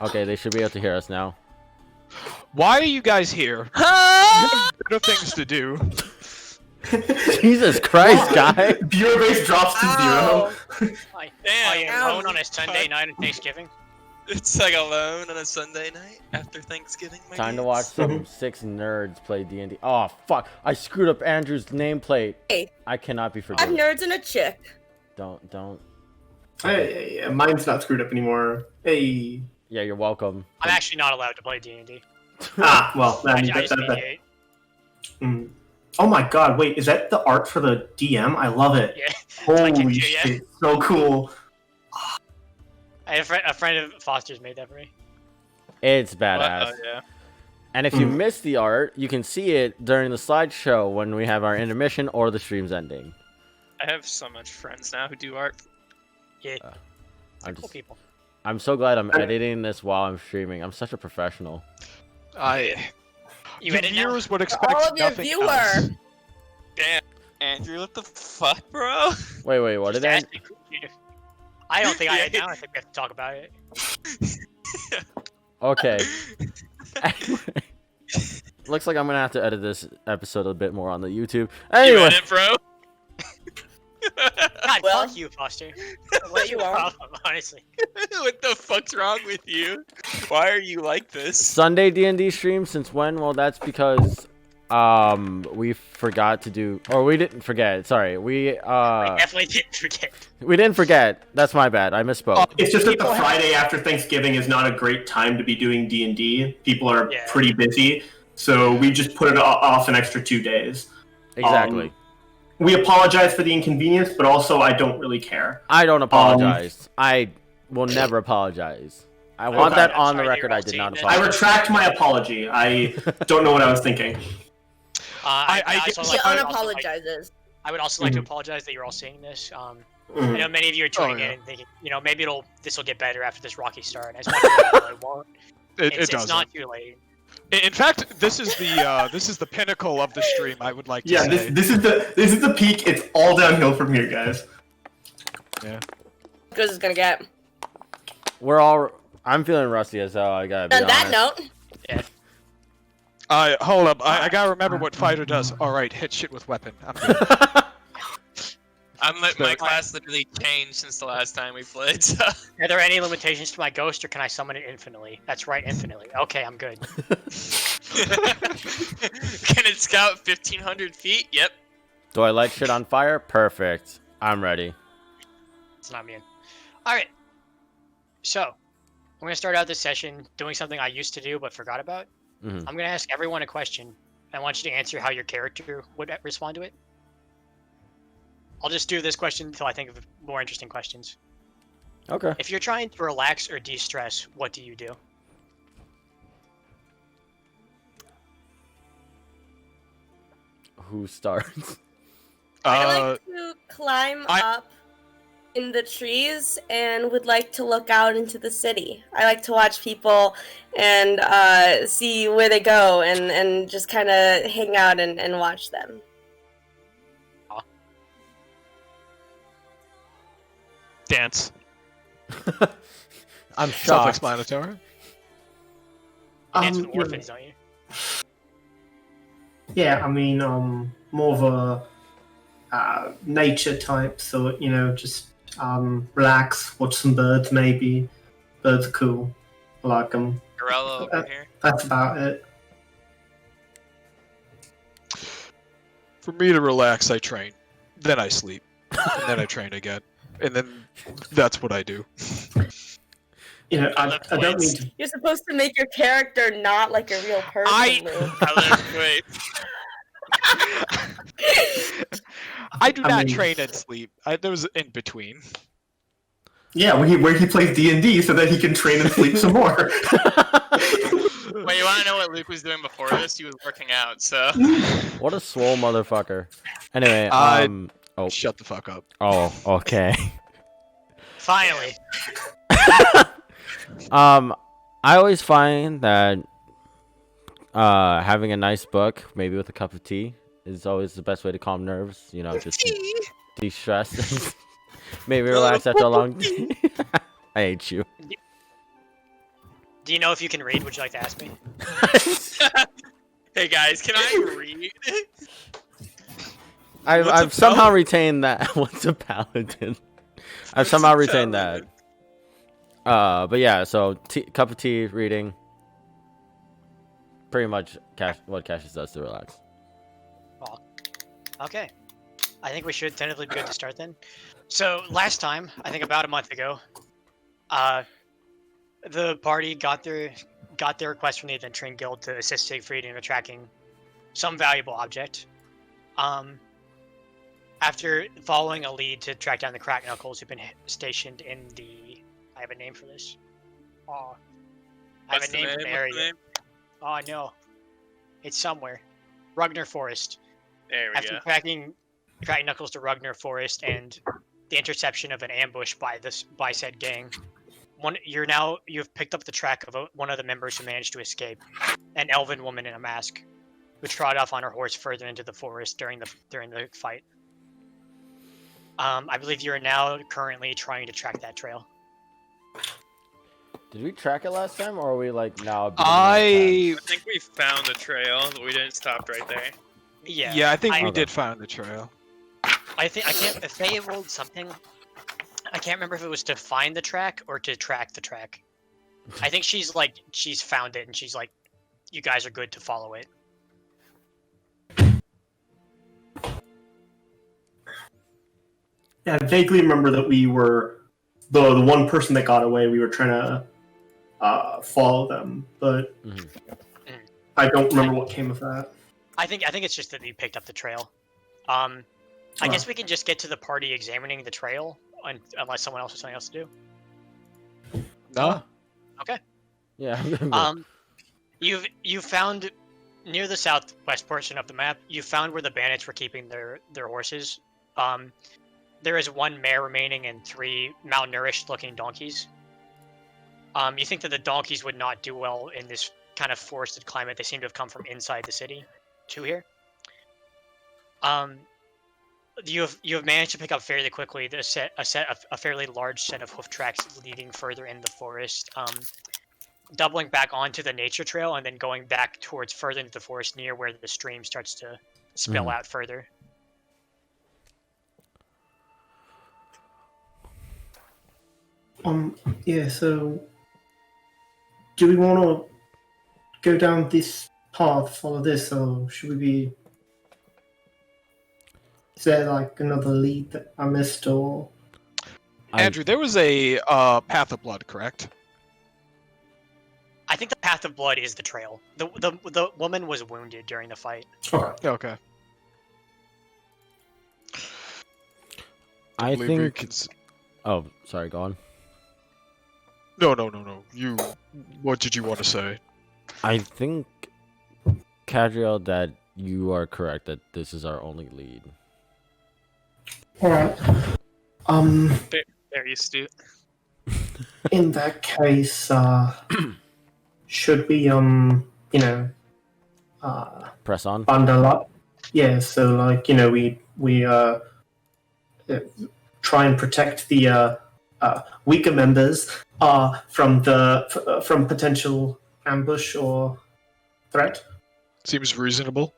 Okay, they should be able to hear us now. Why are you guys here? You have better things to do. Jesus Christ, guy! Viewer base drops to 0. Are you alone on a Sunday night of Thanksgiving? It's like alone on a Sunday night after Thanksgiving. Time to watch some 6 nerds play D&D. Oh, fuck. I screwed up Andrew's nameplate. Hey. I cannot be I'm forgiven. nerds and a chick. Don't. Hey, mine's not screwed up anymore. Hey. Yeah, you're welcome. I'm actually not allowed to play D&D. Well, that means I just mediate. Oh my god, wait, is that the art for the DM? I love it. Yeah. Holy shit, so cool. A friend of Foster's made that for me. It's badass. Yeah. And if you miss the art, you can see it during the slideshow when we have our intermission or the stream's ending. I have so much friends now who do art. Yeah. Cool people. I'm so glad I'm editing this while I'm streaming. I'm such a professional. You Your edit now? viewers would expect All of your nothing viewer. else. Damn, Andrew, what the fuck, bro? Wait, what did Just that? ask me. I don't think I edit now. I think we have to talk about it. Okay. Looks like I'm gonna have to edit this episode a bit more on the YouTube. You Anyway. edit, bro? God, Well, fuck you, Foster. What you are? Problem, honestly. What the fuck's wrong with you? Why are you like this? Sunday D&D stream since when? Well, that's because we forgot to do, or we didn't forget. Sorry, we Definitely didn't forget. we didn't forget. That's my bad. I misspoke. It's just that the Friday after Thanksgiving is not a great time to be doing D&D. People are pretty busy, so we just put it off an extra 2 days. Exactly. We apologize for the inconvenience, but also I don't really care. I don't apologize. I will never apologize. I want that on the record. I did not I apologize. retract my apology. I don't know what I was thinking. She unapologizes. I would also like to apologize that you're all seeing this. I know many of you are tuning in and thinking, maybe this will get better after this rocky start. I just want to know it won't. It's not too late. In fact, this is the pinnacle of the stream. I would like to say. Yeah, this is the peak. It's all downhill from here, guys. Yeah. Good is gonna get. I'm feeling rusty as hell. I gotta be On honest. that note. Yeah. Hold up. I gotta remember what fighter does. All right, hit shit with weapon. I'm good. My class literally changed since the last time we played. So. Are there any limitations to my ghost, or can I summon it infinitely? That's right, infinitely. Okay, I'm good. Can it scout 1,500 feet? Yep. Do I light shit on fire? Perfect. I'm ready. It's not me. All right. So, we're gonna start out this session doing something I used to do but forgot about. I'm gonna ask everyone a question. I want you to answer how your character would respond to it. I'll just do this question until I think of more interesting questions. Okay. If you're trying to relax or de-stress, what do you do? Who starts? I like to climb up in the trees and would like to look out into the city. I like to watch people and see where they go and just kind of hang out and watch them. Dance. I'm shocked. Self-explanatory. Dance with orphans, don't you? Yeah, I mean, more of a nature type, so just relax, watch some birds maybe. Birds are cool. I like them. Gorilla over here. That's about it. For me to relax, I train. Then I sleep. And then I train again. And then that's what I do. You know, I don't mean to. You're supposed to make your character not like a real person, Luke. I live I do not mean- train and sleep. There was in between. Yeah, where he plays D&D so that he can train and sleep some more. Wait, you want to know what Luke was doing before this? He was working out, so... What a swole motherfucker. Anyway, oh. Shut the fuck up. Oh, okay. Finally. I always find that having a nice book, maybe with a cup of tea, is always the best way to calm nerves. You know, just de-stress. Maybe relax after a long day. I hate you. Do you know if you can read? Would you like to ask me? Hey guys, can I read? I've somehow retained that. What's a paladin? I've somehow retained that. But yeah, so cup of tea, reading. Pretty much what Cassius does to relax. Well, okay. I think we should tentatively be good to start then. So last time, I think about a month ago, the party got their request from the Adventuring Guild to assist Siegfried in tracking some valuable object. After following a lead to track down the Crack Knuckles, who've been stationed in the... I have a name for this. Oh, I have a name for the area. Oh no, it's somewhere. Rugner Forest. There we After go. tracking Crack Knuckles to Rugner Forest and the interception of an ambush by said gang, you've picked up the track of one of the members who managed to escape, an elven woman in a mask, who trod off on her horse further into the forest during the fight. I believe you are now currently trying to track that trail. Did we track it last time, or are we like now? I think we found the trail, but we didn't stop right there. Yeah, I think we did find the trail. I can't. If they rolled something, I can't remember if it was to find the track or to track the track. I think she's found it and she's like, you guys are good to follow it. Yeah, I vaguely remember that we were the one person that got away. We were trying to follow them, but I don't remember what came of that. I think it's just that you picked up the trail. I guess we can just get to the party examining the trail, unless someone else has something else to do. No. Okay. Yeah. You found near the southwest portion of the map. You found where the bandits were keeping their horses. There is one mare remaining and 3 malnourished-looking donkeys. You think that the donkeys would not do well in this kind of forested climate. They seem to have come from inside the city to here. You have managed to pick up fairly quickly a fairly large set of hoof tracks leading further in the forest, doubling back onto the nature trail and then going back towards further into the forest near where the stream starts to spill out further. Yeah, so do we want to go down this path, follow this, or should we be... Is there like another lead that I missed, or... Andrew, there was a Path of Blood, correct? I think the Path of Blood is the trail. The woman was wounded during the fight. Okay. Okay. I believe we think. Oh, sorry. Go on. No. What did you want to say? I think, Cadriel, that you are correct. That this is our only lead. All right. Very astute. In that case, should we, Press on. bundle up? Yeah, so like, we try and protect the weaker members from potential ambush or threat. Seems reasonable.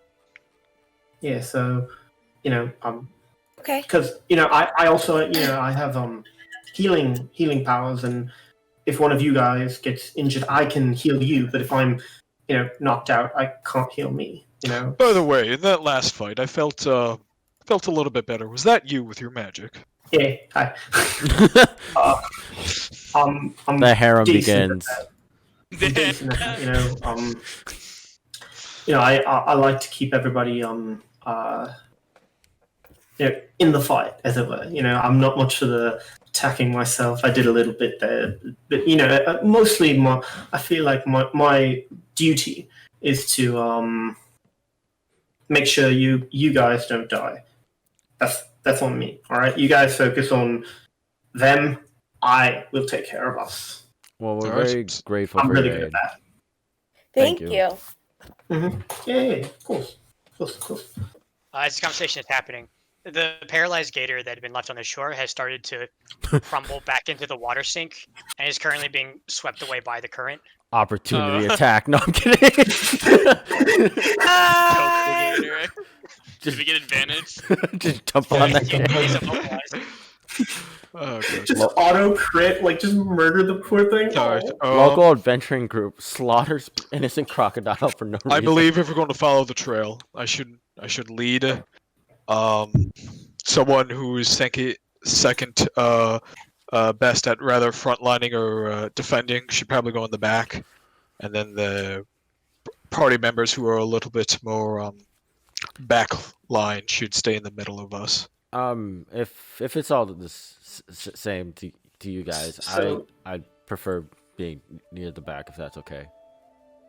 Yeah, so Okay. because I also I have healing powers, and if one of you guys gets injured, I can heal you. But if I'm knocked out, I can't heal me. By the way, in that last fight, I felt Felt a little bit better. Was that you with your magic? Yeah, hi. I'm The harem decent begins. at that. I'm decent at that, I like to keep everybody in the fight, as it were. I'm not much for the attacking myself. I did a little bit there, but mostly I feel like my duty is to make sure you guys don't die. That's on me. All right, you guys focus on them. I will take care of us. Well, we're Alright. very grateful I'm for really your good aid. at that. Thank Thank you. you. Yeah, of course. As this conversation is happening, the paralyzed gator that had been left on the shore has started to crumble back into the water sink and is currently being swept away by the current. Opportunity attack. No, I'm kidding. Ah! Did we get advantage? Just jump on that. He's immobilized. Oh, good. Just auto crit, like just murder the poor thing. Alright, Local adventuring group slaughters innocent crocodile for no reason. I believe if we're going to follow the trail, I should lead someone who is second best at rather frontlining or defending should probably go in the back, and then the party members who are a little bit more back line should stay in the middle of us. If it's all the same to you guys, So- I prefer being near the back if that's okay.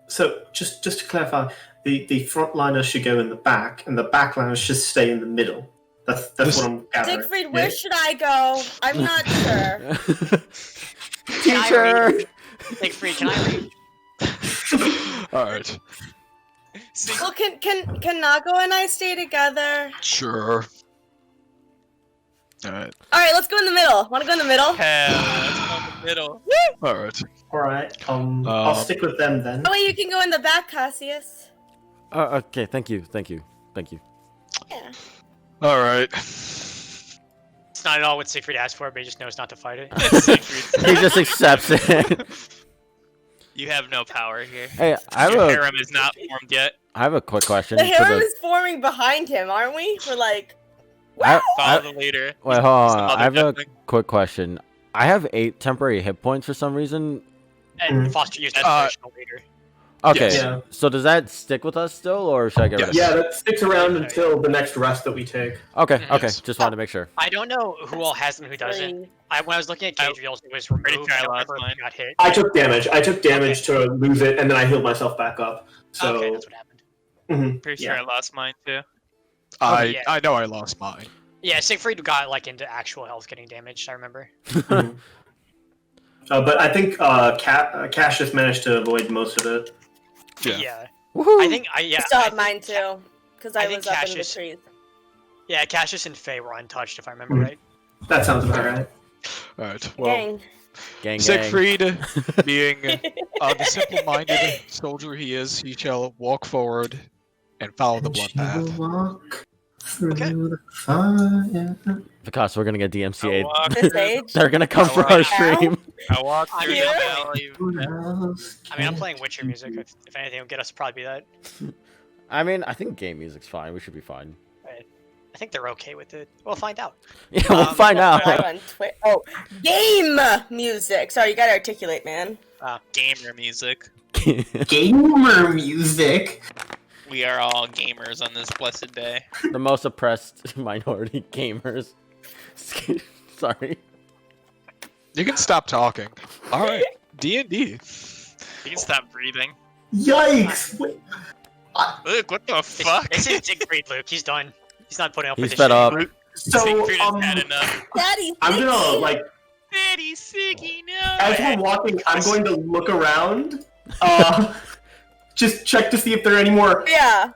So just to clarify, the frontliners should go in the back, and the backliners should stay in the middle. That's what I'm gathering. Siegfried, where should I go? I'm not sure. Teacher. Siegfried, can I read? Alright, Well, can Nago and I stay together? sure. Alright, All right, let's go in the middle. Want to go in the middle? Let's go in the middle. alright. All right. I'll stick with them then. Oh, wait, you can go in the back, Cassius. Okay, thank you. Yeah. Alright. It's not at all what Siegfried asked for, but he just knows not to fight it. He just accepts it. You have no power here. Hey, I Your have harem is not formed yet. a quick question. The for harem is forming behind him, aren't we? We're like, Follow the leader. Wait, hold Some on. other I have a duckling. quick question. I have 8 temporary hit points for some reason. And Foster used as traditional leader. Okay, Yeah. so does that stick with us still, or should I get rid of it? Yeah, that sticks around until the next rest that we take. Okay, Yes. okay. Just wanted to make sure. I don't know who all has them and who doesn't. three. When I was looking at cage reels, it was removed. Pretty sure I I don't lost remember mine. if it got hit. I took damage to lose it, and then I healed myself back up. So Okay, that's what happened. Pretty sure Yeah. I lost mine too. yeah. I know I lost mine. Yeah, Siegfried got like into actual health getting damaged. I remember. But I think Cassius managed to avoid most of it. Yeah. Woohoo! I think I still have mine too, because I think was up in the Cassius- trees. Yeah, Cassius and Faye were untouched, if I remember Mhm. right. That sounds about right. Alright, well, Dang. gang. Siegfried, being the simple-minded soldier he is, he shall walk forward and follow the blood path. Walk through Okay. the fire. Because we're gonna get I DMCA'd. walk, This age? They're gonna come for our stream. I walk through the Yeah. valley. Who else I mean, I'm can- playing Witcher music. If anything, will get us probably that. I mean, I think game music's fine. We should be fine. I think they're okay with it. We'll find out. Yeah, we'll find Live out. on Oh, game music. Sorry, you gotta articulate, man. Gamer music. Gamer music. We are all gamers on this blessed day. The most oppressed minority gamers. Sorry. You can stop talking. Alright, D&D. You can stop breathing. Yikes! Wait, Luke, what the fuck? This is Siegfried, Luke. He's done. He's not putting up with He's this fed shit up. anymore. so Siegfried has had enough. Daddy, I'm gonna Siggy! like Daddy Siggy, no! as we're walking, I'm going to look around, just check to see if there are any more Yeah.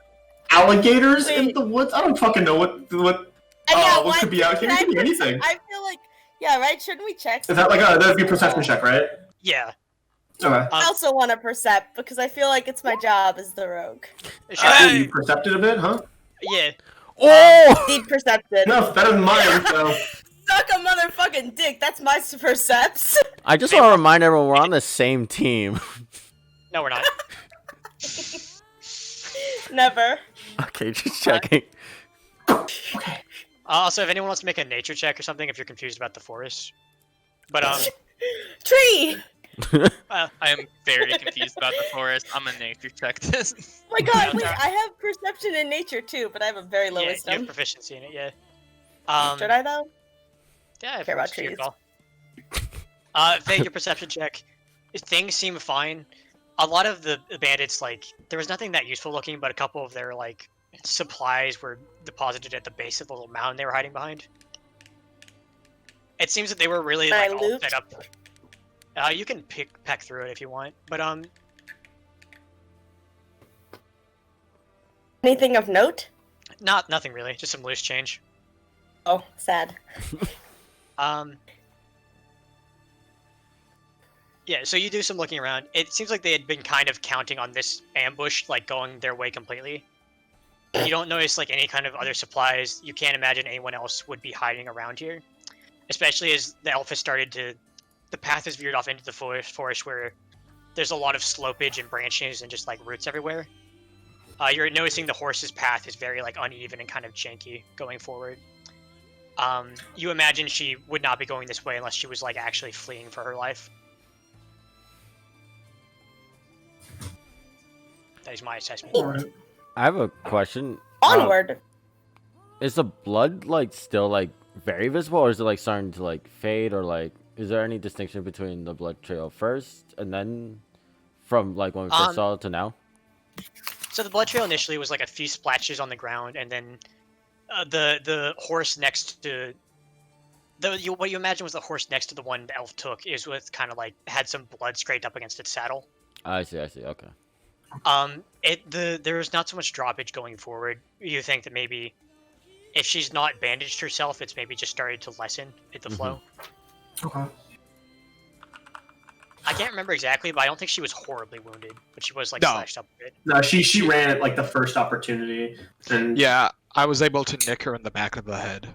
alligators in Wait. the woods. I don't fucking know what Yeah, what could be out here. It could be anything. I feel like, yeah, right? Shouldn't we check? Is that like that'd be a perception check, right? Yeah. Okay. I also want to percept because I feel like it's my job as the rogue. It should- Hey! You percepted a bit, huh? yeah. Oh! Deep percepted. No, it's better than mine. So Suck a motherfucking dick. That's my percepts. I just want to remind everyone we're on the same team. No, we're not. Never. Okay, just checking. Okay. Also, if anyone wants to make a nature check or something, if you're confused about the forest. But Tree! I am very confused about the forest. I'm a nature check this. Oh my god, wait, I have perception in nature too, but I have a very low yeah, you wisdom. have proficiency in it, yeah. Should I though? Yeah, if care about it's your trees. call. Make your perception check. Things seem fine. A lot of the bandits, like, there was nothing that useful looking, but a couple of their, like, supplies were deposited at the base of the little mountain they were hiding behind. It seems that they were really, like, all set up. You can peck through it if you want, but, Anything of note? nothing really, just some loose change. Oh, sad. Yeah, so you do some looking around. It seems like they had been kind of counting on this ambush, like, going their way completely. You don't notice, like, any kind of other supplies. You can't imagine anyone else would be hiding around here. Especially as the elf has started to... The path has veered off into the forest where there's a lot of slopage and branches and just, like, roots everywhere. You're noticing the horse's path is very, like, uneven and kind of janky going forward. You imagine she would not be going this way unless she was, like, actually fleeing for her life. That is my assessment. Alright. I have a question. Onward! Is the blood like still like very visible, or is it like starting to like fade, or like is there any distinction between the blood trail first and then from like when we first saw it to now? So the blood trail initially was like a few splashes on the ground, and then the horse next to what you imagine was the horse next to the one the elf took is with kind of like had some blood scraped up against its saddle. I see. Okay. There's not so much droppage going forward. You think that maybe if she's not bandaged herself, it's maybe just started to lessen at the flow. Okay. I can't remember exactly, but I don't think she was horribly wounded, but she was like slashed up a bit. No, she ran at like the first opportunity, and Yeah, I was able to nick her in the back of the head.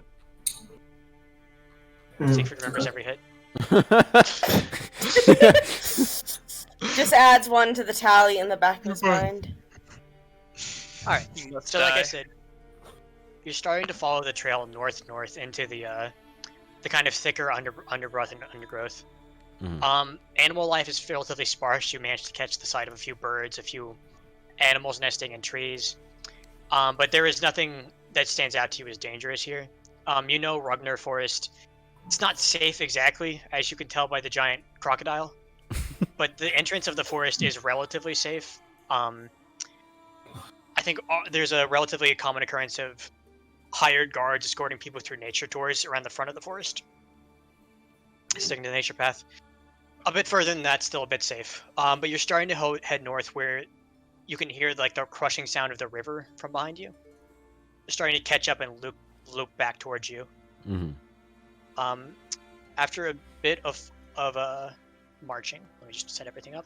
Siegfried remembers every hit. Just adds one to the tally in the back of his mind. Alright, so like I said, you're starting to follow the trail north into the kind of thicker underbrush and undergrowth. Animal life is relatively sparse. You managed to catch the sight of a few birds, a few animals nesting in trees. But there is nothing that stands out to you as dangerous here. You know Rugner Forest. It's not safe exactly, as you can tell by the giant crocodile. But the entrance of the forest is relatively safe. I think there's a relatively common occurrence of hired guards escorting people through nature tours around the front of the forest. Sticking to the nature path. A bit further than that, still a bit safe. But you're starting to head north where you can hear like the crushing sound of the river from behind you. You're starting to catch up and loop back towards you. After a bit of marching, let me just set everything up.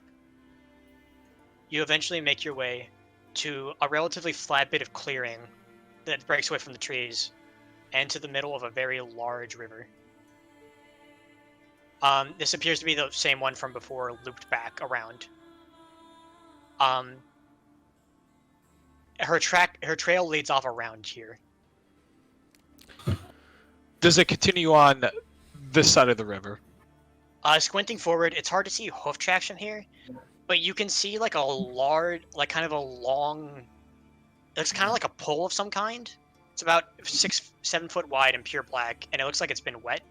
You eventually make your way to a relatively flat bit of clearing that breaks away from the trees and to the middle of a very large river. This appears to be the same one from before, looped back around. Her trail leads off around here. Does it continue on this side of the river? Squinting forward, it's hard to see hoof tracks from here, but you can see like a large, like kind of a long, it's kind of like a pole of some kind. It's about 6-7 foot wide and pure black, and it looks like it's been wet.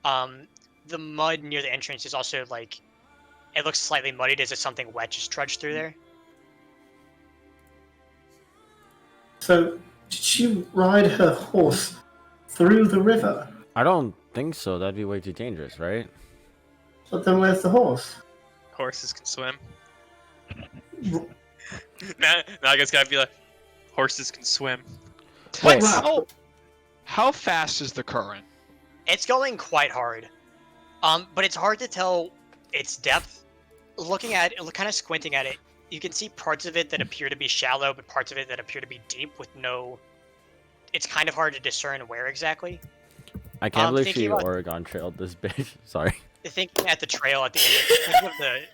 The mud near the entrance is also like, it looks slightly muddied as if something wet just trudged through there. So, did she ride her horse through the river? I don't think so. That'd be way too dangerous, right? But then where's the horse? Horses can swim. Now I guess gotta be like, horses can swim. Wait, How fast is the current? It's going quite hard. But it's hard to tell its depth. Looking at it, kind of squinting at it, you can see parts of it that appear to be shallow, but parts of it that appear to be deep with no... It's kind of hard to discern where exactly. I can't believe thinking she about- Oregon trailed this big. Sorry. Thinking at the trail at the end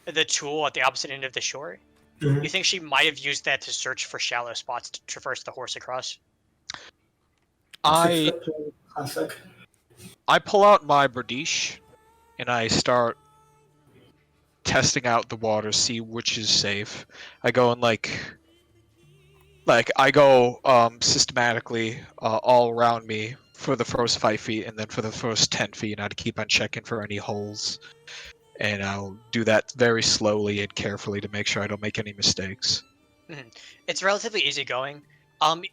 of the tool at the opposite end of the shore, you think she might have used that to search for shallow spots to traverse the horse across? Classic. I pull out my Bradish, and I start testing out the water, see which is safe. I go and I go systematically all around me for the first 5 feet, and then for the first 10 feet, and I'd keep on checking for any holes. And I'll do that very slowly and carefully to make sure I don't make any mistakes. It's relatively easy going.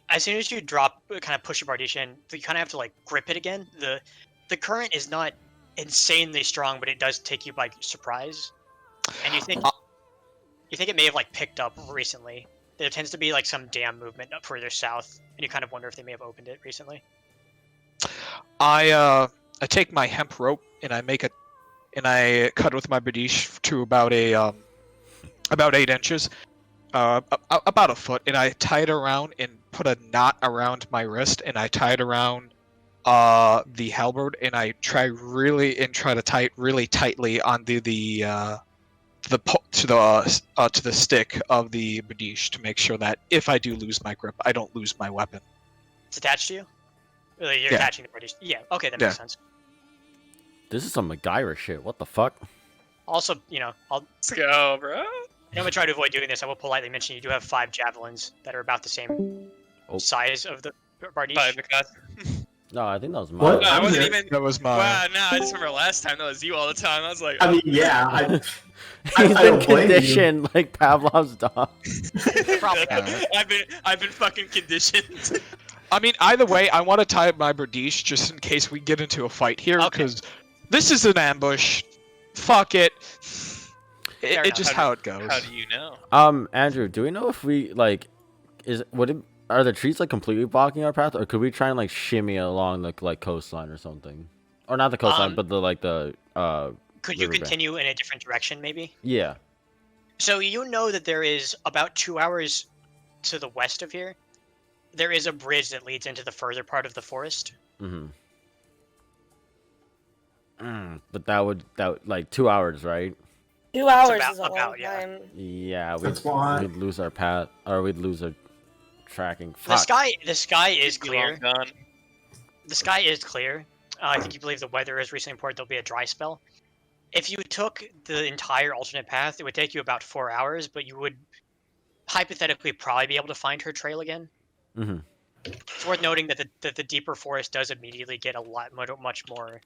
As soon as you drop, kind of push your Bardiche in, you kind of have to like grip it again. The current is not insanely strong, but it does take you by surprise. And you think it may have like picked up recently. There tends to be like some dam movement up further south, and you kind of wonder if they may have opened it recently. I take my hemp rope and I cut it with my Bradish to about 8 inches, about a foot, and I tie it around and put a knot around my wrist, and I tie it around the halberd, and I try to tie it really tightly onto to the stick of the Bradish to make sure that if I do lose my grip, I don't lose my weapon. It's attached to you? Really, you're attaching the Bradish? Yeah, okay, that makes sense. This is some MacGyver shit. What the fuck? Also, Let's go, bro. I'm gonna try to avoid doing this. I will politely mention you do have 5 javelins that are about the same size of the Bardiche. 5 because. No, I think that was mine. What? No, I wasn't even. That was mine. Wow, no, I just remember last time that was you all the time. I was like, I mean, yeah. He's I been don't blame you. conditioned like Pavlov's dog. Probably. I've been fucking conditioned. I mean, either way, I want to tie up my Bradish just in case we get into a fight here, because this is an ambush. Fuck it. It's just how it goes. How do you know? Andrew, do we know if we are the trees like completely blocking our path, or could we try and like shimmy along the like coastline or something, or not the coastline, but the Could you continue in a different direction, maybe? Yeah. So you know that there is about 2 hours to the west of here. There is a bridge that leads into the further part of the forest. But that would like 2 hours, right? 2 hours is a long time. Yeah, why. we'd lose our path, or we'd lose our tracking. The Fuck. sky is clear. Long gone. The sky is clear. I think you believe the weather is recently reported there'll be a dry spell. If you took the entire alternate path, it would take you about 4 hours, but you would hypothetically probably be able to find her trail again. It's worth noting that the deeper forest does immediately get much more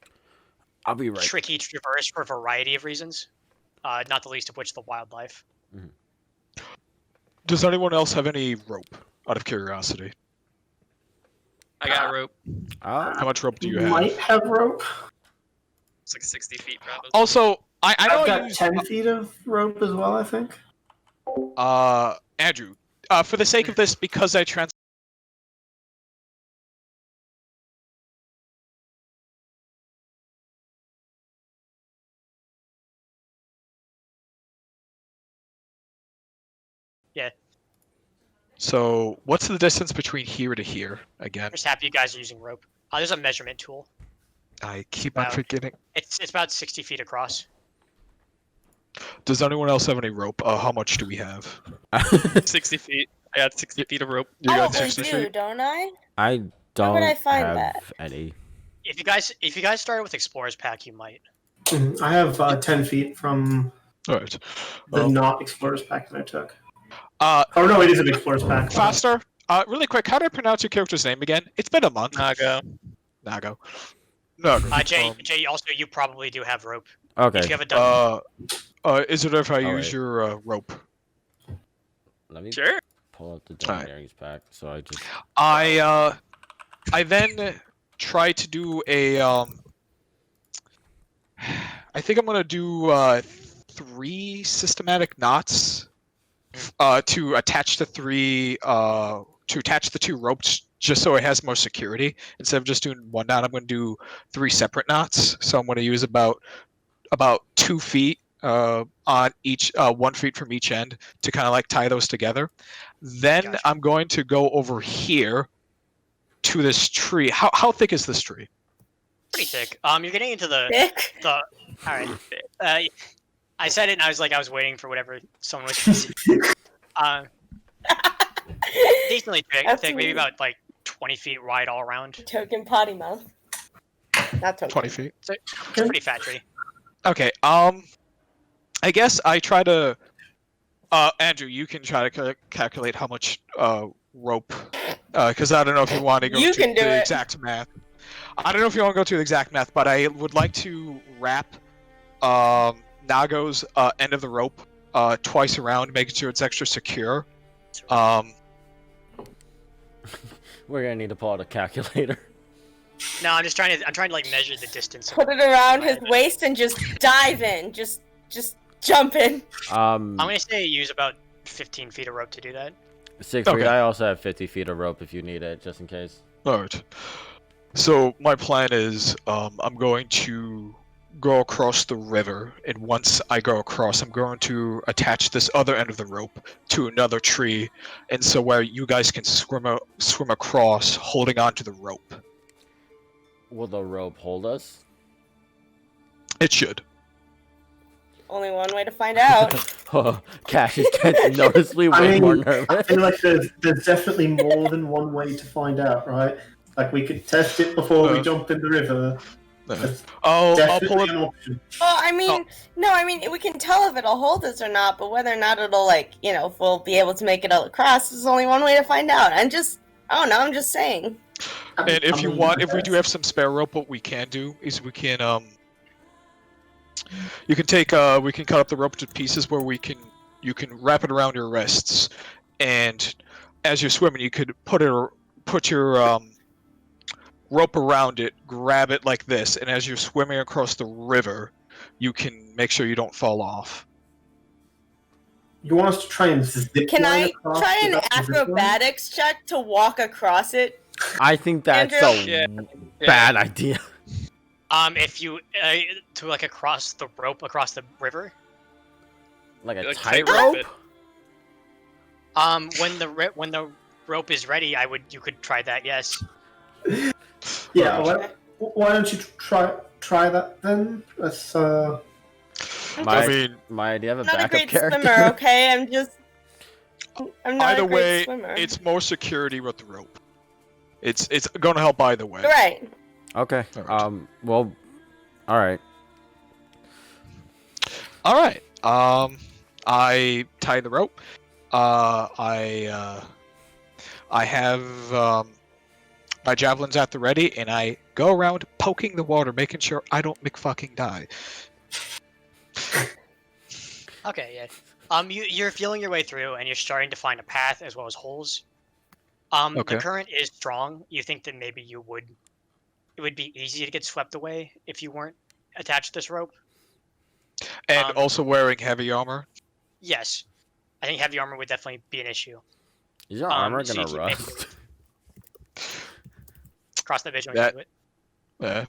I'll be right. tricky to traverse for a variety of reasons, not the least of which the wildlife. Does anyone else have any rope, out of curiosity? I got a rope. How much rope do you Might have rope. It's like 60 feet, probably. Also, I know I've got 10 feet of rope as well, I think. Andrew, for the sake of this, because I Yeah. So, what's the distance between here to here, again? I'm just happy you guys are using rope. There's a measurement tool. I keep on forgetting. It's about 60 feet across. Does anyone else have any rope? How much do we have? 60 feet. I got 60 feet of rope. You got I 60 do, feet? don't I? I don't would I find have that? any. If you guys started with Explorer's Pack, you might. I have 10 feet from Alright. the not Explorer's Pack that I took. Oh no, it is an Explorer's Pack. Faster. Really quick, how do I pronounce your character's name again? It's been a month. Nago. Nago. Jay, also, you probably do have rope. Okay. If you have a dungeon. Is it if I use your rope? Let me Sure. pull up the Dungeoneering's pack. So I just. I then try to do a I think I'm gonna do 3 systematic knots to attach the 2 ropes, just so it has more security. Instead of just doing 1 knot, I'm going to do 3 separate knots. So I'm going to use about 2 feet on each 1 feet from each end to kind of like tie those together. Then Gotcha. I'm going to go over here to this tree. How thick is this tree? Pretty thick. You're getting into the Thick? All right. I said it, and I was waiting for whatever someone was going to say. Decently thick, maybe about like 20 feet wide all around. Token potty mouth. Not token. 20 feet. It's a pretty fat tree. Okay. I guess I try to. Andrew, you can try to calculate how much rope. Because I don't know if you want to go to the exact math. I don't know if you want to go to the exact math, but I would like to wrap Nago's end of the rope twice around, making sure it's extra secure. We're gonna need to pull out a calculator. No, I'm trying to like measure the distance. Put it around his waist and just dive in. Just jump in. I'm gonna say use about 15 feet of rope to do that. Siegfried, Okay. I also have 50 feet of rope if you need it, just in case. Alright. So my plan is I'm going to go across the river, and once I go across, I'm going to attach this other end of the rope to another tree, and so where you guys can swim across, holding onto the rope. Will the rope hold us? It should. Only one way to find out. Oh, Cash is getting noticeably way more nervous. I feel like there's definitely more than one way to find out, right? Like we could test it before we jump in the river. I'll pull Definitely it. an option. Well, I mean, no, I mean, we can tell if it'll hold us or not, but whether or not it'll, like, you know, if we'll be able to make it across, there's only one way to find out. I don't know, I'm just saying. And if you want, if we do have some spare rope, what we can do is we can you can take we can cut up the rope to pieces where you can wrap it around your wrists, and as you're swimming, you could put your rope around it, grab it like this, and as you're swimming across the river, you can make sure you don't fall off. You want us to try and zip Can line I across try an without the zip line? acrobatics check to walk across it? I think that's Andrew? a bad idea. If you to like across the rope across the river. Like a Like tightrope? When the rope is ready, you could try that. Yes. Yeah, why don't you try that then? Let's I mean, My idea of a I'm not a backup great character. swimmer, okay? I'm not either a great way, swimmer. it's more security with the rope. It's going to help either way. Right. Okay. Alright. Well, all right. All right. I tie the rope. I have my javelins at the ready, and I go around poking the water, making sure I don't McFucking die. Okay. Yeah. You're feeling your way through, and you're starting to find a path as well as holes. Okay. The current is strong. You think that maybe it would be easy to get swept away if you weren't attached to this rope. And also wearing heavy armor. Yes. I think heavy armor would definitely be an issue. Is your armor so gonna you keep making rust? Cross that vision. That- Yeah.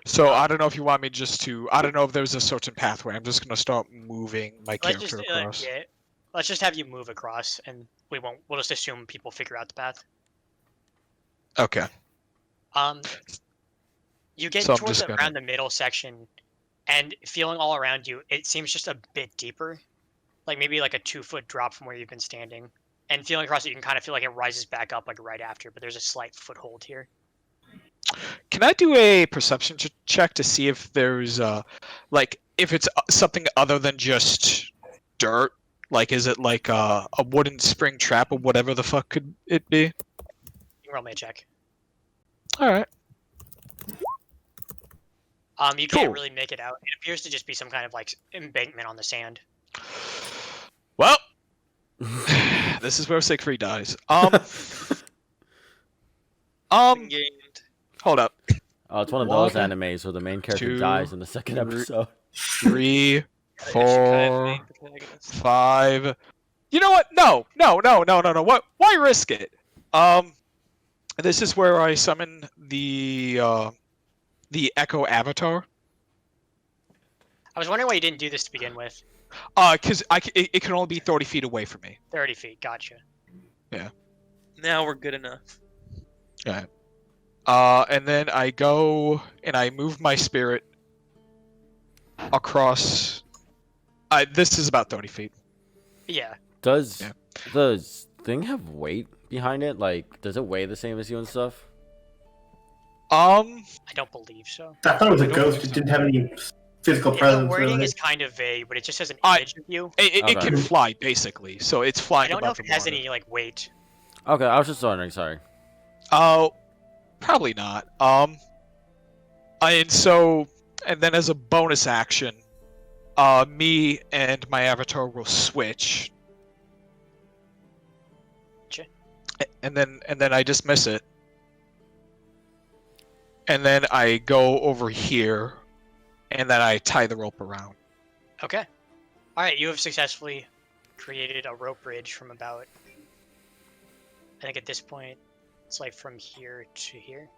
So I don't know if you want me just to. I don't know if there's a certain pathway. I'm just gonna start moving my character across. Let's just have you move across, and we'll just assume people figure out the path. Okay. You get So I'm towards just gonna- around the middle section, and feeling all around you, it seems just a bit deeper, like maybe like a 2-foot drop from where you've been standing. And feeling across it, you can kind of feel like it rises back up like right after, but there's a slight foothold here. Can I do a perception check to see if there's like if it's something other than just dirt? Like, is it like a wooden spring trap or whatever the fuck could it be? You can roll me a check. All right. You Cool. can't really make it out. It appears to just be some kind of like embankment on the sand. Well, this is where Siegfried dies. Gained. Hold up. Oh, it's one of those One, animes where the main character 2, dies in the second 3. episode. 3, I guess you kind of 4, named the protagonist. 5. You know what? No. What? Why risk it? This is where I summon the Echo Avatar. I was wondering why you didn't do this to begin with. Because it can only be 30 feet away from me. 30 feet, gotcha. Now we're good enough. Yeah. And then I go and I move my spirit across. This is about 30 feet. Yeah. Does Yeah. the thing have weight behind it? Like, does it weigh the same as you and stuff? I don't believe so. I thought it was a ghost. It didn't have any physical presence. The wording really. is kind of vague, but it just has an image of you. It can fly basically, so it's I flying don't know above if the it has water. any like weight. Okay, I was just wondering. Sorry. Oh, probably not. And then as a bonus action, me and my avatar will switch. Gotcha. And then I dismiss it. And then I go over here, and then I tie the rope around. Okay. All right, you have successfully created a rope bridge from about. I think at this point, it's like from here to here.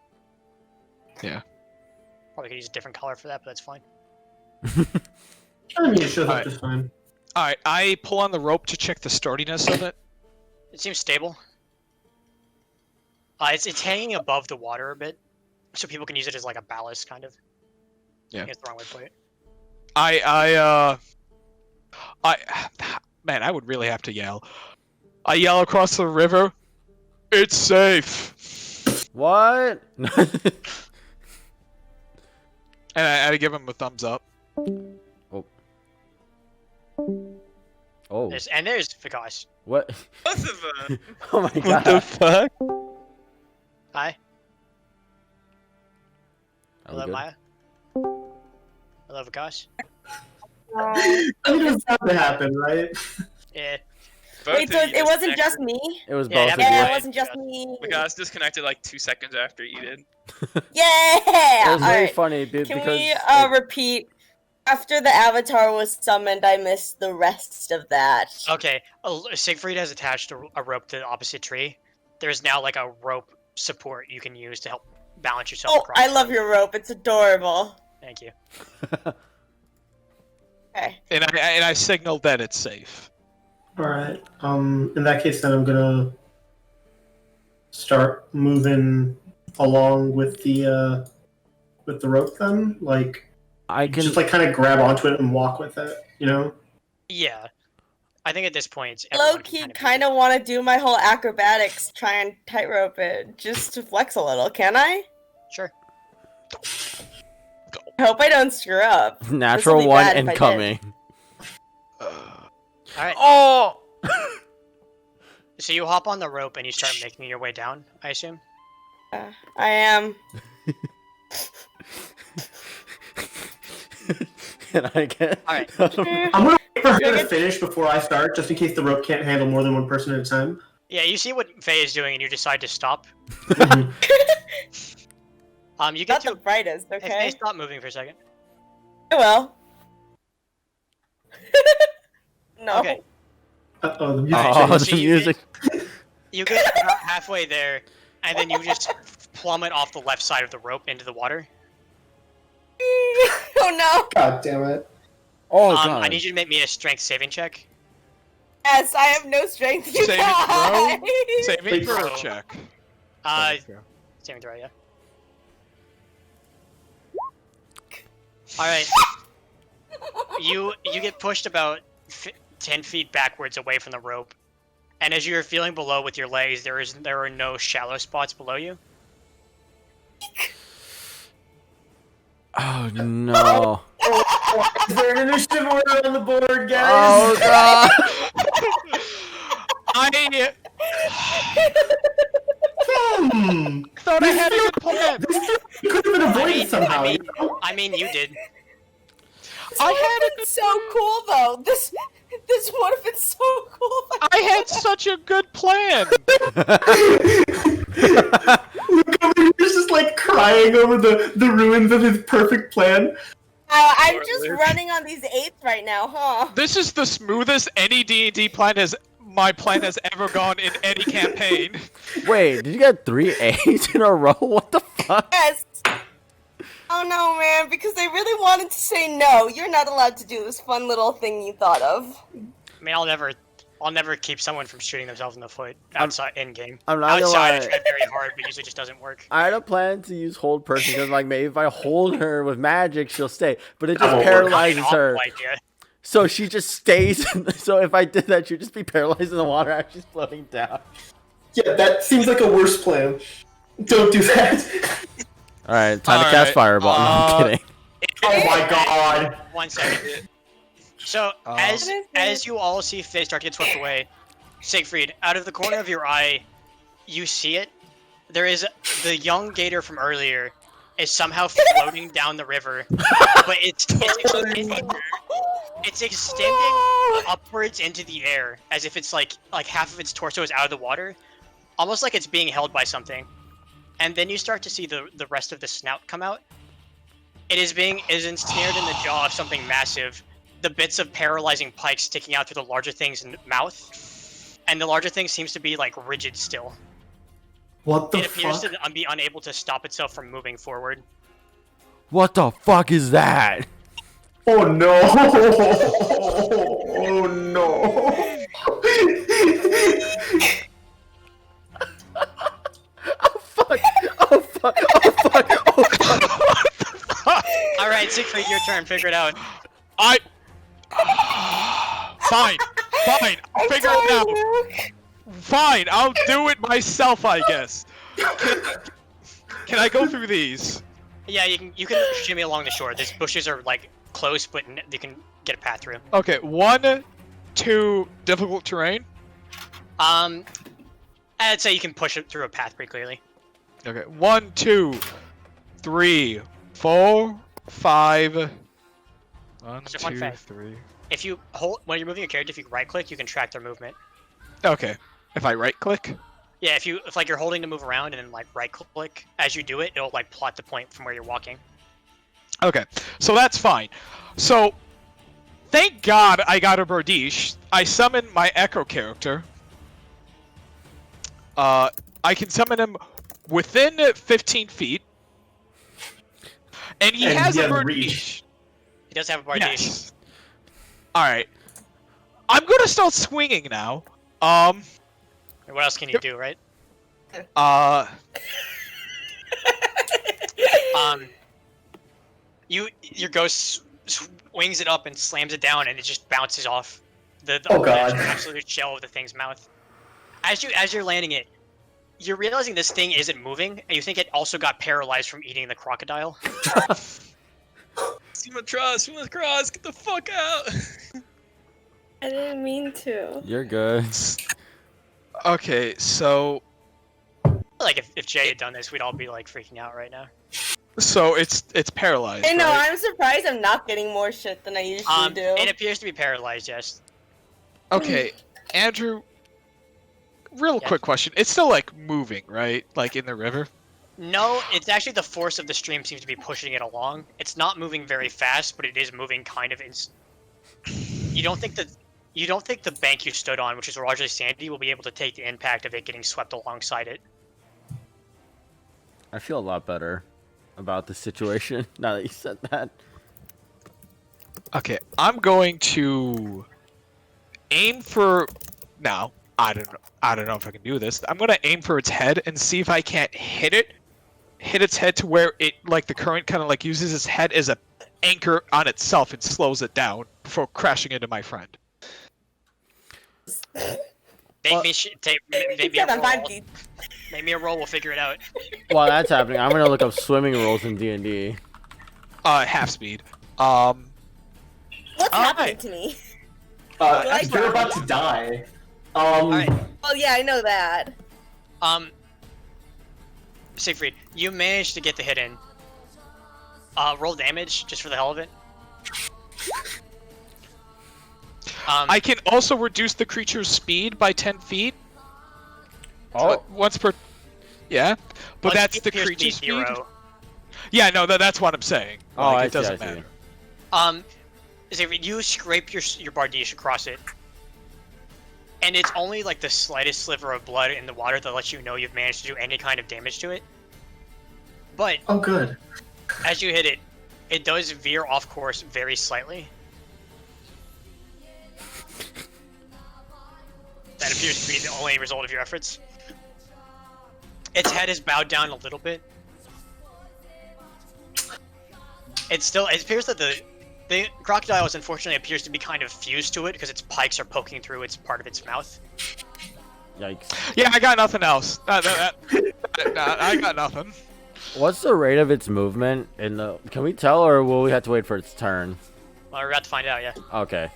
Yeah. Probably could use a different color for that, but that's fine. I mean, it shows up Alright. just fine. Alright, I pull on the rope to check the sturdiness of it. It seems stable. It's hanging above the water a bit, so people can use it as like a ballast, kind of. Yeah. I think it's the wrong way to put it. Man, I would really have to yell. I yell across the river. It's safe. What? And I give him a thumbs up. Oh. There's Vikas. What? Both of them. Oh my god. What the fuck? Hi. Are we Hello, good? Maya. Hello, Vikas. I mean, it was bound to happen, right? Yeah. Both Wait, so of you it wasn't disconnected. just me? It was Yeah, both of Yeah, you. it wasn't just me. Vikas disconnected like 2 seconds after you did. Yeah! It was very Alright. funny, dude, Can because we it- repeat? After the avatar was summoned, I missed the rest of that. Okay. Siegfried has attached a rope to the opposite tree. There's now like a rope support you can use to help balance yourself Oh, across. I love your rope. It's adorable. Thank you. Okay. And I signaled that it's safe. Alright. In that case, then I'm gonna start moving along with the rope. Then, like, I can just like kind of grab onto it and walk with it. You know? Yeah. I think at this point, Low key, kind of want to do my whole acrobatics, try and tightrope it, just to flex a little. Can I? Sure. I hope I don't screw up. natural be one bad if I did. incoming. All right. Oh! So you hop on the rope and you start making your way down, I assume? I am. Can I get? Alright. I'm gonna wait for her to finish before I start, just in case the rope can't handle more than one person at a time. Yeah, you see what Faye is doing and you decide to stop. Mhm. You get Not to... the brightest, Hey, Faye, okay? stop moving for a second. I will. No. Okay. Uh-oh, the music Oh, changed. the So you music. You get about halfway there, and then you just plummet off the left side of the rope into the water. Oh no. God damn it. Oh god. I need you to make me a strength saving check. Yes, I have no strength. You Saving guys. Saving Big throw throw. check. Saving throw, yeah. Alright. You get pushed about 10 feet backwards away from the rope, and as you're feeling below with your legs, there are no shallow spots below you. Oh no. Is there an initiative order on the board, guys? Oh god. I Thought I had a good plan. It could have been avoided somehow. you know? I mean, you did. I had it so cool though. This would have been so cool. I had such a good plan. Look over here, he's just like crying over the ruins of his perfect plan. I'm just running on these eights right now, huh? This is the smoothest any D&D plan my plan has ever gone in any campaign. Wait, did you get 3 A's in a row? What the fuck? Yes. Oh no, man! Because they really wanted to say no. You're not allowed to do this fun little thing you thought of. I mean, I'll never keep someone from shooting themselves in the foot outside in game. I'm not gonna Outside, I lie. try very hard, but usually just doesn't work. I had a plan to use hold person because like maybe if I hold her with magic she'll stay, but it just That won't work. paralyzes Awful her. idea. So she just stays. So if I did that, she'd just be paralyzed in the water as she's floating down. Yeah, that seems like a worse plan. Don't do that. All right, time to cast fireball. No, I'm kidding. Oh my god. 1 second. So as you all see Faye start to get swept away, Siegfried, out of the corner of your eye, you see it. There is the young gator from earlier is somehow floating down the river, but it's extending upwards into the air as if it's like half of its torso is out of the water, almost like it's being held by something. And then you start to see the rest of the snout come out. It is ensnared in the jaw of something massive. The bits of paralyzing pikes sticking out through the larger thing's mouth, and the larger thing seems to be like rigid still. What the fuck? It appears fuck? to be unable to stop itself from moving forward. What the fuck is that? Oh no! Oh no! Oh fuck! Oh fuck! Oh fuck! Oh fuck! All right, Siegfried, your turn. Figure it out. Fine. I'll figure it out. Fine, I'll do it myself, I guess. Can I go through these? Yeah, you can shimmy along the shore. These bushes are like close, but you can get a path through. Okay, 1, 2, difficult terrain. I'd say you can push it through a path pretty clearly. Okay, 1, 2, 3, 4, 5. 1, Just a fun 2, fact. 3. If you hold when you're moving your character, if you right click, you can track their movement. Okay, if I right click. Yeah, if like you're holding to move around and then like right click as you do it, it'll like plot the point from where you're walking. Okay, so that's fine. So, thank God I got a Bardiche. I summoned my Echo character. I can summon him within 15 feet. And he has a Bardiche. He does have a Bardiche. Yes. Alright. I'm gonna start swinging now. What else can you do, right? Your ghost swings it up and slams it down, and it just bounces off the absolute shell of the thing's mouth. As you're landing it, you're realizing this thing isn't moving, and you think it also got paralyzed from eating the crocodile. Swim across, get the fuck out! I didn't mean to. You're good. Okay, so Like if Jay had done this, we'd all be like freaking out right now. it's paralyzed. I know, right? I'm surprised I'm not getting more shit than I usually do. It appears to be paralyzed, yes. Okay, Andrew. Real Yeah. quick question. It's still like moving, right? Like in the river? No, it's actually the force of the stream seems to be pushing it along. It's not moving very fast, but it is moving kind of You don't think the bank you stood on, which is largely sandy, will be able to take the impact of it getting swept alongside it. I feel a lot better about the situation now that you said that. Okay, I'm going to aim for now. I don't know if I can do this. I'm gonna aim for its head and see if I can't hit its head to where it like the current kind of like uses its head as a anchor on itself and slows it down before crashing into my friend. Make me a roll. We'll figure it out. While that's happening, I'm gonna look up swimming rules in D&D. Half speed. What's happening to me? You're about to die. Alright. Oh yeah, I know that. Siegfried, you managed to get the hit in. Roll damage just for the hell of it. I can also reduce the creature's speed by 10 feet. Oh. Once per. Yeah, but that's the creature's speed. 0. Yeah, no, that's what I'm saying. Oh, Like, I it doesn't see. matter. Siegfried, you scrape your Bardiche across it, and it's only like the slightest sliver of blood in the water that lets you know you've managed to do any kind of damage to it. But Oh, good. as you hit it, it does veer off course very slightly. That appears to be the only result of your efforts. Its head is bowed down a little bit. It appears that The crocodile, unfortunately, appears to be kind of fused to it because its pikes are poking through its part of its mouth. Yikes. Yeah, I got nothing else. I got nothing. What's the rate of its movement in the? Can we tell, or will we have to wait for its turn? Well, we're about to find out, yeah. Okay.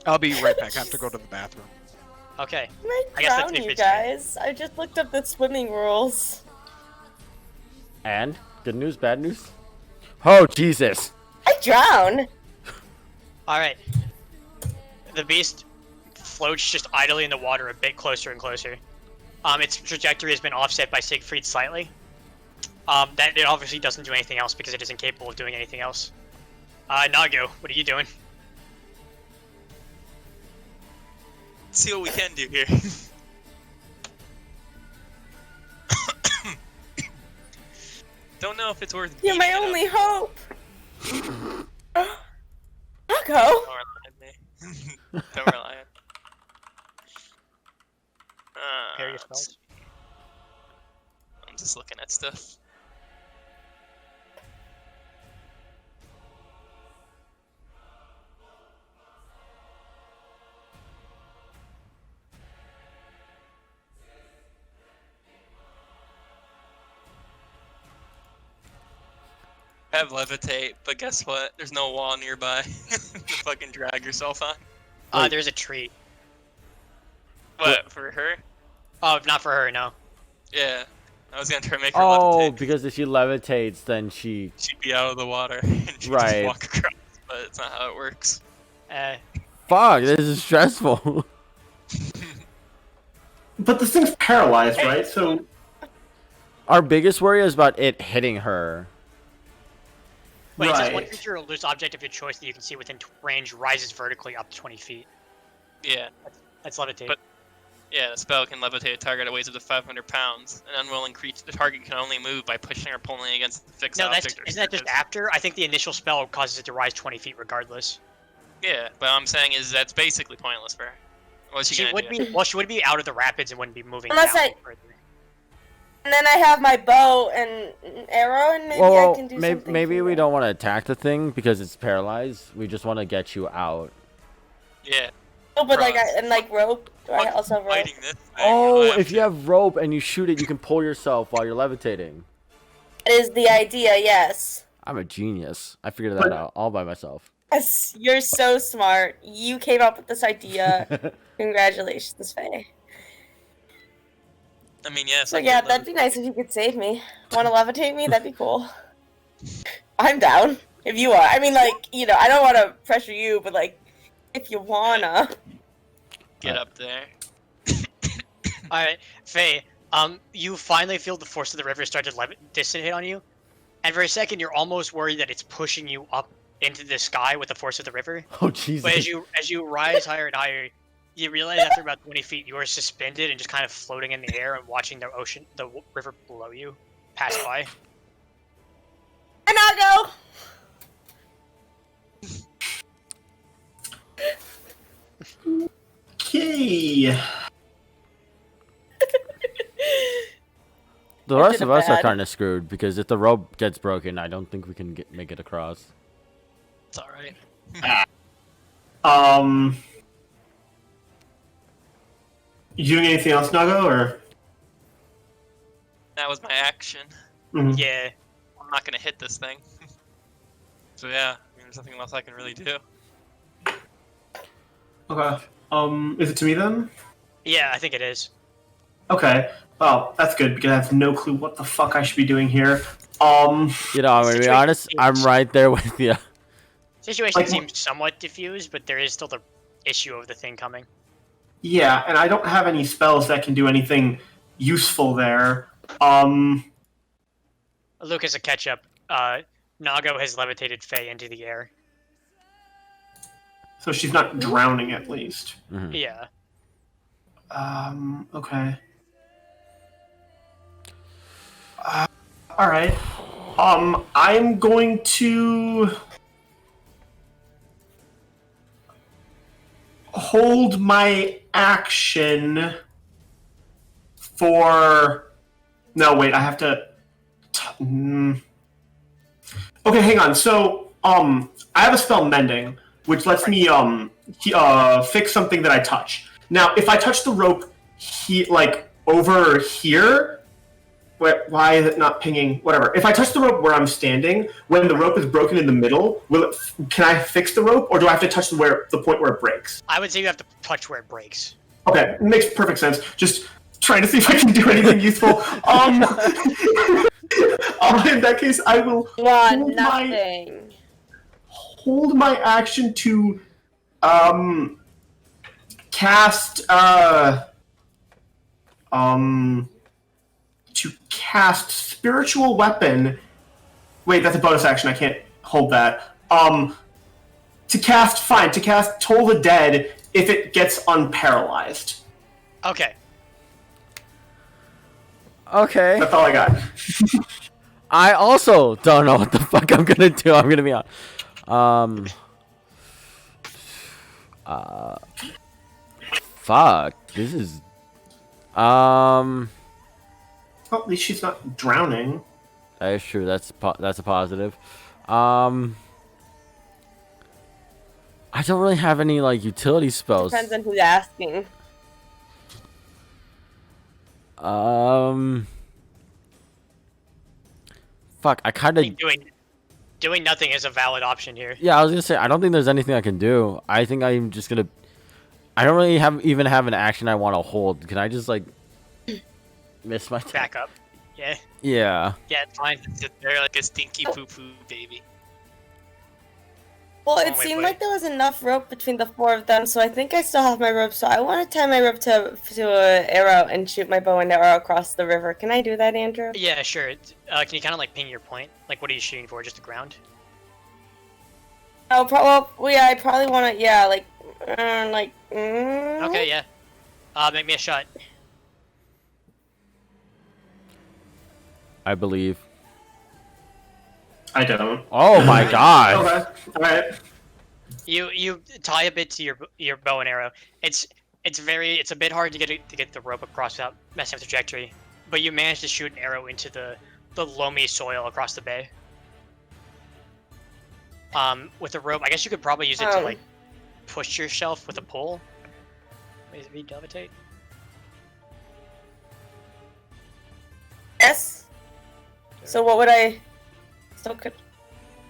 I'll be right back. I have to go to the bathroom. Okay. I guess that's drown, if you it's- guys. I just looked up the swimming rules. And good news, bad news. Oh Jesus! I drown. Alright. The beast floats just idly in the water a bit closer and closer. Its trajectory has been offset by Siegfried slightly. That it obviously doesn't do anything else because it isn't capable of doing anything else. Nago, what are you doing? Let's see what we can do here. Don't know if it's worth. You're my beating it only up. hope. Nago. Don't rely on me. Don't rely on. Prepare your spells. I'm just looking at stuff. I have levitate, but guess what? There's no wall nearby to fucking drag yourself on. There's a tree. What, for her? Oh, not for her, no. Yeah. I was gonna try to make her Oh, levitate. because if she levitates, then she. She'd be out of the water and she'd Right. just walk across, but it's not how it works. Fuck! This is stressful. But this thing's paralyzed, right? So Our biggest worry is about it hitting her. Wait, it says one Right. creature or loose object of your choice that you can see within range rises vertically up to 20 feet. Yeah. That's levitate. But- Yeah, the spell can levitate a target that weighs up to 500 pounds. An unwilling creature, the target can only move by pushing or pulling against the fixed No, object. or isn't that just surface. after? I think the initial spell causes it to rise 20 feet regardless. Yeah, but what I'm saying is that's basically pointless for her. What's she She gonna would do? be she would be out of the rapids and wouldn't be moving Unless down I- further. And then I have my bow and arrow, and maybe I can do something. maybe from we there. don't want to attack the thing because it's paralyzed. We just want to get you out. Yeah. Oh, but like, Cross. and like rope. Do I Fucking also have rope? fighting this thing, Oh, you'll have if you to- have rope and you shoot it, you can pull yourself while you're levitating. That is the idea. Yes. I'm a genius. I figured that out all by myself. Yes, you're so smart. You came up with this idea. Congratulations, Faye. I mean, yes. So I yeah, could that'd be nice if you could save me. Want to levitate me? That'd be cool. I'm down. If you are. I mean, like, you know, I don't want to pressure you, but like, if you wanna. get up there. Alright, Faye, you finally feel the force of the river start to dissipate on you. And for a second, you're almost worried that it's pushing you up into the sky with the force of the river. Oh Jesus! But as you rise higher and higher, you realize after about 20 feet you are suspended and just kind of floating in the air and watching the river below you pass by. And I'll go. okay. The I rest did of a us are bad. kind of screwed because if the rope gets broken, I don't think we can make it across. It's alright. You doing anything else, Nago, or? That was my action. Mhm. Yeah. I'm not gonna hit this thing. So yeah, I mean, there's nothing else I can really do. Okay. Is it to me then? Yeah, I think it is. Okay. Well, that's good because I have no clue what the fuck I should be doing here. You know, I'm gonna be Situation honest. I'm seems- right there with you. Situation Like- seems somewhat diffused, but there is still the issue of the thing coming. Yeah, and I don't have any spells that can do anything useful there. Luke, as a catch-up, Nago has levitated Faye into the air. So she's not drowning at least. Mhm. Yeah. Okay. All right. I'm going to hold my action for. No, wait. I have to. Okay, hang on. So I have a spell mending, which lets me fix something that I touch. Now, if I touch the rope, over here. Why is it not pinging? Whatever. If I touch the rope where I'm standing, when the rope is broken in the middle, can I fix the rope, or do I have to touch the point where it breaks? I would say you have to touch where it breaks. Okay, makes perfect sense. Just trying to see if I can do anything useful. In that case, I will hold my action to cast spiritual weapon. Wait, that's a bonus action. I can't hold that. To cast Toll the Dead if it gets unparalyzed. Okay. Okay. That's all I got. I also don't know what the fuck I'm gonna do. I'm gonna be on. Fuck. This is. Well, at least she's not drowning. That is true. That's a positive. I don't really have any like utility spells. Depends on who's asking. Fuck. I kind of doing nothing is a valid option here. Yeah, I was gonna say I don't think there's anything I can do. I think I'm just gonna. I don't really even have an action I want to hold. Can I just like miss my back up? Yeah. Yeah. Yeah, it's fine. Sit there like a stinky poo-poo baby. Well, it seemed like there was enough rope between the four of them, so I think I still have my rope. So I want to tie my rope to an arrow and shoot my bow and arrow across the river. Can I do that, Andrew? Yeah, sure. Can you kind of like ping your point? Like, what are you shooting for? Just the ground? Oh, I probably want to. Yeah, like. Okay, yeah. Make me a shot. I believe. I don't. Oh my god. Okay. All right. You tie a bit to your bow and arrow. It's a bit hard to get the rope across without messing up the trajectory, but you manage to shoot an arrow into the loamy soil across the bay. With the rope, I guess you could probably use it to like push yourself with a pull. Wait, read levitate. Yes. So what would I? Still could.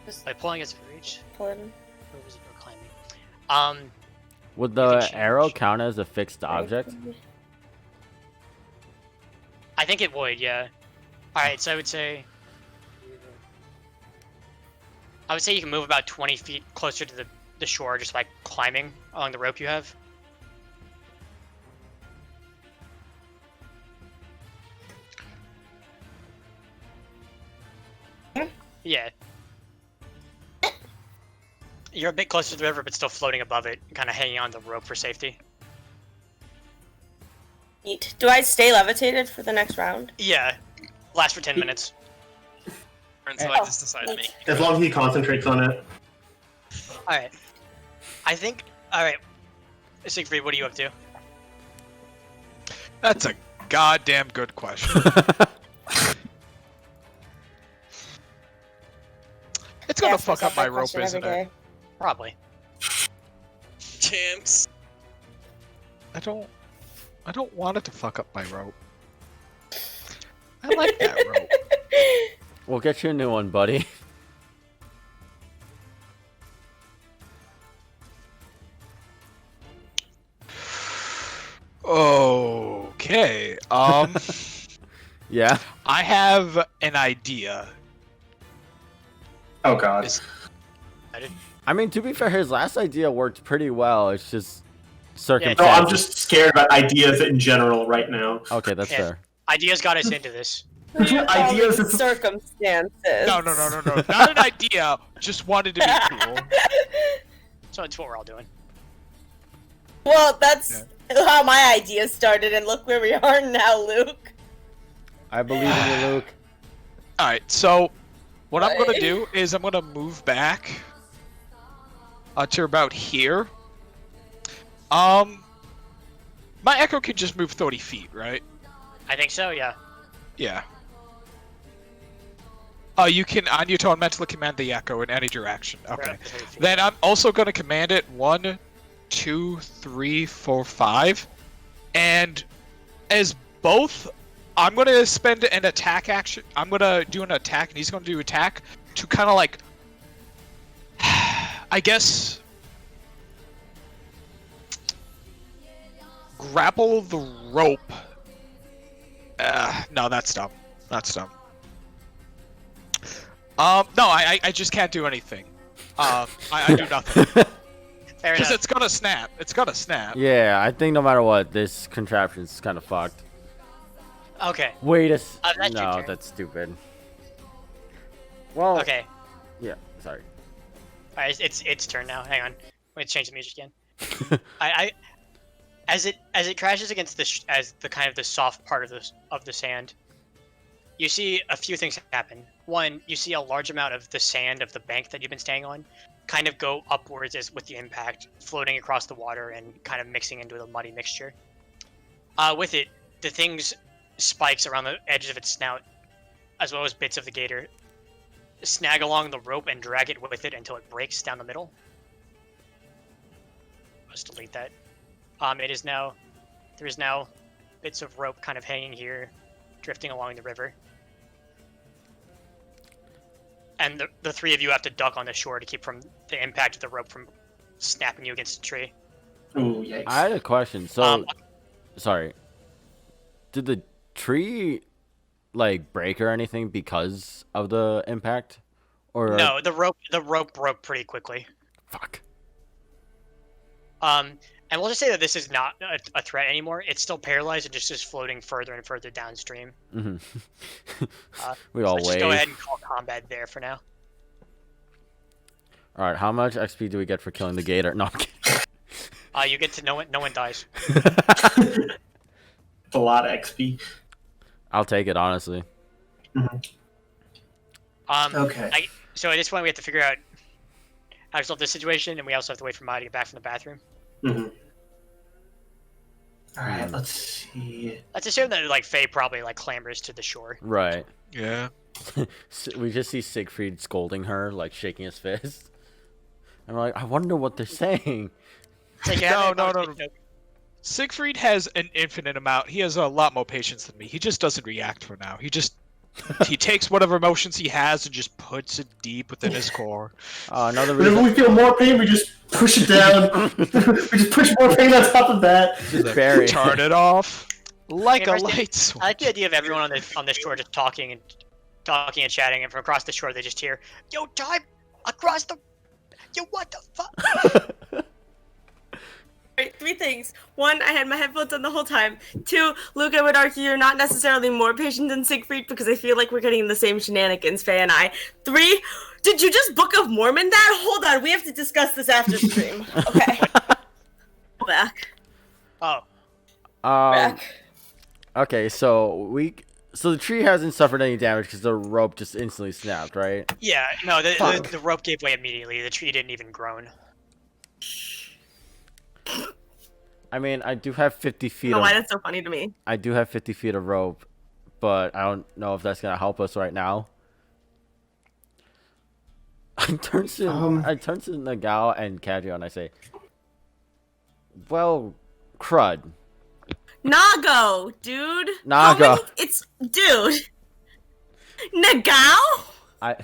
Just By pulling its reach. pull it in. Or was it for climbing? Would the arrow count as a fixed object? I think it would, yeah. Alright, so I would say you can move about 20 feet closer to the shore just by climbing along the rope you have. Yeah. You're a bit closer to the river, but still floating above it, kind of hanging on the rope for safety. Neat. Do I stay levitated for the next round? Yeah. Last for 10 minutes. Until I just decide to make. As long as he concentrates on it. Alright. I think... Alright. Siegfried, what are you up to? That's a goddamn good question. It's gonna fuck up my rope, isn't it? Probably. Champs. I don't want it to fuck up my rope. I like that rope. We'll get you a new one, buddy. Okay. Yeah. I have an idea. Oh god. I mean, to be fair, his last idea worked pretty well. It's just No, circumstances. I'm just scared about ideas in general right now. Okay, that's fair. Ideas got us into this. Ideas is Circumstances. No. Not an idea. Just wanted to be cool. So it's what we're all doing. Well, that's how my idea started, and look where we are now, Luke. I believe in you, Luke. Alright, so what I'm gonna do is I'm gonna move back to about here. My echo can just move 30 feet, right? I think so, yeah. Yeah. You can, on your turn, mentally command the echo in any direction. Okay. Then I'm also going to command it 1, 2, 3, 4, 5. And as both, I'm going to spend an attack action. I'm going to do an attack, and he's going to do attack to kind of like, I guess, grapple the rope. No, that's dumb. That's dumb. No, I just can't do anything. I do nothing. Because it's gonna snap. It's gonna snap. Yeah, I think no matter what, this contraption's kind of fucked. Okay. Wait a that's your no, turn. that's stupid. Well. Okay. Yeah, sorry. Alright, it's turn now. Hang on. Let me change the music again. As it crashes against the kind of the soft part of the sand, you see a few things happen. One, you see a large amount of the sand of the bank that you've been staying on kind of go upwards as with the impact, floating across the water and kind of mixing into a muddy mixture. With it, the thing's spikes around the edges of its snout, as well as bits of the gator, snag along the rope and drag it with it until it breaks down the middle. Let's delete that. There's now bits of rope kind of hanging here, drifting along the river. And the three of you have to duck on the shore to keep from the impact of the rope from snapping you against a tree. Ooh, yikes. I had a question. So, sorry. Did the tree like break or anything because of the impact? Or no, the rope broke pretty quickly. Fuck. And we'll just say that this is not a threat anymore. It's still paralyzed and just is floating further and further downstream. Mm-hmm. We So all let's wave. just go ahead and call combat there for now. All right, how much XP do we get for killing the gator? No, I'm kidding. You get to no one dies. It's a lot of XP. I'll take it, honestly. Okay. So at this point, we have to figure out how to solve this situation, and we also have to wait for Maya to get back from the bathroom. All right, let's see. Let's assume that like Faye probably like clambers to the shore. Right. Yeah. We just see Siegfried scolding her, like shaking his fist. And we're like, I wonder what they're saying. It's like, No. Siegfried has an infinite amount. He has a lot more patience than me. He just doesn't react for now. He takes whatever emotions he has and just puts it deep within his core. Another Whenever reason. we feel more pain, we just push it down. We just push more pain on top of that. Just bury. Turn it off like Yeah, a first, light switch. I like the idea of everyone on the shore just talking and chatting, and from across the shore they just hear, "Yo, time across the, yo, what the fuck?" Right, 3 things. 1, I had my headphones on the whole time. 2, Luke, I would argue you're not necessarily more patient than Siegfried because I feel like we're getting the same shenanigans, Faye and I. 3, did you just Book of Mormon that? Hold on, we have to discuss this after stream. Okay. Back. Oh, Back. Okay, so the tree hasn't suffered any damage because the rope just instantly snapped, right? yeah, no, the rope gave way immediately. The tree didn't even groan. I mean, I do have 50 feet. Oh, why that's so funny to me. I do have 50 feet of rope, but I don't know if that's gonna help us right now. I turn to Nagao and Kadrio and I say, "Well, crud." Nago, dude. Nago. Dude. Nagao? I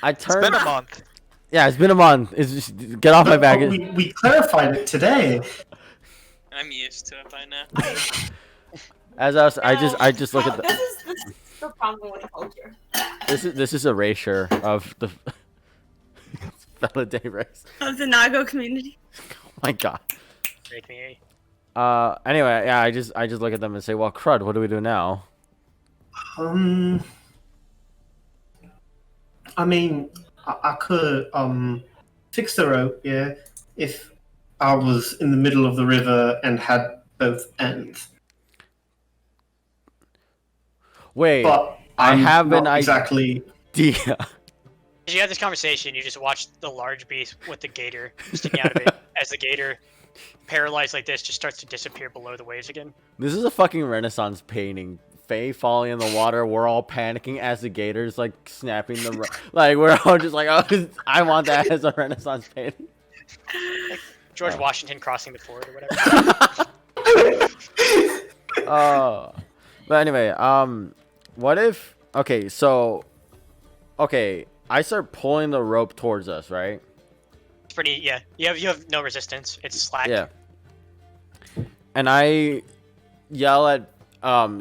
It's turned. been a month. Yeah, it's been a month. It's just get off my back. We clarified it today. I'm used to it by now. As I just look at the. This is the problem with the culture. This is erasure of the Validate race. Of the Nago community. Oh my god. Great community. Anyway, yeah, I just look at them and say, well, crud, what do we do now? I mean, I could fix the rope, yeah, if I was in the middle of the river and had both ends. Wait, But I I'm have an not exactly. idea. As you have this conversation, you just watch the large beast with the gator sticking out of it as the gator, paralyzed like this, just starts to disappear below the waves again. This is a fucking Renaissance painting Faye falling in the water. We're all panicking as the gators like snapping the like we're all just like, oh, I want that as a Renaissance painting. Like George Washington crossing the ford or whatever. But anyway, what if? Okay, so, I start pulling the rope towards us, right? It's pretty. Yeah, you have no resistance. It's slack. Yeah. And I yell at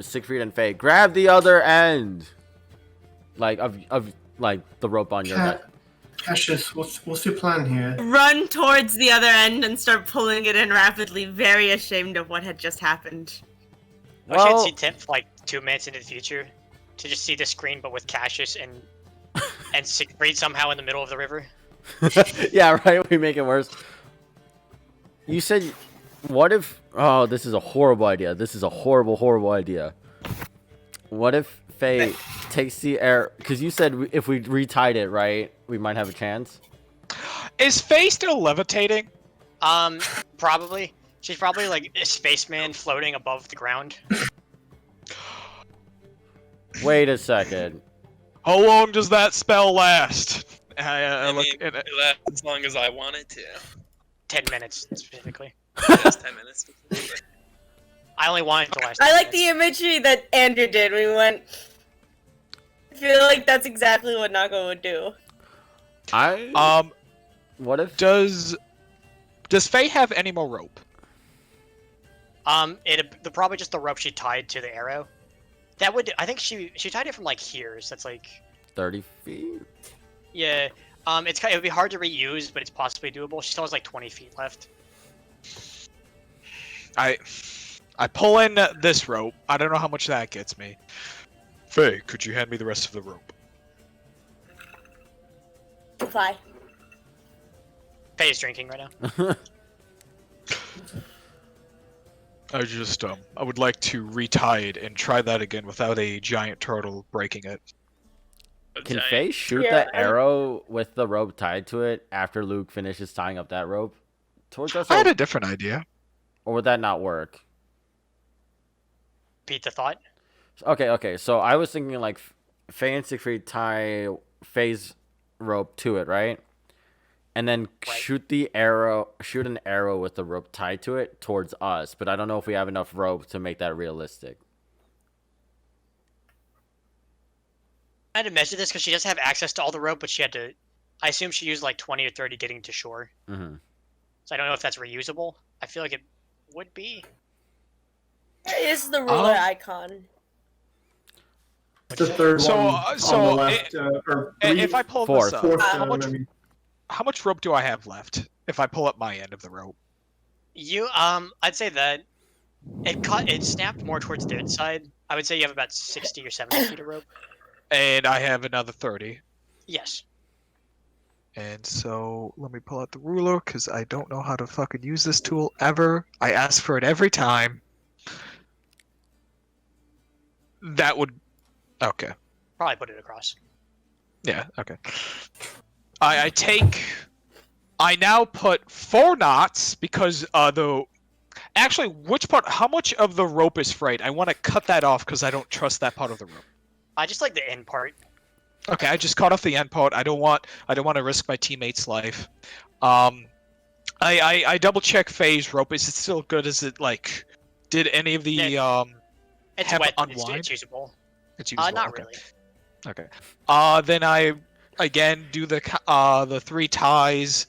Siegfried and Faye, grab the other end, like of like the rope on your neck. Cassius, what's your plan here? Run towards the other end and start pulling it in rapidly, very ashamed of what had just happened. I wish I'd seen Tim like 2 minutes into the future to just see the screen, but with Cassius and Siegfried somehow in the middle of the river. Yeah, right. We make it worse. You said, what if? Oh, this is a horrible idea. This is a horrible idea. What if Faye takes the air? Because you said if we retied it, right, we might have a chance. Is Faye still levitating? Probably. She's probably like a spaceman floating above the ground. Wait a second. How long does that spell last? I mean, it lasts as long as I want it to. 10 minutes specifically. Yes, 10 minutes. I only want it to last. I like the imagery that Andrew did. We went. I feel like that's exactly what Nago would do. What if? Does Faye have any more rope? Probably just the rope she tied to the arrow. That would, I think she tied it from like here, so that's like 30 feet. Yeah. It would be hard to reuse, but it's possibly doable. She still has like 20 feet left. I pull in this rope. I don't know how much that gets me. Faye, could you hand me the rest of the rope? Reply. Faye is drinking right now. I would like to retie it and try that again without a giant turtle breaking it. Can Faye shoot that arrow with the rope tied to it after Luke finishes tying up that rope towards us? I had a different idea. Or would that not work? Repeat the thought. Okay. So I was thinking like Faye and Siegfried tie Faye's rope to it, right? And then shoot an arrow with the rope tied to it towards us. But I don't know if we have enough rope to make that realistic. I had to measure this because she does have access to all the rope, but I assume she used like 20 or 30 getting to shore. Mm-hmm. So I don't know if that's reusable. I feel like it would be. Where is the ruler icon? The third one on the left, if I pull this up, how much rope do I have left? If I pull up my end of the rope, I'd say that it snapped more towards their side. I would say you have about 60 or 70 feet of rope. And I have another 30. Yes. And so let me pull out the ruler because I don't know how to fucking use this tool ever. I ask for it every time. That would. Okay. Probably put it across. Yeah. Okay. I now put 4 knots because actually, how much of the rope is frayed? I want to cut that off because I don't trust that part of the rope. I just like the end part. Okay, I just cut off the end part. I don't want to risk my teammate's life. I double check Faye's rope. Is it still good? Is it like? Did any of the it's wet. It's usable. It's usable. Not okay. really. Okay. Then I again do the 3 ties.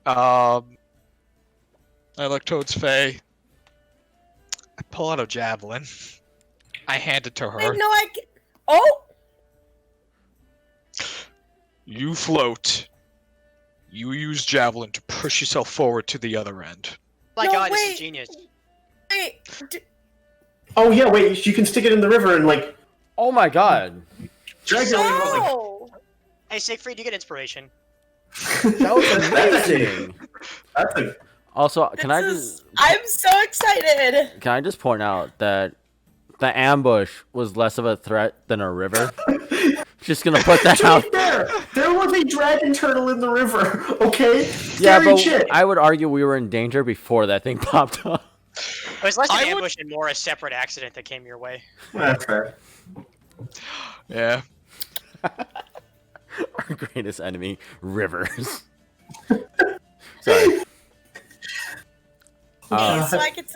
I look towards Faye. I pull out a javelin. I hand it to her. Wait, no, Oh! You float. You use javelin to push yourself forward to the other end. My God, this is genius. Wait. Oh yeah, wait. You can stick it in the river and like. Oh my God. Drag it No! Hey, Siegfried, you get inspiration. That was amazing. Also, I'm so excited. Can I just point out that the ambush was less of a threat than a river? Just gonna put that out. There was a dragon turtle in the river. Okay. Yeah, Scary but shit. I would argue we were in danger before that thing popped up. was less an ambush and more a separate accident that came your way. That's fair. Yeah. Our greatest enemy, rivers. Sorry. So I get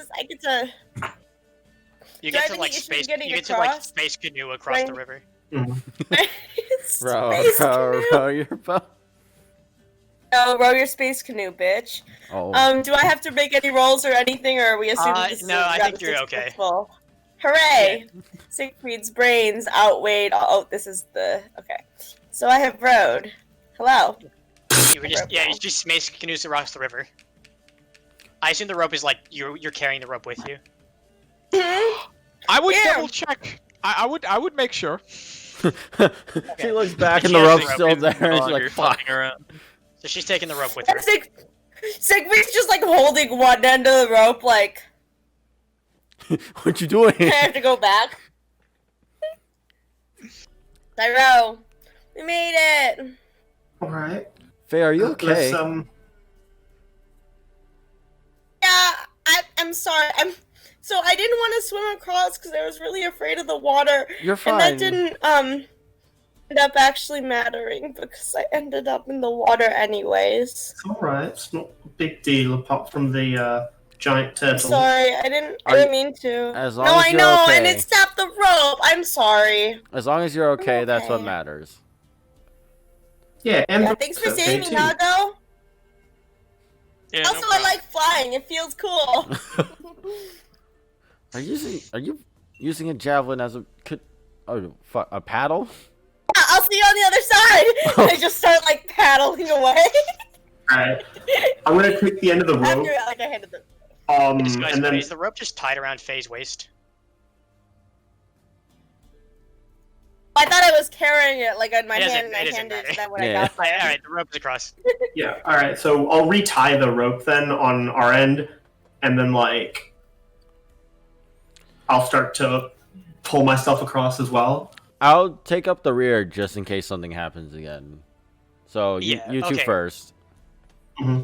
to. You Do I get have to any like issues space. getting You get to like across? space canoe across the river. Space canoe. Row your boat. No, row your space canoe, bitch. Oh. Do I have to make any rolls or anything, or are we assuming this is no, I think you're okay. successful? Hooray! Siegfried's brains outweighed. This is the okay. So I have rowed. Hello. You were just you just space canoes across the river. I assume the rope is like you're carrying the rope with you. I would double check. I would make sure. She looks back and the rope's still there, and she's like, "Fuck." Around. So she's taking the rope with her. Siegfried's just like holding one end of the rope, like. What you doing? I have to go back. Tyro, we made it. All right. Faye, are you okay? Let's, Yeah, I'm sorry. So I didn't want to swim across because I was really afraid of the water. You're fine. And that didn't end up actually mattering because I ended up in the water anyways. It's all right. It's not a big deal apart from the giant turtle. Sorry, I didn't mean to. As long no, as I you're know, okay. and it snapped the rope. I'm sorry. As long as you're okay, that's what okay. matters. Yeah, and Yeah, thanks for saving me, Nago. Yeah, Also, no I like flying. It feels cool. Are you using a javelin as a a paddle? I'll see you on the other side. And I just start like paddling away. Alright. I'm gonna take the end of the rope. After like I handed the. And then Is the rope just tied around Faye's waist? I thought I was carrying it like in my It doesn't- hand, and I it doesn't handed matter. that when I Yeah. got. Alright, the rope is across. yeah, all right. So I'll retie the rope then on our end, and then like I'll start to pull myself across as well. I'll take up the rear just in case something happens again. So you two okay. first. Mm-hmm.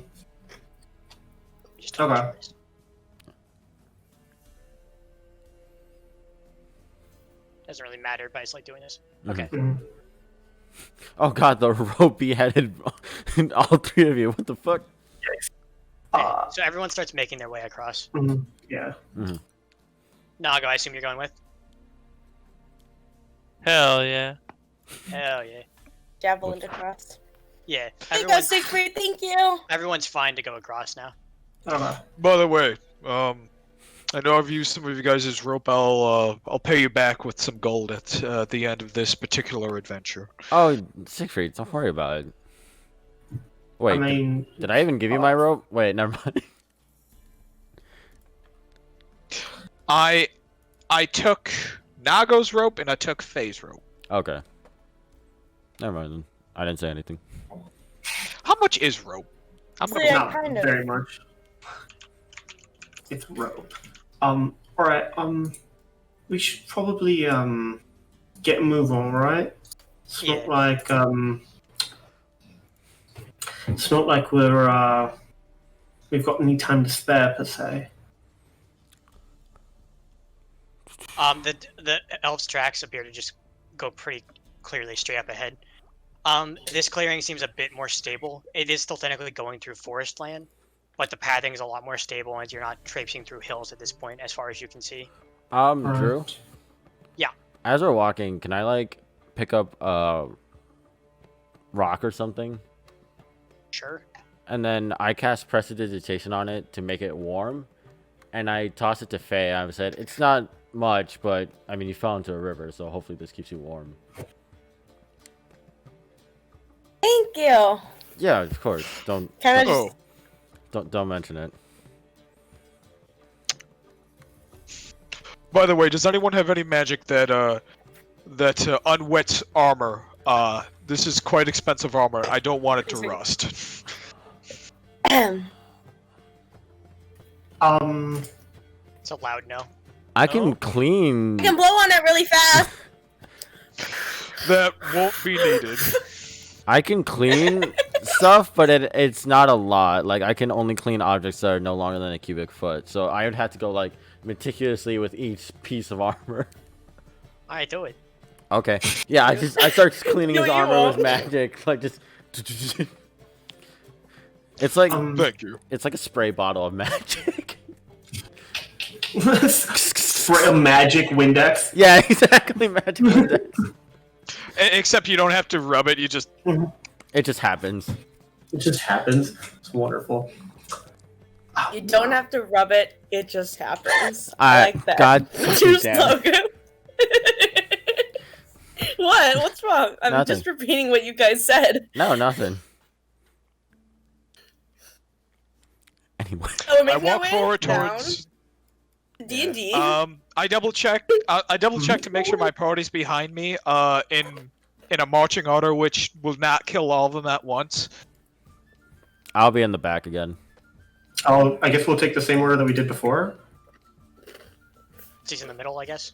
Just Okay. Doesn't really matter, but I just like doing this. Mhm. Okay. Mhm. Oh god, the rope beheaded all three of you. What the fuck? So everyone starts making their way across. Yeah. Nago, I assume you're going with? Hell yeah. Hell yeah. Javelin across. Yeah. Thank you, Siegfried. Thank you. Everyone's fine to go across now. Okay. By the way, I know I've used some of you guys' rope. I'll pay you back with some gold at the end of this particular adventure. Oh, Siegfried, don't worry about it. Wait, I mean, did I even give you my rope? Wait, never mind. I took Nago's rope and I took Faye's rope. Okay. Never mind then. I didn't say anything. How much is rope? I'm gonna Yeah, not kind of. very much. It's rope. All right. We should probably get a move on, right? It's not like it's not like we've got any time to spare per se. The elf's tracks appear to just go pretty clearly straight up ahead. This clearing seems a bit more stable. It is still technically going through forest land, but the pathing is a lot more stable, and you're not traipsing through hills at this point, as far as you can see. Drew? Yeah. As we're walking, can I, like, pick up a rock or something? Sure. And then I cast Prestidigitation on it to make it warm. And I toss it to Faye. I said, it's not much, but, I mean, you fell into a river, so hopefully this keeps you warm. Thank you. Yeah, of course. Don't mention it. By the way, does anyone have any magic that unwet armor? This is quite expensive armor. I don't want it to rust. It's a loud no. I can clean. I can blow on it really fast. That won't be needed. I can clean stuff, but it's not a lot. Like, I can only clean objects that are no longer than a cubic foot. So I would have to go, like, meticulously with each piece of armor. Alright, do it. Okay. Yeah, I start cleaning No, his you armor with won't. magic, like just. It's like Thank you. it's like a spray bottle of magic. Spray a magic Windex. Yeah, exactly, magic index. Except you don't have to rub it. You just. It just happens. It just happens. It's wonderful. You don't have to rub it. It just happens. I like that. God Your damn. slogan. What? What's wrong? I'm Nothing. just repeating what you guys said. No, nothing. Anyway. Oh, we're I making our walk way forward down. towards. D&D. I double check. I double check to make sure my party's behind me. In a marching order, which will not kill all of them at once. I'll be in the back again. I guess we'll take the same order that we did before. He's in the middle, I guess.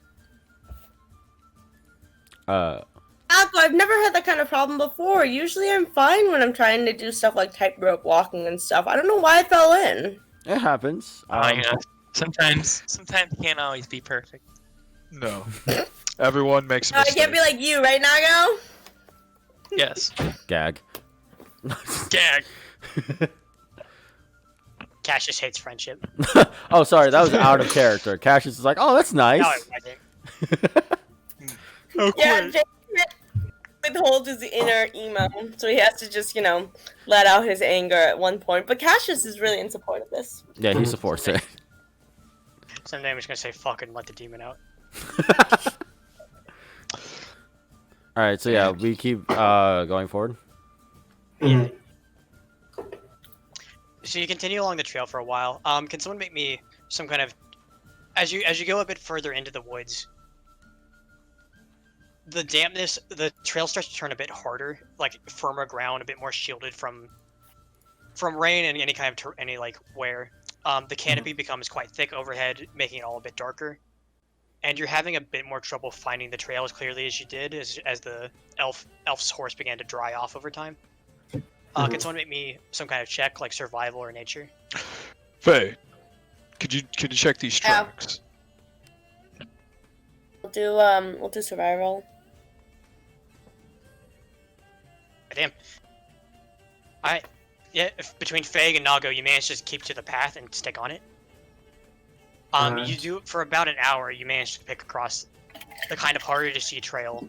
I've never had that kind of problem before. Usually I'm fine when I'm trying to do stuff like tightrope walking and stuff. I don't know why I fell in. It happens. Sometimes you can't always be perfect. No. Everyone makes a No, I mistake. can't be like you, right, Nago? Yes. Gag. Gag. Cassius hates friendship. Oh, sorry, that was out of character. Cassius is like, oh, that's nice. No, it wasn't. Oh, Yeah, quick. Jake withholds his inner emo, so he has to just, let out his anger at one point. But Cassius is really in support of this. Yeah, he supports it. Someday I'm just gonna say fuck and let the demon out. All right, so yeah, we keep going forward. Mhm. So you continue along the trail for a while. Can someone make me some kind of, as you go a bit further into the woods, the dampness, the trail starts to turn a bit harder, like firmer ground, a bit more shielded from rain and any kind of wear. The canopy becomes quite thick overhead, making it all a bit darker. And you're having a bit more trouble finding the trail as clearly as you did as the elf's horse began to dry off over time. Can someone make me some kind of check, like survival or nature? Faye, could you check these Yeah. tracks? We'll do survival. Damn. Alright. Yeah, between Fag and Nago, you managed to keep to the path and stick on it. Alright. You do for about an hour. You manage to pick across the kind of harder to see trail.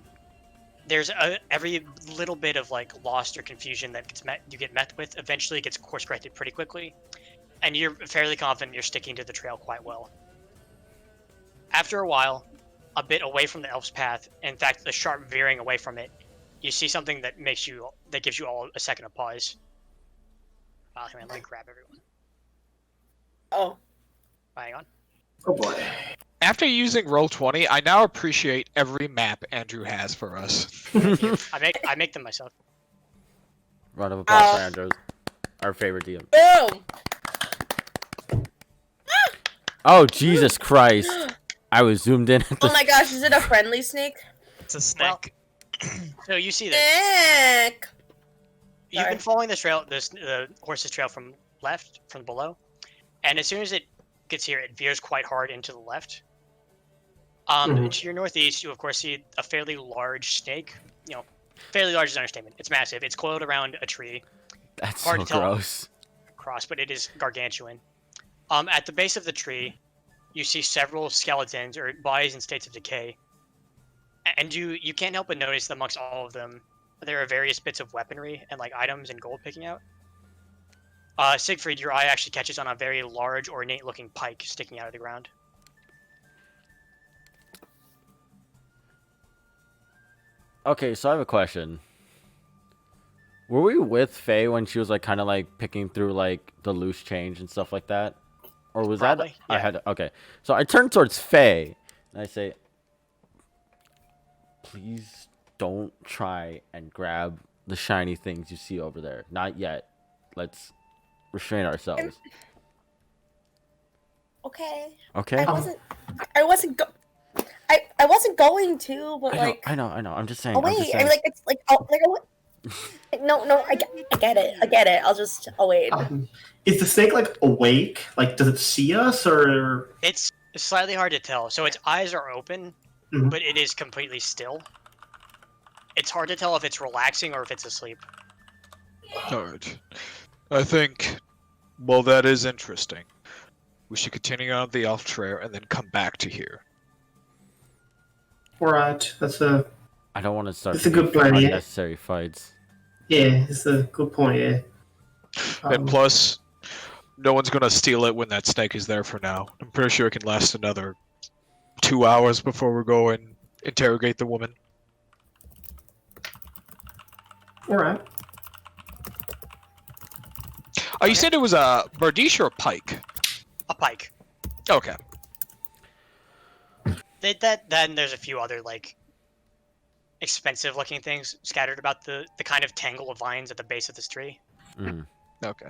There's every little bit of lost or confusion that you get met with. Eventually, gets course corrected pretty quickly, and you're fairly confident you're sticking to the trail quite well. After a while, a bit away from the elf's path, in fact, the sharp veering away from it, you see something that gives you all a second of pause. Let me grab everyone. Oh. Hang on. Oh boy. After using Roll20, I now appreciate every map Andrew has for us. I make them myself. Round of applause for Andrews, our favorite DM. Boom! Oh, Jesus Christ. I was zoomed in at the... Oh my gosh, is it a friendly snake? It's a snake. So you see this. Snake! You've Sorry. been following the horse's trail from below, and as soon as it gets here, it veers quite hard into the left. To your northeast, you of course see a fairly large snake. Fairly large is an understatement. It's massive. It's coiled around a tree. That's Hard so to tell. gross. Across, but it is gargantuan. At the base of the tree, you see several skeletons or bodies in states of decay, and you can't help but notice that amongst all of them, there are various bits of weaponry and items and gold picking out. Siegfried, your eye actually catches on a very large, ornate-looking pike sticking out of the ground. Okay, so I have a question. Were we with Faye when she was kind of picking through the loose change and stuff like that? Or was Probably, that... yeah. Okay. So I turn towards Faye and I say, please don't try and grab the shiny things you see over there. Not yet. Let's restrain ourselves. Okay. Okay? I wasn't going to, but I know. I'm just saying. Oh I'm wait, just I saying. mean, it's no, I get it. I'll just wait. Is the snake awake? Does it see us or? It's It's slightly hard to tell. So its eyes are open, but it is completely still. It's hard to tell if it's relaxing or if it's asleep. Alright. I think, well, that is interesting. We should continue on the elf trail and then come back to here. Alright, I don't want to start that's a good plan, yeah. unnecessary fights. Yeah, it's a good point, yeah. And plus, no one's gonna steal it when that snake is there for now. I'm pretty sure it can last another 2 hours before we go and interrogate the woman. Alright. Oh, you said it was a Bardiche or a pike? A pike. Okay. Then there's a few other, like, expensive-looking things scattered about the kind of tangle of vines at the base of this tree. Mm. Okay.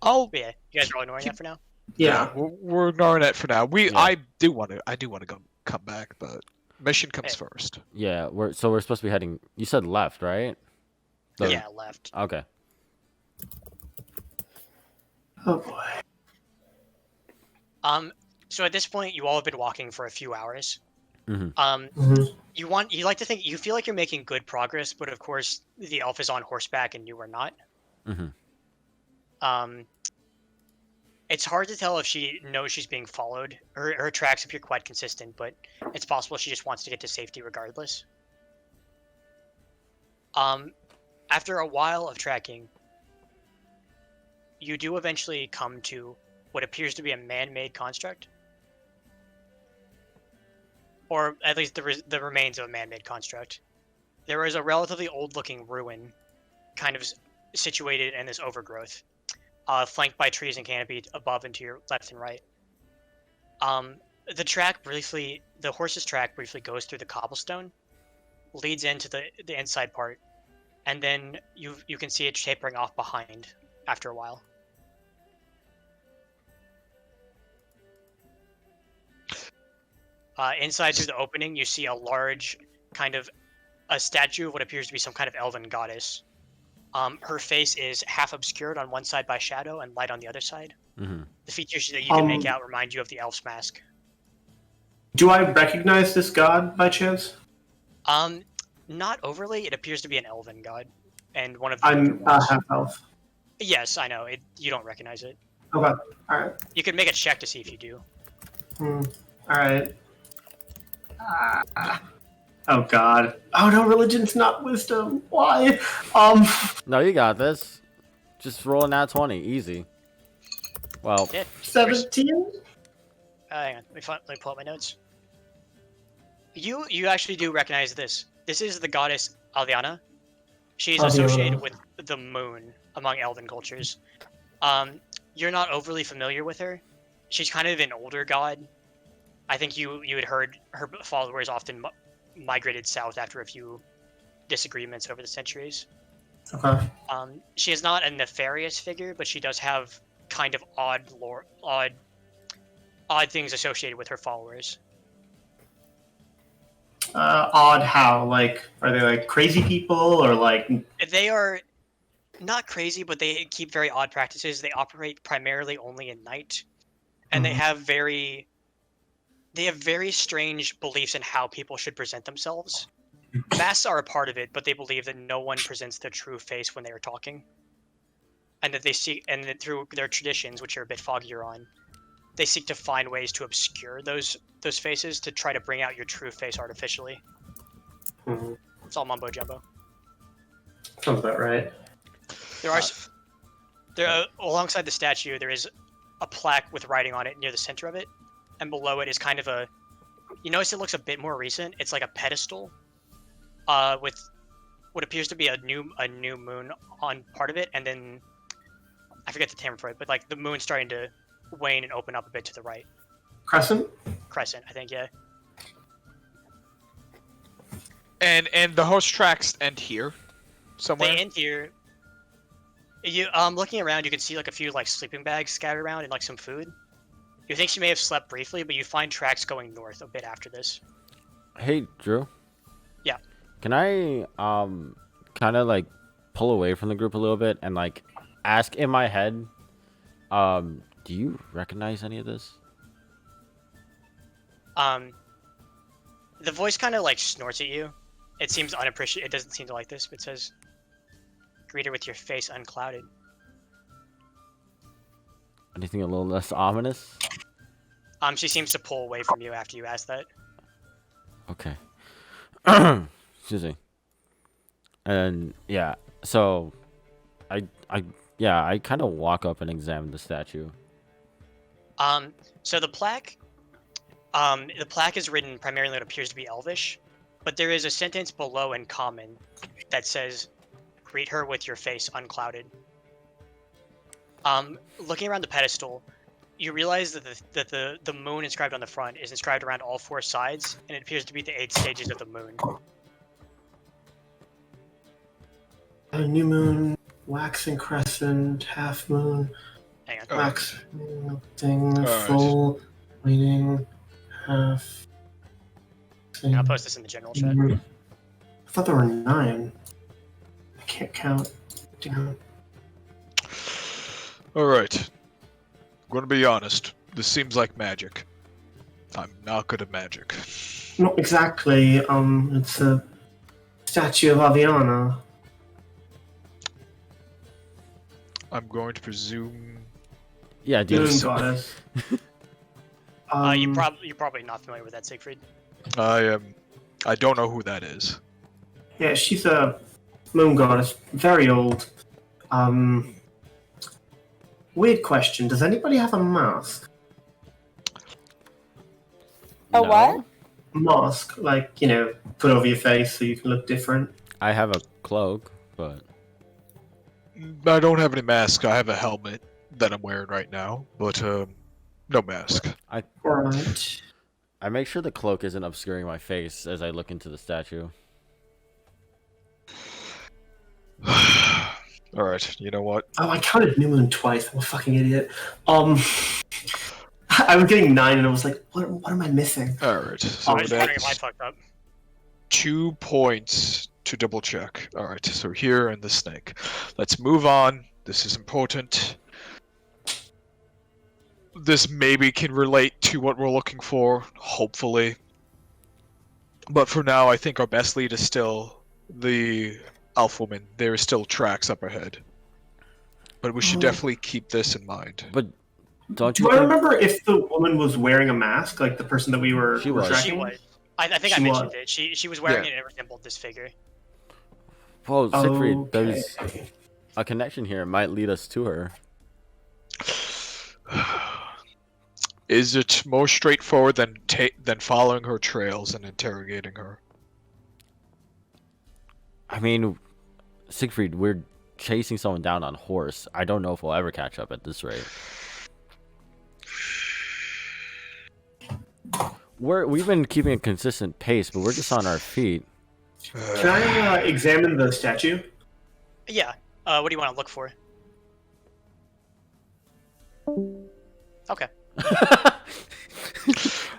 Oh, yeah. You guys are all ignoring that for now? Yeah. We're ignoring that for now. Yeah. I do want to come back, but mission comes first. Yeah, we're supposed to be heading. You said left, right? Yeah, left. Okay. Oh boy. So at this point, you all have been walking for a few hours. Mm-hmm. You like to think you feel like you're making good progress, but of course the elf is on horseback and you are not. Mm-hmm. It's hard to tell if she knows she's being followed. Her tracks appear quite consistent, but it's possible she just wants to get to safety regardless. After a while of tracking, you do eventually come to what appears to be a man-made construct. Or at least the remains of a man-made construct. There is a relatively old-looking ruin, kind of situated in this overgrowth, flanked by trees and canopy above and to your left and right. The horse's track briefly goes through the cobblestone, leads into the inside part, and then you can see it tapering off behind after a while. Inside through the opening, you see a large, a statue of what appears to be some kind of elven goddess. Her face is half obscured on one side by shadow and light on the other side. Mm-hmm. The features that you can make out remind you of the elf's mask. Do I recognize this god by chance? Not overly. It appears to be an elven god, and one of the I'm a half elf. Yes, I know. You don't recognize it. Okay, alright. You could make a check to see if you do. Alright. Oh god. Oh no, religion's not wisdom. Why? No, you got this. Just roll a nat 20, easy. Well, 17? Hang on, let me pull up my notes. You actually do recognize this. This is the goddess Aliana. She's associated with the moon among elven cultures. You're not overly familiar with her. She's kind of an older god. I think you had heard her followers often migrated south after a few disagreements over the centuries. Okay. She is not a nefarious figure, but she does have kind of odd things associated with her followers. Odd how? Like, are they like crazy people or like? They are not crazy, but they keep very odd practices. They operate primarily only at night, and they have very strange beliefs in how people should present themselves. Masks are a part of it, but they believe that no one presents their true face when they are talking, and that that through their traditions, which are a bit foggier on, they seek to find ways to obscure those faces to try to bring out your true face artificially. It's all mumbo jumbo. Sounds about right. Alongside the statue, there is a plaque with writing on it near the center of it, and below it is kind of a. You notice it looks a bit more recent. It's like a pedestal, with what appears to be a new moon on part of it, and then I forget the term for it, but like the moon starting to wane and open up a bit to the right. Crescent, I think, yeah. And the horse tracks end here, somewhere. They end here. You looking around, you can see like a few like sleeping bags scattered around and like some food. You think she may have slept briefly, but you find tracks going north a bit after this. Hey, Drew. Yeah. Can I kind of like pull away from the group a little bit and like ask in my head, Do you recognize any of this? The voice kind of like snorts at you. It seems unappreciated. It doesn't seem to like this, but it says, "Greet her with your face unclouded." Anything a little less ominous? She seems to pull away from you after you ask that. Okay. Excuse me. And yeah, so I kind of walk up and examine the statue. So the plaque is written primarily what appears to be Elvish, but there is a sentence below in Common that says, "Greet her with your face unclouded." Looking around the pedestal, you realize that the moon inscribed on the front is inscribed around all 4 sides, and it appears to be the 8 stages of the moon. New moon, waxing crescent, half moon, Hang on. wax, melting, full, waning, half. I'll post this in the general chat. I thought there were 9. I can't count. Damn. Alright. I'm gonna be honest. This seems like magic. I'm not good at magic. Not exactly. It's a statue of Aviana. I'm going to presume... Yeah, dude. Moon goddess. You're probably not familiar with that, Siegfried. I don't know who that is. Yeah, she's a moon goddess. Very old. Weird question. Does anybody have a mask? A what? Mask, like, put over your face so you can look different. I have a cloak, but I don't have any mask. I have a helmet that I'm wearing right now, but no mask. Alright. I make sure the cloak isn't obscuring my face as I look into the statue. Alright, you know what? Oh, I counted New Moon twice. I'm a fucking idiot. I was getting 9 and I was like, what am I missing? Alright, so I was wondering if I that's fucked up. 2 points to double check. Alright, so here and the snake. Let's move on. This is important. This maybe can relate to what we're looking for, hopefully. But for now, I think our best lead is still the Alpha Woman. There are still tracks up ahead. But we should definitely keep this in mind. But don't you Do I think... remember if the woman was wearing a mask, like the person that we were She was. She tracking? was. I think I She mentioned was. it. She was wearing Yeah. it and it resembled this figure. Whoa, Siegfried, Okay. there's a connection here. It might lead us to her. Is it more straightforward than following her trails and interrogating her? I mean, Siegfried, we're chasing someone down on horse. I don't know if we'll ever catch up at this rate. We've been keeping a consistent pace, but we're just on our feet. Can I examine the statue? Yeah. What do you want to look for? Okay.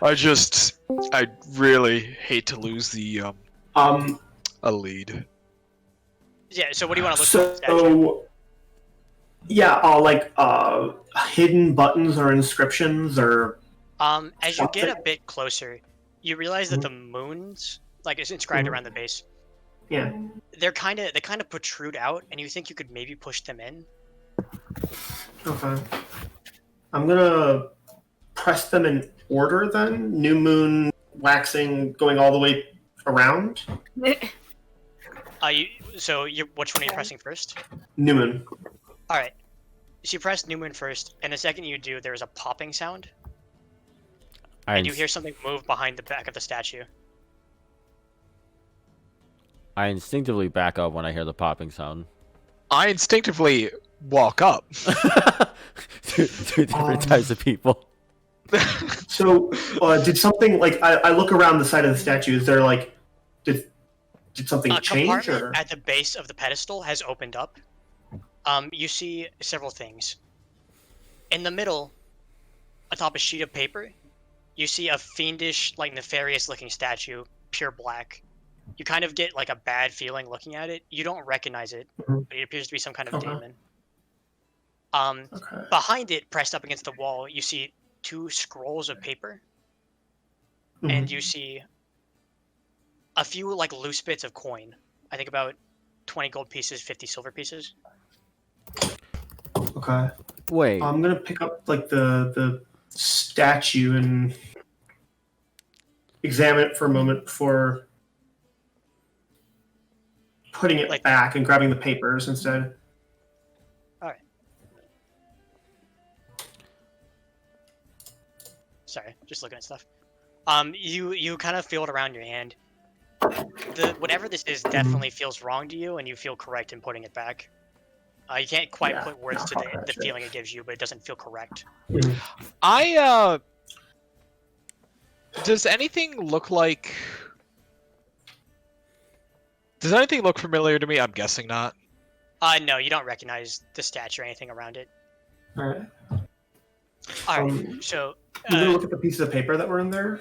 I really hate to lose the a lead. Yeah. So what do you want to look for? In the statue? So, yeah, like hidden buttons or inscriptions or. As you get a bit closer, you realize that the moons, like it's inscribed around the base, Yeah. they kind of protrude out, and you think you could maybe push them in. Okay. I'm gonna press them in order then. New moon, waxing, going all the way around. Which one are you pressing first? New moon. All right. So you press New Moon first, and the second you do, there's a popping sound, and you hear something move behind the back of the statue. I instinctively back up when I hear the popping sound. I instinctively walk up. two different types of people. So, did something like I look around the side of the statue? Is there like, did something change? Compartment Or? at the base of the pedestal has opened up. You see several things. In the middle, atop a sheet of paper, you see a fiendish, like nefarious-looking statue, pure black. You kind of get like a bad feeling looking at it. You don't recognize it, but it appears to be some kind of demon. Okay. Behind it, pressed up against the wall, you see 2 scrolls of paper, and you see a few like loose bits of coin. I think about 20 gold pieces, 50 silver pieces. Okay. Wait. I'm gonna pick up like the statue and examine it for a moment before putting it back and grabbing the papers instead. All right. Sorry, just looking at stuff. You kind of feel it around your hand. Whatever this is definitely feels wrong to you, and you feel correct in putting it back. You can't quite put words to the feeling it gives you, but it doesn't feel correct. Does anything look like... Does anything look familiar to me? I'm guessing not. No, you don't recognize the statue or anything around it. Alright. Alright, so... you gonna look at the pieces of paper that were in there?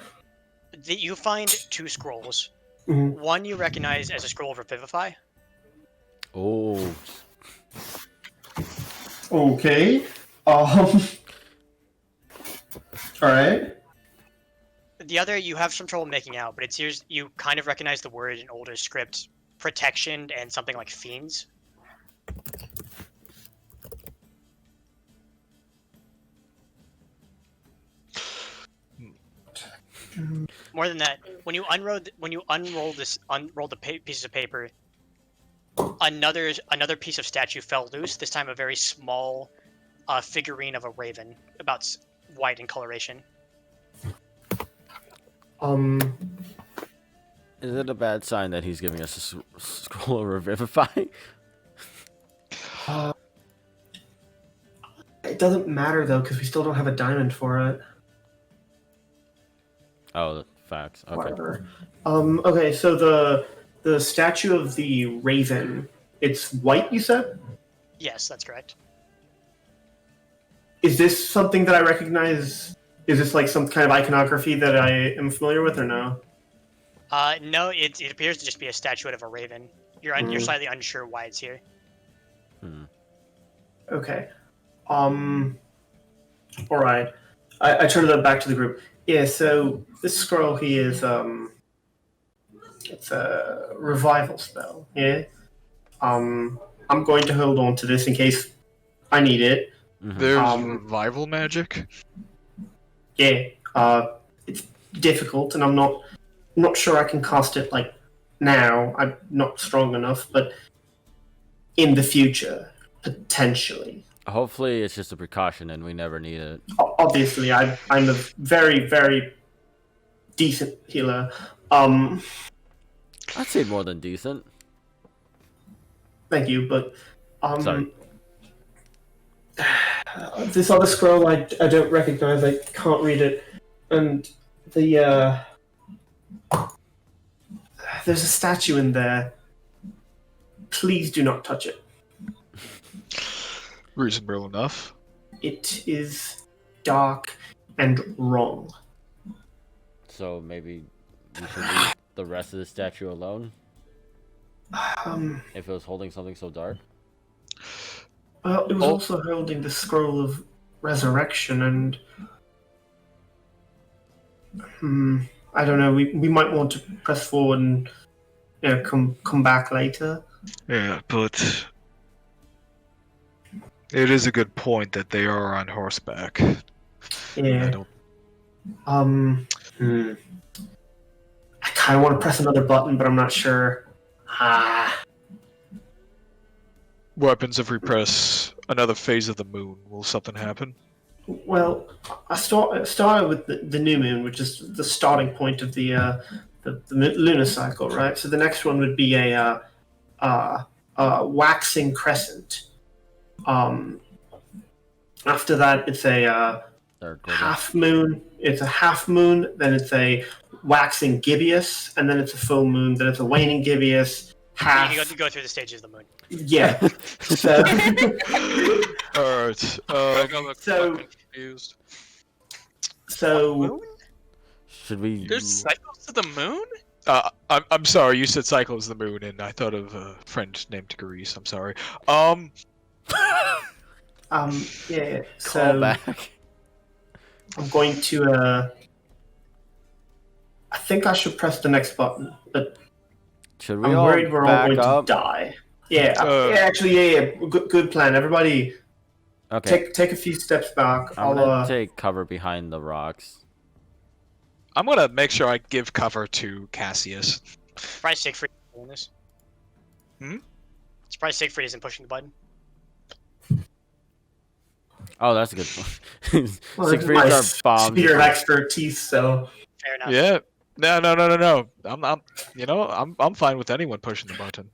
You find 2 scrolls. One you recognize as a scroll of Revivify. Oh. Okay. Alright. The other you have some trouble making out, but it's you kind of recognize the word in older script, protection, and something like fiends. More than that, when you unroll the pieces of paper, another piece of statue fell loose. This time, a very small figurine of a raven, about white in coloration. Is it a bad sign that he's giving us a scroll of Revivify? It doesn't matter though, because we still don't have a diamond for it. Oh, facts. Okay. Whatever. Okay, so the statue of the raven, it's white, you said? Yes, that's correct. Is this something that I recognize? Is this like some kind of iconography that I am familiar with, or no? No, it appears to just be a statuette of a raven. You're slightly unsure why it's here. Okay. Alright. I turn it back to the group. Yeah, so this scroll here is it's a revival spell, yeah? I'm going to hold on to this in case I need it. There's revival magic? Yeah, it's difficult, and I'm not sure I can cast it like now. I'm not strong enough, but in the future, potentially. Hopefully, it's just a precaution, and we never need it. Obviously, I'm a very, very decent healer. I'd say more than decent. Thank you, but Sorry. This other scroll I don't recognize. I can't read it, and there's a statue in there. Please do not touch it. Reasonable enough. It is dark and wrong. So maybe we should leave the rest of the statue alone? If it was holding something so dark? Well, it was also holding the scroll of resurrection, and I don't know. We might want to press forward and come back later. Yeah, but it is a good point that they are on horseback. Yeah. I kind of want to press another button, but I'm not sure. What happens if we press another phase of the moon? Will something happen? Well, I started with the new moon, which is the starting point of the lunar cycle, right? So the next one would be a waxing crescent. After that, it's a half moon. It's a half moon. Then it's a waxing gibbous, and then it's a full moon. Then it's a waning gibbous. Half. You go through the stages of the moon. Yeah. So. All right. I got confused. So. Should we? There's cycles to the moon? I'm sorry. You said cycles of the moon, and I thought of a friend named Grease. I'm sorry. Yeah. Call So back. I'm going to. I think I should press the next button, but Should we I'm all worried we're all back going up? to die. Yeah. Uh, Yeah. Good plan. Everybody, Okay. take a few steps back. I'm gonna take cover behind the rocks. I'm gonna make sure I give cover to Cassius. Surprise Siegfried isn't doing this. Hmm? Surprise Siegfried isn't pushing the button. Oh, that's a good one. Well, Siegfried's my our bomb. sphere of expertise. So Fair enough. Yeah. No. I'm fine with anyone pushing the button.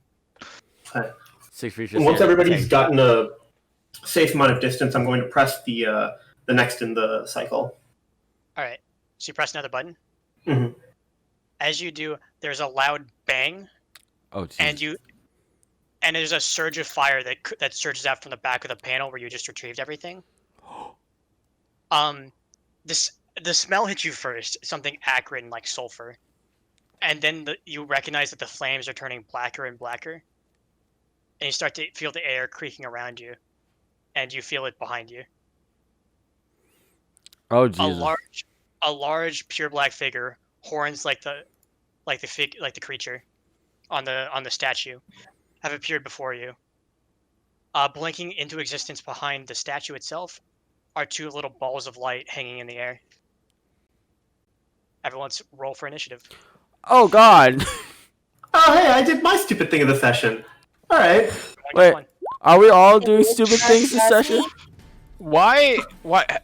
Siegfried's just once here to everybody's tank. gotten a safe amount of distance, I'm going to press the next in the cycle. All right. So you press another button. Mhm. As you do, there's a loud bang, Oh, geez. and there's a surge of fire that surges out from the back of the panel where you just retrieved everything. The smell hits you first, something acrid and like sulfur, and then you recognize that the flames are turning blacker and blacker, and you start to feel the air creaking around you, and you feel it behind you. Oh, Jesus. A large pure black figure, horns like the creature on the statue, have appeared before you. Blinking into existence behind the statue itself are two little balls of light hanging in the air. Everyone's roll for initiative. Oh, God. Oh, hey, I did my stupid thing of the session. All right. Wait. Are we all doing stupid things this session? Why?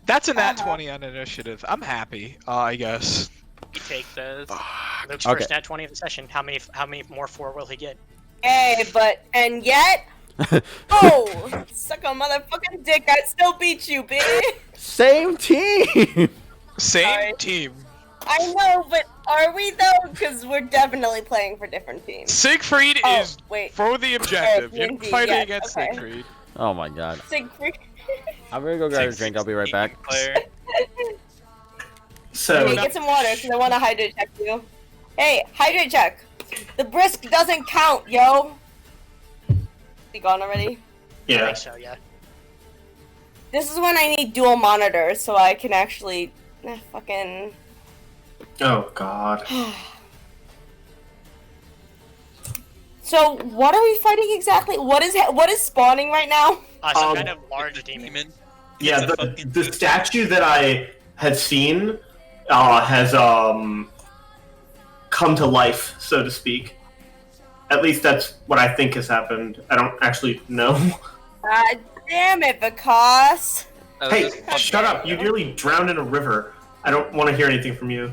That's a nat 20 on initiative. I'm happy, I guess. You take those. Luke's Okay. first nat 20 of the session. How many more 4 will he get? Hey, and yet, oh, suck a motherfucking dick! I still beat you, bitch. Same team. Same Sorry. team. I know, but are we though? Because we're definitely playing for different teams. Siegfried Oh, is wait. for the objective. You're D&D, fighting yes, against okay. Siegfried. Oh, my God. Siegfried. I'm gonna go grab a drink. I'll be right back. Player. So Hey, get some water, because I want to hydrate check you. Hey, hydrate check. The brisk doesn't count, yo. He gone already? I yeah. think so, yeah. This is when I need dual monitors, so I can actually fucking. Oh God. So what are we fighting exactly? What is spawning right now? Some kind of large demon. Yeah, It's a the fucking- statue that I had seen has come to life, so to speak. At least that's what I think has happened. I don't actually know. God damn it, Vikas. Oh, Hey, this- shut up! You nearly drowned in a river. I don't want to hear anything from you.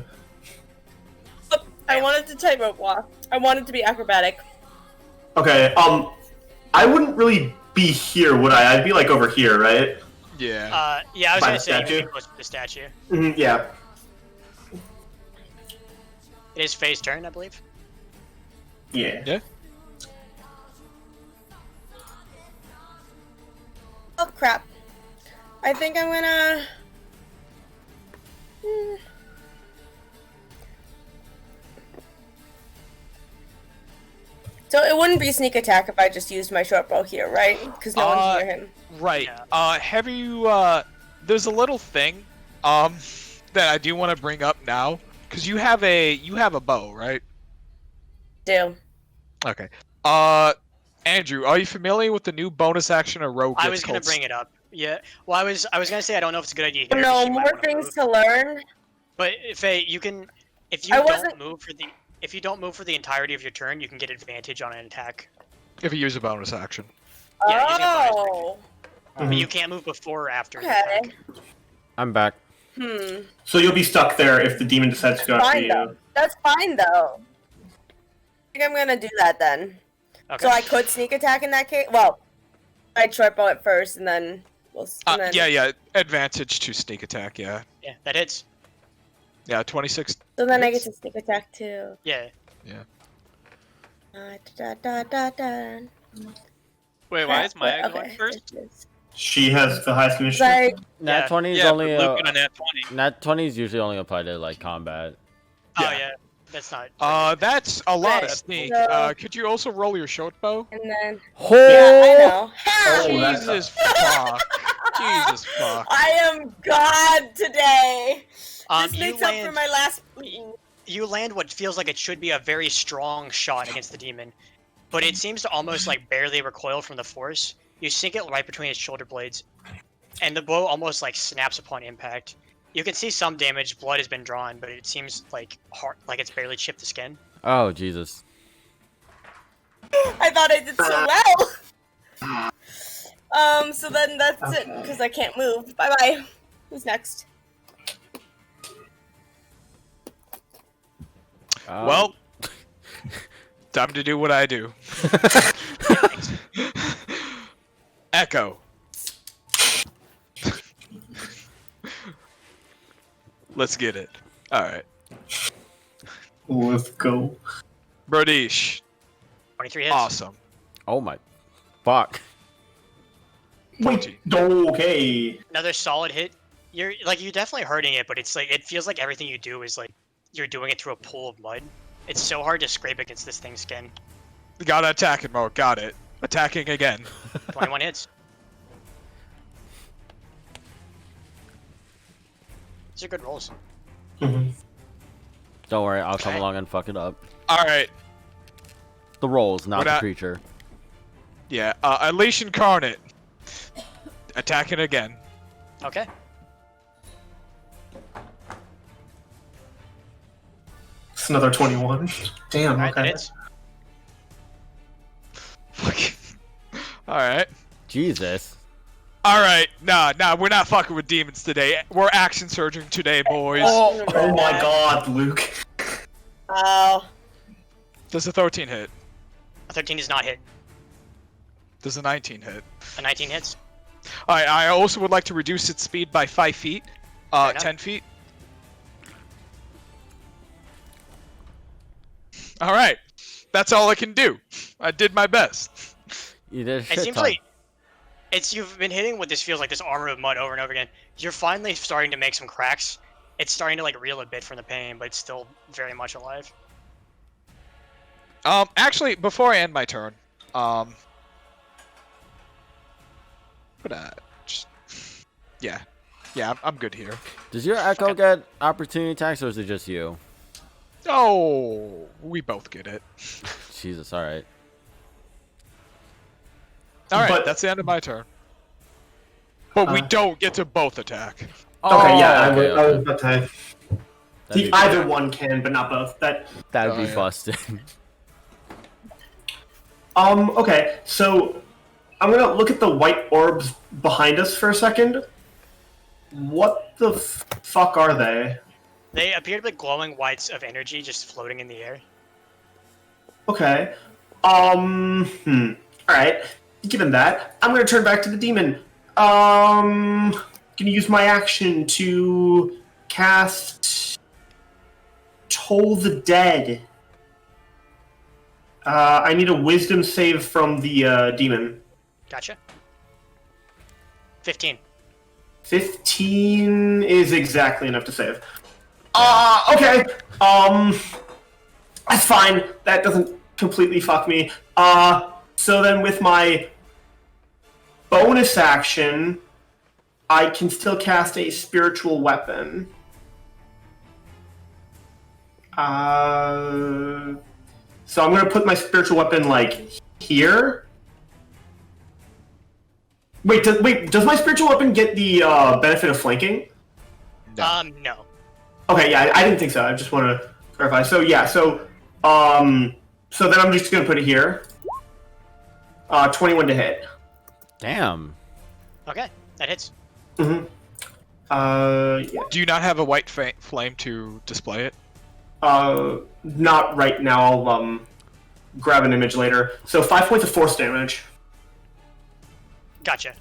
I wanted to tightrope walk. I wanted to be acrobatic. Okay, I wouldn't really be here, would I? I'd be like over here, right? Yeah. Yeah, I was By gonna the say you'd statue? be close to the statue. Yeah. It is Faye's turn, I believe. Yeah. Oh crap. I think I'm gonna. So it wouldn't be sneak attack if I just used my short bow here, right? Because no one's near him. Right. Yeah. Have you, there's a little thing, that I do want to bring up now, because you have a bow, right? Do. Okay. Andrew, are you familiar with the new bonus action a rogue gets I was gonna called bring it up. Yeah. Well, I was gonna say I don't know if it's a good idea here. 'cause No, she might more wanna things move. to learn. But Faye, you can, if you I don't wasn't- move for the entirety of your turn, you can get advantage on an attack. if you use a bonus action? Yeah, using a bonus Oh. But you can't move before or after the Okay. attack. I'm back. So you'll be stuck there if the demon decides to go after Fine you. though. That's fine though. I think I'm gonna do that then. Okay. So I could sneak attack in that case. Well, I'd short bow it first, and then we'll. And then... Yeah, advantage to sneak attack, yeah. Yeah, that hits. Yeah, 26. So then I get to sneak attack too. Yeah. Wait, why is Maya Okay. going first? She has the highest initiative. Sorry. Nat Yeah. 20 is Yeah, only but Luke got a nat 20. Nat 20 is usually only applied to like combat. Oh Yeah. yeah. That's not. That's a lot of Right, sneak. so- Could you also roll your short bow? And then Oh, yeah, I know. Oh, that's Jesus fuck. Jesus fuck. I am God today. This you makes up for my last. You land what feels like it should be a very strong shot against the demon, but it seems to almost like barely recoil from the force. You sink it right between its shoulder blades, and the bow almost like snaps upon impact. You can see some damage, blood has been drawn, but it seems like hard, like it's barely chipped the skin. Oh Jesus. I thought I did so well. So then that's it, because I can't move. Bye-bye. Who's next? Well, time to do what I do. Echo. Let's get it. Alright. Let's go. Brodish. 23 hits. Awesome. Oh my, fuck. Wait, okay. Another solid hit. You're definitely hurting it, but it's like it feels like everything you do is like you're doing it through a pool of mud. It's so hard to scrape against this thing's skin. Gotta attack it, Mo. Got it. Attacking again. 21 hits. These are good rolls. Mm-hmm. Don't worry, I'll come along and fuck it up. Alright. The rolls, not We're the not- creature. Yeah, Unleash Incarnate. Attacking again. Okay. It's another 21. Damn, Alright, that okay. hits. Alright. Jesus. Alright, nah, we're not fucking with demons today. We're action surging today, boys. Oh my god, Luke. Oh. Does a 13 hit? A 13 is not hit. Does a 19 hit? A 19 hits. Alright, I also would like to reduce its speed by 5 feet. Fair enough. 10 feet. Alright. That's all I can do. I did my best. You did a It shit seems ton. like you've been hitting what this feels like, this armor of mud over and over again. You're finally starting to make some cracks. It's starting to like reel a bit from the pain, but it's still very much alive. Actually, before I end my turn, yeah, I'm good here. Does your Echo get opportunity attacks, or is it just you? Oh, we both get it. Jesus, alright. Alright, But- that's the end of my turn. But we don't get to both attack. Okay, yeah, I okay, was about to say. That'd See, be- either one can, but not both. That'd Oh, be yeah. busted. Okay, so I'm gonna look at the white orbs behind us for a second. What the fuck are they? They appear to be glowing whites of energy just floating in the air. Okay. Alright. Given that, I'm gonna turn back to the demon. Gonna use my action to cast Toll the Dead. I need a wisdom save from the demon. Gotcha. 15. 15 is exactly enough to save. Okay. That's fine. That doesn't completely fuck me. So then with my bonus action, I can still cast a spiritual weapon. So I'm gonna put my spiritual weapon like here. Wait, does my spiritual weapon get the benefit of flanking? No. Okay, yeah, I didn't think so. I just want to clarify. So yeah, so then I'm just gonna put it here. 21 to hit. Damn. Okay, that hits. Mm-hmm. Yeah. Do you not have a white flame to display it? Not right now. I'll grab an image later. So 5 points of force damage. Gotcha.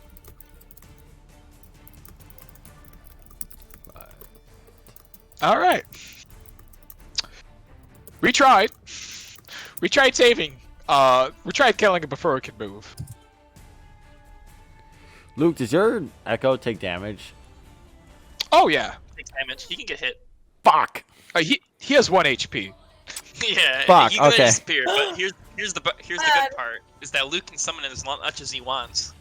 All right. We tried. We tried saving. We tried killing it before it could move. Luke, does your Echo take damage? Oh yeah. Take damage. He can get hit. Fuck! He has 1 HP. Yeah, Fuck, he can okay. disappear. But here's the good part is that Luke can summon it as much as he wants.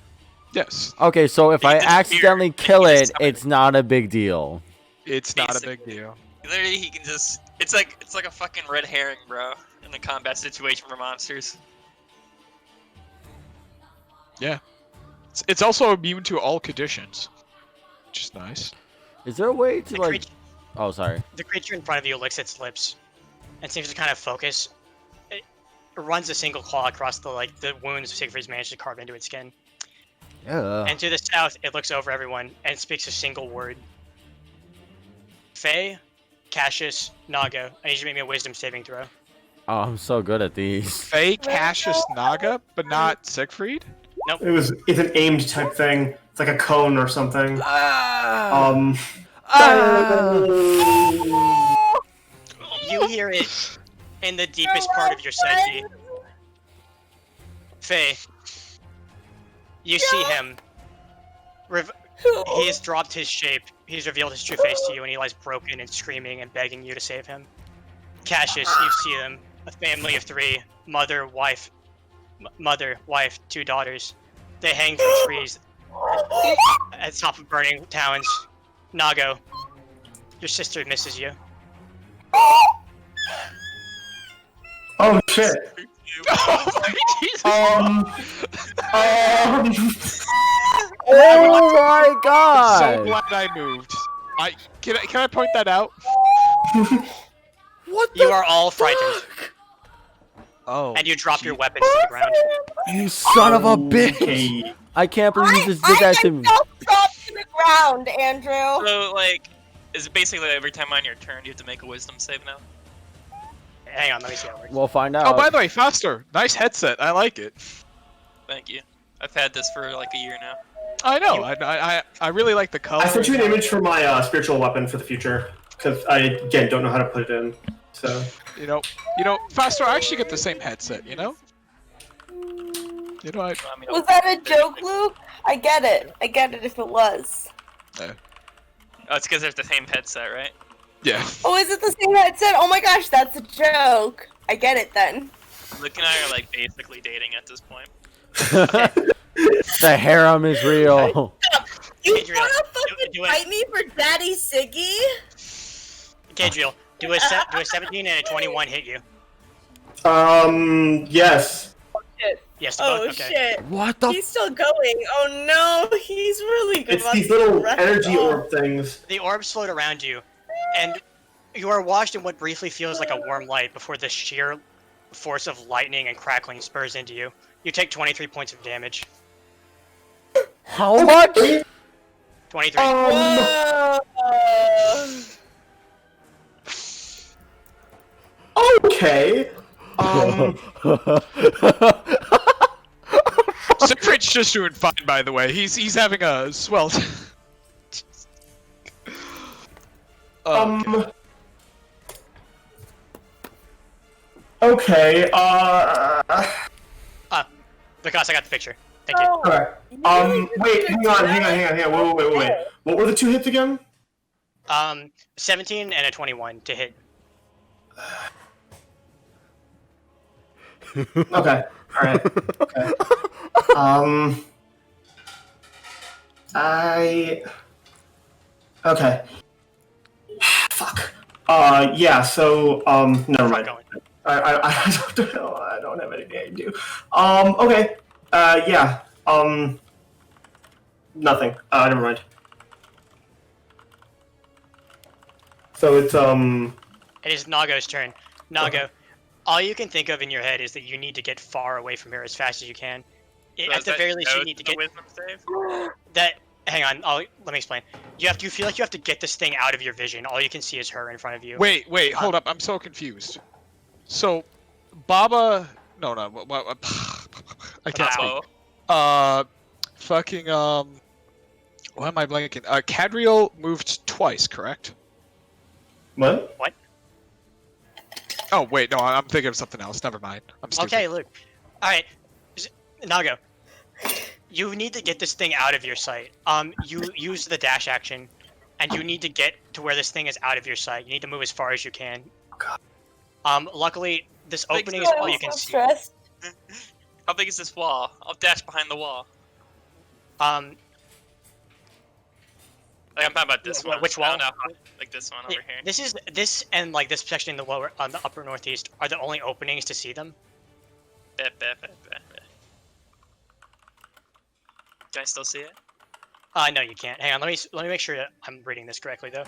Yes. Okay, so if He I disappeared, accidentally and kill he it, just summoned it's not a big deal. It's not a Basically. big deal. Literally, he can just. It's like a fucking red herring, bro, in a combat situation for monsters. Yeah. It's also immune to all conditions, which is nice. Is there a way to The, like? creature, Oh, sorry. the creature in front of you licks its lips and seems to kind of focus. It runs a single claw across the wounds Siegfried's managed to carve into its skin. Yeah. And to the south, it looks over everyone and speaks a single word. Faye, Cassius, Naga, I need you to make me a wisdom saving throw. Oh, I'm so good at these. Faye, Cassius, Naga, but not Siegfried? It's an aimed type thing. It's like a cone or something. You hear it in the deepest part of your psyche. Faye, you see him. He has dropped his shape. He's revealed his true face to you, and he lies broken and screaming and begging you to save him. Cassius, you see them. A family of 3. Mother, wife, 2 daughters. They hang from trees at the top of burning towns. Nago, your sister misses you. Oh shit. Oh my Jesus! Oh my god! So glad I moved. Can I point that out? What the You are all frightened, Oh. and you drop your weapons to the ground. You son of a bitch! Okay. I can't believe you just did that to me. Dropped to the ground, Andrew. So like, is it basically every time on your turn you have to make a wisdom save now? Hang on, let me see how it works. We'll find out. Oh, by the way, faster. Nice headset. I like it. Thank you. I've had this for like a year now. I know. I really like the color. I sent you an image for my spiritual weapon for the future because I again don't know how to put it in. So You know, faster. I actually get the same headset. You know. You know, I mean, Was that a joke, Luke? I get it. I get it if it was. Oh, it's because there's the same headset, right? yeah. Oh, is it the same headset? Oh my gosh, that's a joke. I get it then. Luke and I are like basically dating at this point. The harem is real. You Adriel, wanna fucking do it. fight me for Daddy Siggy? Gadriel, do a 17 and a 21 hit you. yes. Yes, to Oh both? Okay. shit. What the? He's still going. Oh no, he's really good. It's these little energy orb things. The orbs float around you, and you are washed in what briefly feels like a warm light before the sheer force of lightning and crackling spurs into you. You take 23 points of damage. How much? 23. Whoa. Okay. Siegfried's just doing fine, by the way. He's having a swell. Okay. Because I got the picture. Thank you. Okay. Wait. Hang on. Wait. What were the 2 hits again? 17 and a 21 to hit. Okay. All right. Okay. Okay. Fuck. Yeah. So. Never mind. I don't have anything I can do. Okay. Yeah. Nothing. Never mind. So it's It is Nago's turn. Nago, all you can think of in your head is that you need to get far away from here as fast as you can. So At is the that very least, you no need to to the get wisdom save. that. Hang on. Let me explain. You feel like you have to get this thing out of your vision. All you can see is her in front of you. Wait, hold up. I'm so confused. So, Baba. No. I can't speak. Fucking. Why am I blanking? Cadriel moved twice, correct? what? Oh wait, no, I'm thinking of something else. Never mind. I'm stupid. Okay, look. All right, Nago. You need to get this thing out of your sight. You use the dash action, and you need to get to where this thing is out of your sight. You need to move as far as you can. Luckily, this opening is all you can see. Stressed. How big is this wall? I'll dash behind the wall. Like I'm talking about this one. Which I wall? don't know how, like this one over here. This and like this section in the lower on the upper northeast are the only openings to see them. Bet. Can I still see it? No, you can't. Hang on, let me make sure that I'm reading this correctly though.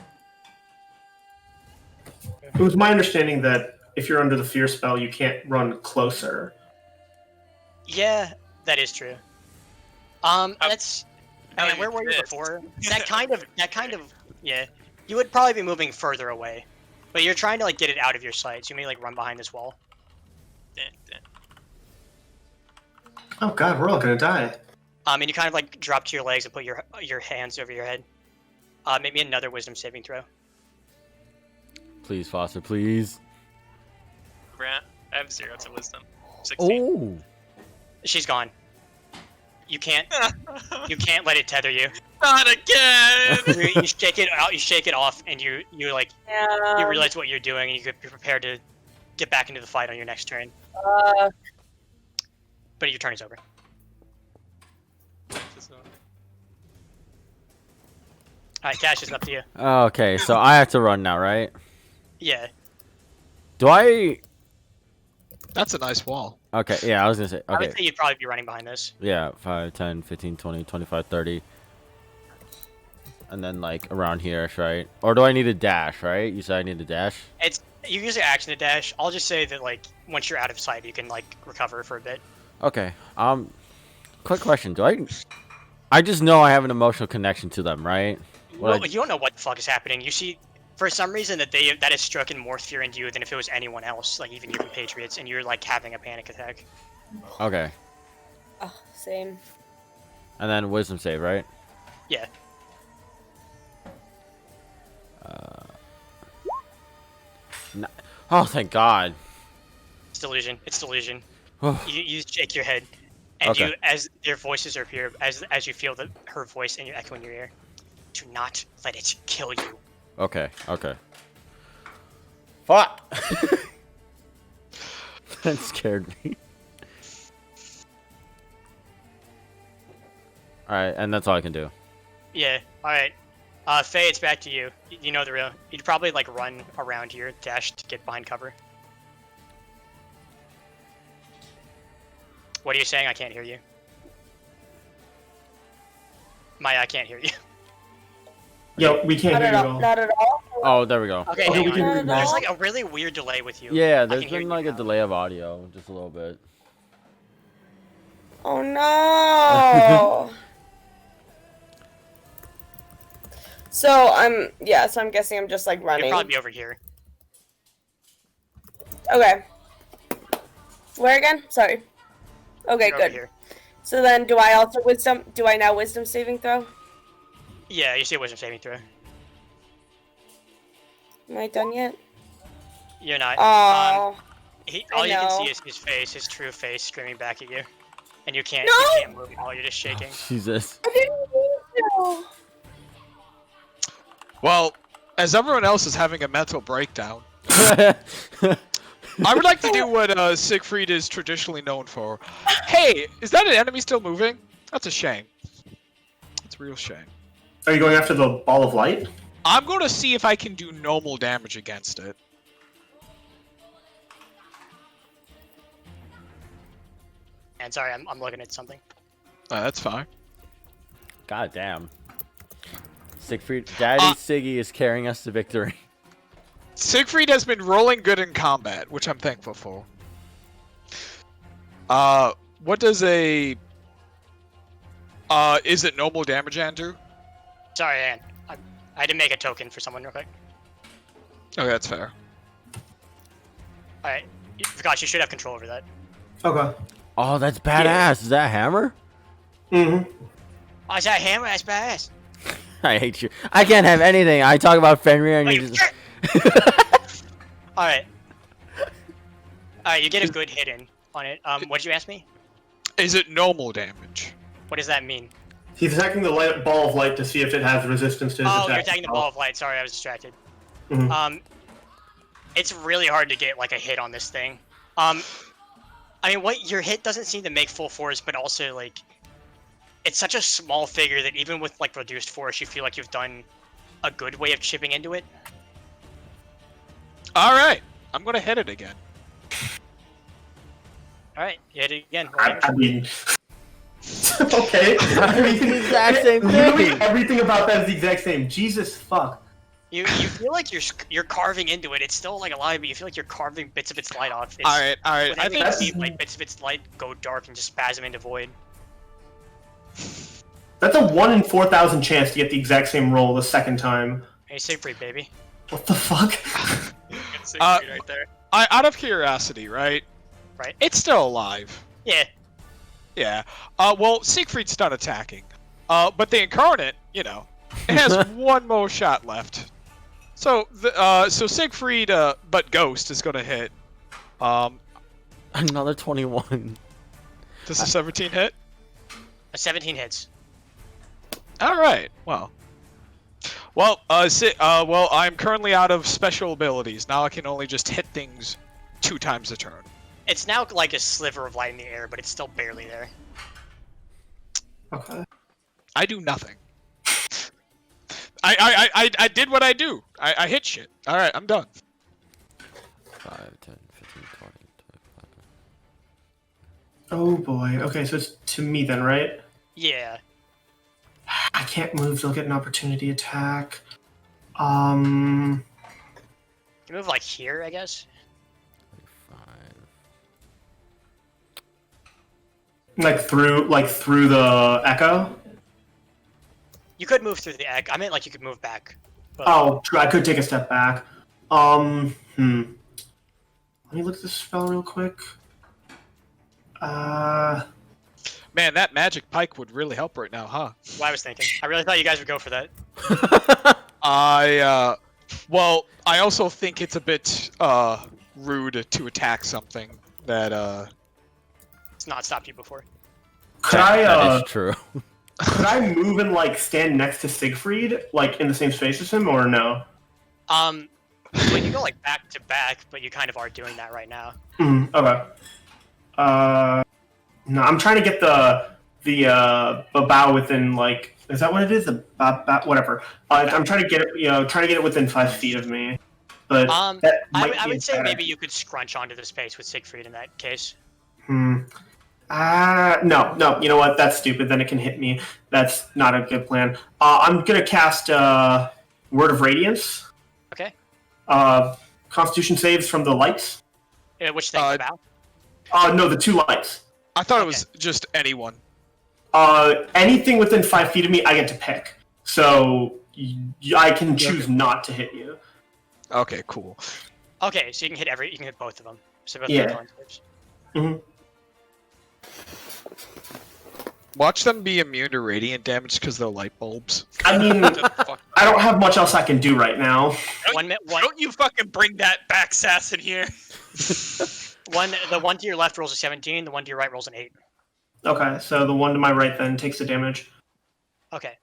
It was my understanding that if you're under the fear spell, you can't run closer. Yeah, that is true. That's. I mean, where were you before? That kind of. Yeah. You would probably be moving further away, but you're trying to like get it out of your sight. So you may like run behind this wall. Oh god, we're all gonna die. And you kind of like drop to your legs and put your hands over your head. Maybe another wisdom saving throw. Please, Foster, please. Grant, I have 0 to wisdom. 16. Oh. She's gone. You can't. You can't let it tether you. Not again. You shake it out. You shake it off, and you like you realize what you're doing, and you get prepared to get back into the fight on your next turn. But your turn is over. Alright, Cash, it's up to you. Okay, so I have to run now, right? Yeah. Do I? That's a nice wall. Okay, yeah, I was gonna say. I would Okay. say you'd probably be running behind this. Yeah, 5, 10, 15, 20, 25, 30. And then, like, around here, right? Or do I need a dash, right? You said I need a dash? You use your action to dash. I'll just say that, like, once you're out of sight, you can, like, recover for a bit. Okay. Quick question. I just know I have an emotional connection to them, right? Well, you don't know what the fuck is happening. You see, for some reason, that has struck in more fear into you than if it was anyone else, like even your compatriots, and you're, like, having a panic attack. Okay. Oh, same. And then wisdom save, right? Yeah. Oh, thank God. It's delusion. It's delusion. Oh. You shake your head, and Okay. you, as their voices appear, as you feel her voice and you echo in your ear, do not let it kill you. Okay. Fuck! That scared me. Alright, and that's all I can do. Yeah. All right. Faye, it's back to you. You know the real. You'd probably like run around here, dash to get behind cover. What are you saying? I can't hear you. Maya, I can't hear you. Yo, we can't hear you at all. Not at all. Oh, there we go. Okay, Okay, hang we on. can hear you There's now. like a really weird delay with you. Yeah, I there's can hear been you like a now. delay of audio, just a little bit. Oh no. So I'm guessing I'm just like You'd running. probably be over here. Okay. Where again? Sorry. Okay, You're over good. here. So then, do I now wisdom saving throw? Yeah, you see a wisdom saving throw. Am I done yet? You're not. Oh. All you can know. see is his face, his true face, screaming back at you, and you can't move at all. You're just shaking. Jesus. I didn't mean to. Well, as everyone else is having a mental breakdown, I would like to do what Siegfried is traditionally known for. Hey, is that an enemy still moving? That's a shame. That's a real shame. Are you going after the ball of light? I'm going to see if I can do normal damage against it. And sorry, I'm looking at something. That's fine. God damn. Siegfried, Daddy Siggy is carrying us to victory. Siegfried has been rolling good in combat, which I'm thankful for. What does a... is it normal damage, Andrew? Sorry, Ann. I had to make a token for someone real quick. Okay, that's fair. Alright. Gosh, you should have control over that. Okay. Oh, that's badass. Is that a hammer? Mm-hmm. Oh, is that a hammer? That's badass. I hate you. I can't have anything. I talk about Fenrir and you just... Alright. Alright, you get a good hit in on it. What did you ask me? Is it normal damage? What does that mean? He's attacking the ball of light to see if it has resistance to his attack. Oh, you're attacking the ball of light. Sorry, I was distracted. Mhm. It's really hard to get like a hit on this thing. I mean, what your hit doesn't seem to make full force, but also like, it's such a small figure that even with like reduced force, you feel like you've done a good way of chipping into it. All right, I'm gonna hit it again. All right, you hit it again. I mean, okay. I mean, the exact same literally thing. everything about that is the exact same. Jesus fuck. You feel like you're carving into it. It's still like alive, but you feel like you're carving bits of its light off. All right. I I think see like bits of its light go dark and just spasm into void. That's a 1 in 4,000 chance to get the exact same roll the second time. Hey, Siegfried, baby. What the fuck? Good Siegfried right there. out of curiosity, right? Right. It's still alive. Yeah. Yeah. Well, Siegfried's done attacking. But the Incarnate, you know, it has one more shot left. So so Siegfried, but Ghost is gonna hit. Another 21. Does a 17 hit? A 17 hits. All right. Well, I'm currently out of special abilities. Now I can only just hit things 2 times a turn. It's now like a sliver of light in the air, but it's still barely there. Okay. I do nothing. I did what I do. I hit shit. All right, I'm done. 5, 10, 15, 20, 25. Oh boy. Okay, so it's to me then, right? Yeah. I can't move, so I'll get an opportunity attack. You move like here, I guess. 25. Like through the echo? You could move through the egg. I meant like you could move back. But, Oh, true. I could take a step back. Let me look at this spell real quick. Man, that magic pike would really help right now, huh? what I was thinking. I really thought you guys would go for that. Well, I also think it's a bit rude to attack something that It's not stopped you before. Could That is true. could I move and like stand next to Siegfried, like in the same space as him, or no? When you go like back to back, but you kind of are doing that right now. Okay. No, I'm trying to get the bow within like. Is that what it is? The whatever. I'm trying to get it. Trying to get it within 5 feet of me. But that might I be would say better. maybe you could scrunch onto the space with Siegfried in that case. No. You know what? That's stupid. Then it can hit me. That's not a good plan. I'm gonna cast Word of Radiance. Okay. Constitution saves from the lights. Which thing? The bow? No, the 2 lights. I thought it was just anyone. Anything within 5 feet of me, I get to pick. So I can choose not to hit you. Okay, cool. Okay, so you can hit both of them. So both Yeah. the con saves. Mm-hmm. Watch them be immune to radiant damage because they're light bulbs. I mean, I don't have much else I can do right now. Don't you fucking bring that back, Sass, in here. The one to your left rolls a 17, the one to your right rolls an 8. Okay, so the one to my right then takes the damage. Okay.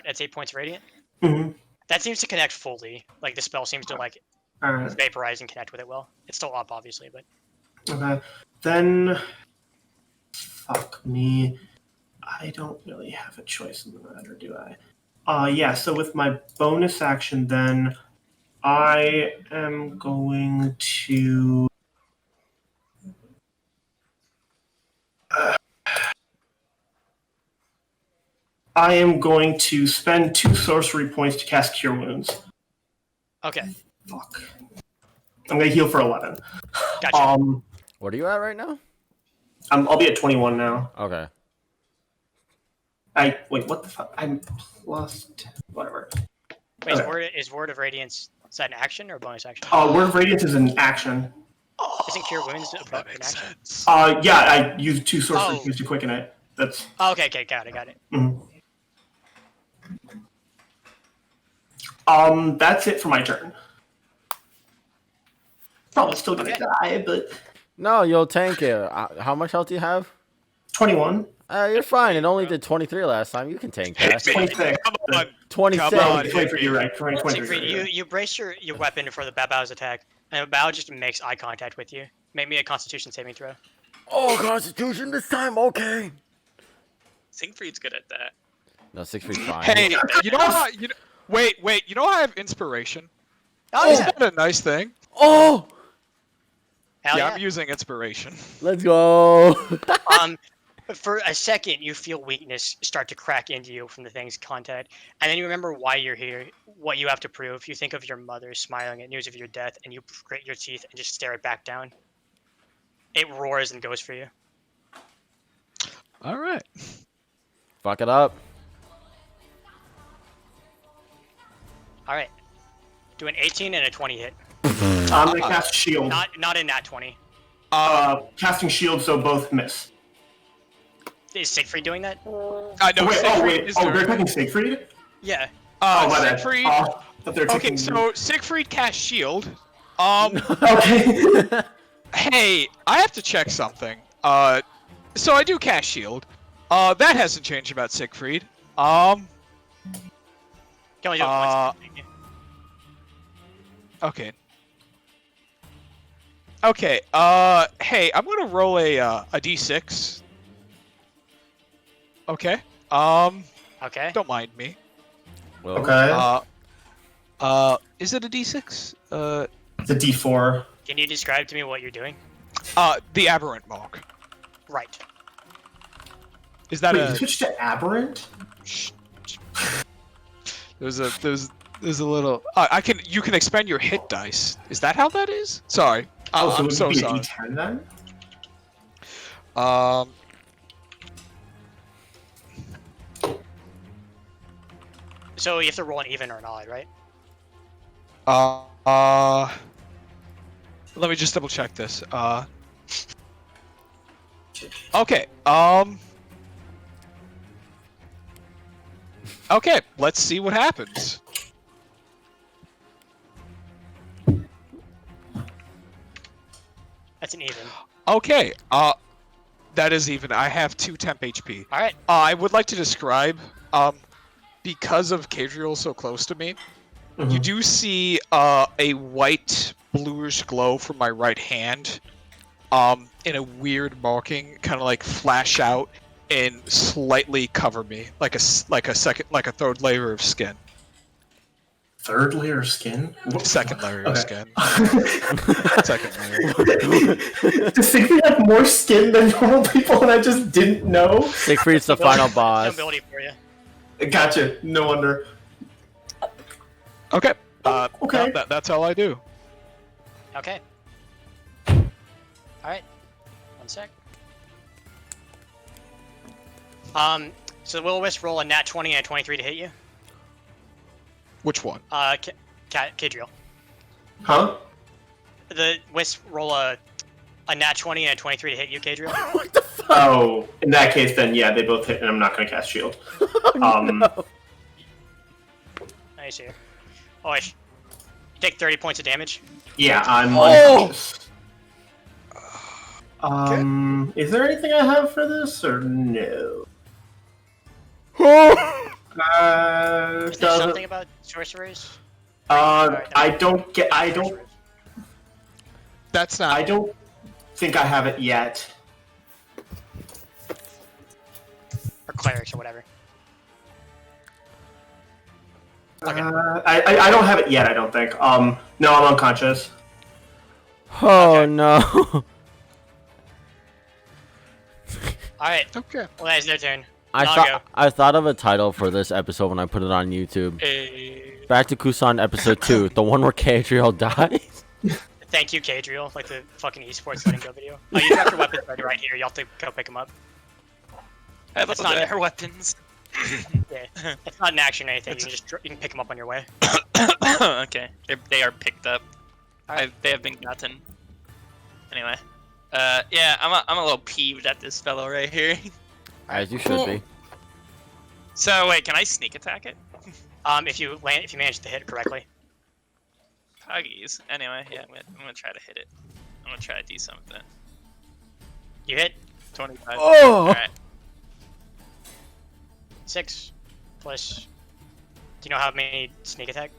It's 8 points of radiant. Mm-hmm. That seems to connect fully. Like the spell seems to like Alright. vaporize and connect with it well. It's still up obviously, but Okay. Then fuck me. I don't really have a choice in the matter, do I? Yeah, so with my bonus action then I am going to spend 2 sorcery points to cast Cure Wounds. okay. Fuck. I'm gonna heal for 11. Gotcha. What are you at right now? I'll be at 21 now. Okay. Wait, what the fuck? I'm plus 10, whatever. Wait, Okay. is Word of Radiance, is that an action or a bonus action? Word of Radiance is an action. Isn't Cure Wounds an That makes action? sense. Yeah, I used 2 sorcery points to quicken it. That's. Oh, okay, got it. That's it for my turn. Probably still gonna Okay. die, but No, you'll tank it. How much health do you have? 21. You're fine. It only did 23 last time. You can tank that. 26. Come on. 26. Come on. 23, you're right. 23. Siegfried, you brace your weapon for the Babao's attack, and the Babao just makes eye contact with you. Make me a Constitution saving throw. Oh, Constitution this time. Okay. Siegfried's good at that. No, Siegfried's fine. Hey, you know how? Wait. You know how I have inspiration? Oh, Isn't that a nice thing? Oh, Hell yeah. I'm using inspiration. let's go. For a second, you feel weakness start to crack into you from the thing's content, and then you remember why you're here, what you have to prove. You think of your mother smiling at news of your death, and you grit your teeth and just stare it back down. It roars and goes for you. All right. Fuck it up. All right. Do an 18 and a 20 hit. I'm gonna cast shield. Not in that 20. Casting shield, so both miss. Is Siegfried doing that? I know. Wait. They're attacking Siegfried? Yeah. My bad. Siegfried. Thought they were Okay, taking- so Siegfried cast shield. Okay. Hey, I have to check something. So I do cast shield. That hasn't changed about Siegfried. Can only do it once. Okay. Okay. Hey, I'm gonna roll a d6. Okay. Okay. Don't mind me. Well, Okay. Is it a d6? It's a D4. Can you describe to me what you're doing? The aberrant mark. Right. Is that Wait, a? you switched to aberrant? There's a little. You can expend your hit dice. Is that how that is? Sorry. So I'm it so would be sorry. a D10 then? So you have to roll an even or an odd, right? Let me just double check this. Okay. Okay, let's see what happens. That's an even. Okay. That is even. I have 2 temp HP. All right. I would like to describe, because of Cadriel so close to me, you do see a white bluish glow from my right hand, in a weird marking, kind of like flash out and slightly cover me, like a third layer of skin. Third layer of skin? Second layer of skin. Second layer. Does Siegfried have more skin than normal people and I just didn't know? Siegfried's the final boss. Ability for you. Gotcha. No wonder. Okay. Okay. That's all I do. Okay. All right. 1 sec. So the Will-O-Wisp roll a nat 20 and a 23 to hit you. Which one? Cadriel. Huh? The Wisp roll a nat 20 and a 23 to hit you, Cadriel. What the fuck? Oh, in that case, then yeah, they both hit, and I'm not going to cast shield. No. Nice here. Oh, you take 30 points of damage. Yeah, I'm Oh! unconscious. Is there anything I have for this, or no? Is there something about sorcerers? I don't. That's not. I don't think I have it yet. Or clerics or whatever. Okay. I don't have it yet. I don't think. No, I'm unconscious. Oh Okay. no. Alright. Okay. Well, that's their turn. I thought of a title for this episode when I put it on YouTube. Back to Kusand episode 2, the one where Cadriel dies. Thank you, Cadriel. Like the fucking esports letting go video. Oh, you dropped your weapons right here. You'll have to go pick them up. That's not her weapons. Yeah. It's not an action or anything. You can pick them up on your way. Okay, they are picked up. They have been gotten. Anyway, yeah, I'm a little peeved at this fellow right here. As you should be. So wait, can I sneak attack it? If you manage to hit it correctly. Puggies. Anyway, yeah, I'm gonna try to hit it. I'm gonna try to do something. You hit 25. Oh! Alright. 6 plus. Do you know how many sneak attack?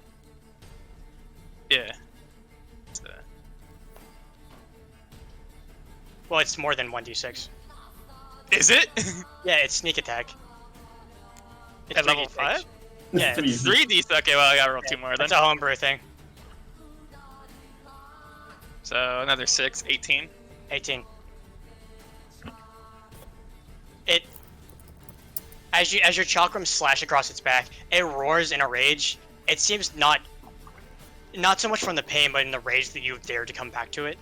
Yeah. Well, it's more than 1d6. Is it? Yeah, it's sneak attack. It's At level 3d6. 5? Yeah, Three. It's 3D. Okay, well I gotta roll 2 more then. that's a homebrew thing. So another 6, 18. 18. It as your chakrams slash across its back, it roars in a rage. It seems not so much from the pain, but in the rage that you dare to come back to it.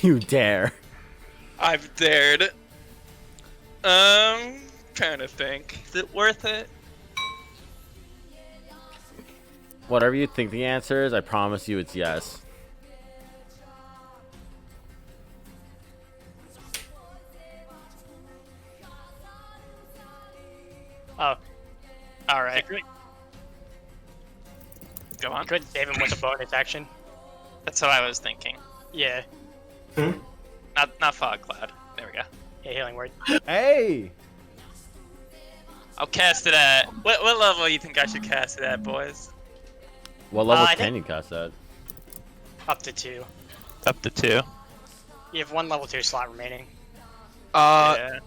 You dare. I've dared. Trying to think. Is it worth it? Whatever you think the answer is, I promise you it's yes. Oh, Alright. you Go on. could save him with a bonus action. That's what I was thinking. Yeah, Not fog cloud. There we go. yeah, healing word. Hey! I'll cast it at what level do you think I should cast it at, boys? What level I can think- you cast that? Up to 2. Up to 2. You have 1 level 2 slot remaining. I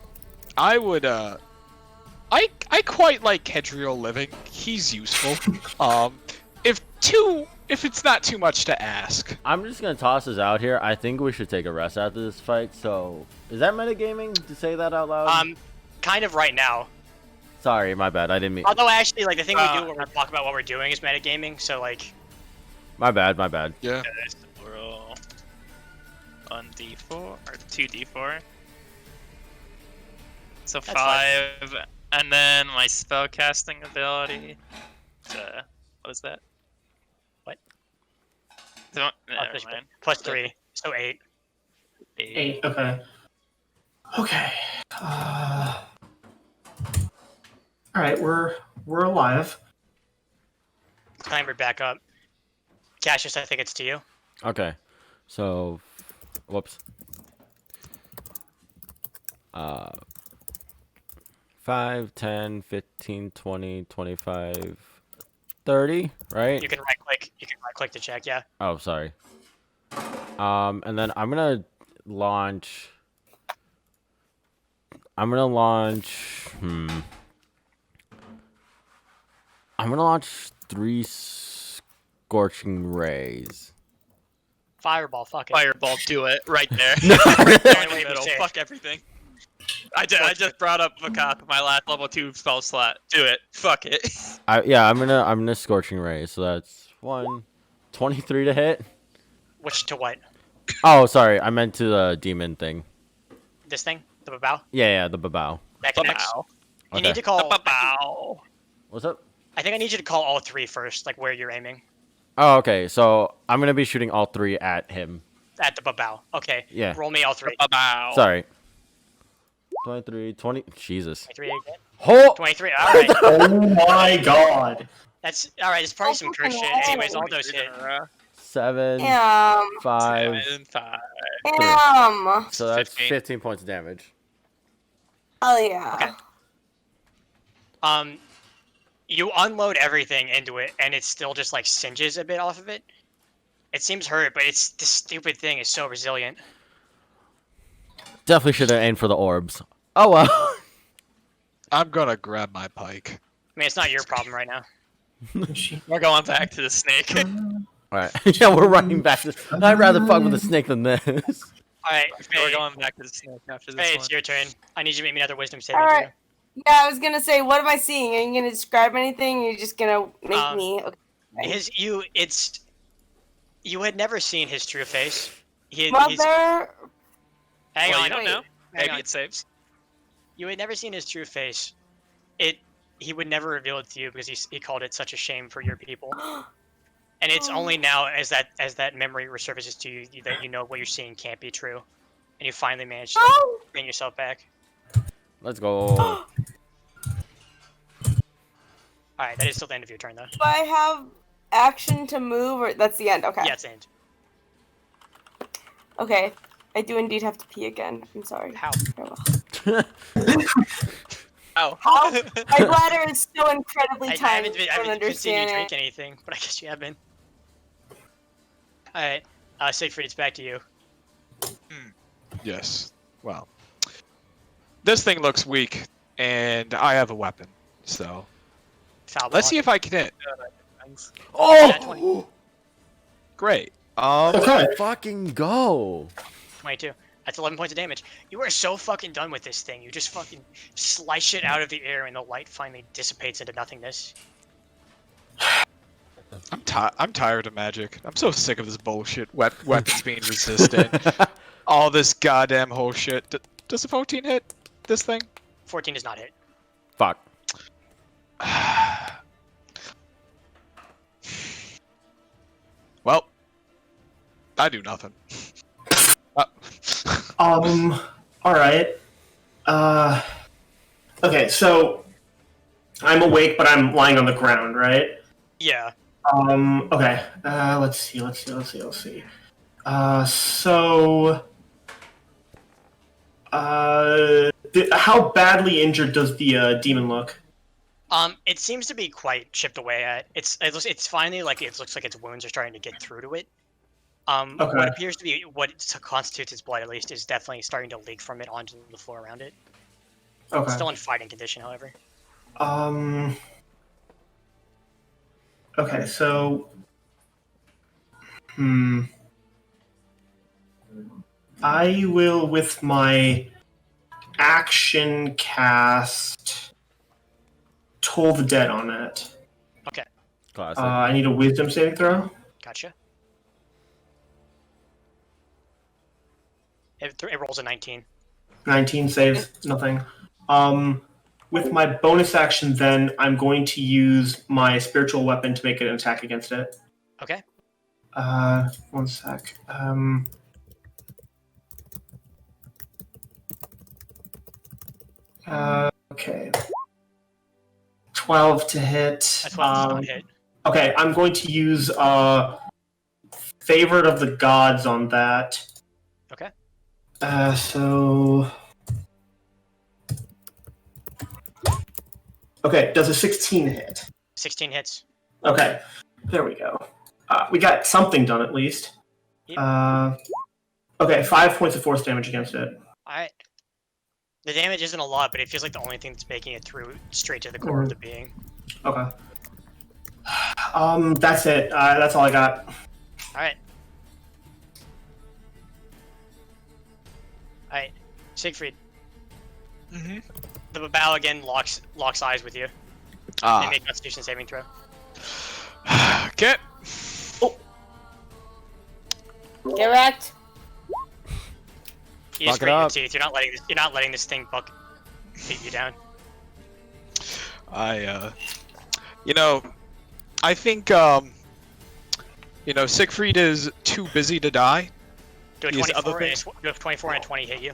would I quite like Kedriel living. He's useful. If it's not too much to ask. I'm just gonna toss this out here. I think we should take a rest after this fight. So, is that metagaming to say that out loud? Kind of right now. Sorry, my bad. I didn't mean. Although actually, like the thing we do when we talk about what we're doing is metagaming. So like, My bad. My bad. Yeah. Roll 1d4 or 2d4. So That's 5, and then my spell casting ability. What is that? What? Never plus- mind. plus 3, so 8. 8. Okay. Okay. All right, we're alive. Clambered back up. Cassius, I think it's to you. Okay. So, whoops. 5, 10, 15, 20, 25, 30, right? You can right click. You can right click to check. Yeah. Oh, sorry. And then I'm gonna launch. I'm gonna launch 3 scorching rays. Fireball. Fuck it. Fireball, do it right there. Only Right in way the to be middle. safe. Fuck everything. I just brought up Vakak, my last level 2 spell slot. Do it. Fuck it. I'm gonna scorching ray. So that's 23 to hit. Which to what? Oh, sorry. I meant to the demon thing. This thing? The babao? Yeah, the babao. That connects. Bow. You Okay. need to call. Bow. What's up? I think I need you to call all 3 first, like where you're aiming. Oh, okay. So I'm gonna be shooting all 3 at him. At the babao. Okay. Yeah. Roll me all 3. Bow. Sorry. 23, 20. Jesus. 23 again. Oh! 23. All right. Oh my god. That's all right. It's probably some curse shit. Anyways, all those hit. 7, Damn. 5. 7, 5. Damn. So that's 15. 15 points of damage. Hell yeah. Okay. You unload everything into it, and it still just like singes a bit off of it. It seems hurt, but it's this stupid thing is so resilient. Definitely should have aimed for the orbs. Oh well. I'm gonna grab my pike. I mean, it's not your problem right now. We're going back to the snake. Alright. Yeah, we're running back to this. I'd rather fuck with a snake than this. All right, We're Faye, going back to the snake after this Faye, one. it's your turn. I need you to make me another wisdom saving All right. throw. Yeah, I was gonna say, what am I seeing? Are you gonna describe anything? Or are you just gonna make me? Okay. You had never seen his true face. He's, Mother. hang Well, on, you don't wait. know. hang Maybe on. it saves. You had never seen his true face. He would never reveal it to you because he called it such a shame for your people. And it's only now as that memory resurfaces to you that you know what you're seeing can't be true, and you finally manage to Oh! bring yourself back. Let's go. All right, that is still the end of your turn though. Do I have action to move, or that's the end? Okay. Yeah, it's the end. Okay. I do indeed have to pee again. I'm sorry. How? Farewell. Oh. How? My bladder is so incredibly I tiny. haven't I don't seen you understand drink it. anything, but I guess you have been. All right, Siegfried, it's back to you. Yes. Well, this thing looks weak, and I have a weapon. So Foul let's see ball. if I can hit. Thanks. Nat 20. Great. Okay. Fucking go. 22. That's 11 points of damage. You are so fucking done with this thing. You just fucking slice it out of the air and the light finally dissipates into nothingness. I'm tired of magic. I'm so sick of this bullshit. Weapons being resistant. All this goddamn whole shit. Does a 14 hit this thing? 14 does not hit. Fuck. Well, I do nothing. All right. Okay, so I'm awake, but I'm lying on the ground, right? Yeah. Okay. Let's see. How badly injured does the demon look? It seems to be quite chipped away at. It's finally like it looks like its wounds are starting to get through to it. Okay. What appears to be what constitutes its blood, at least, is definitely starting to leak from it onto the floor around it. Okay. It's still in fighting condition, however. Okay, so I will, with my action, cast Toll the Dead on it. Okay, Classic. I need a Wisdom saving throw. gotcha. It rolls a 19. 19 saves, nothing. With my bonus action, then I'm going to use my spiritual weapon to make an attack against it. Okay. 1 sec. Okay. 12 to hit. That's what does not hit. Okay, I'm going to use Favorite of the Gods on that. Okay. So... Okay, does a 16 hit? 16 hits. Okay, there we go. We got something done at least. Yep. Okay, 5 points of force damage against it. Alright. The damage isn't a lot, but it feels like the only thing that's making it through straight to the core of the being. Okay. That's it. That's all I got. Alright. Alright. Siegfried. Mm-hmm. The bow again locks eyes with you. They make Constitution saving throw. Okay. Get wrecked. You just Fuck it grate your up. teeth. You're not letting this thing beat you down. I think, Siegfried is too busy to die. Do a These 24 other and things- do a 24 and a 20 hit you.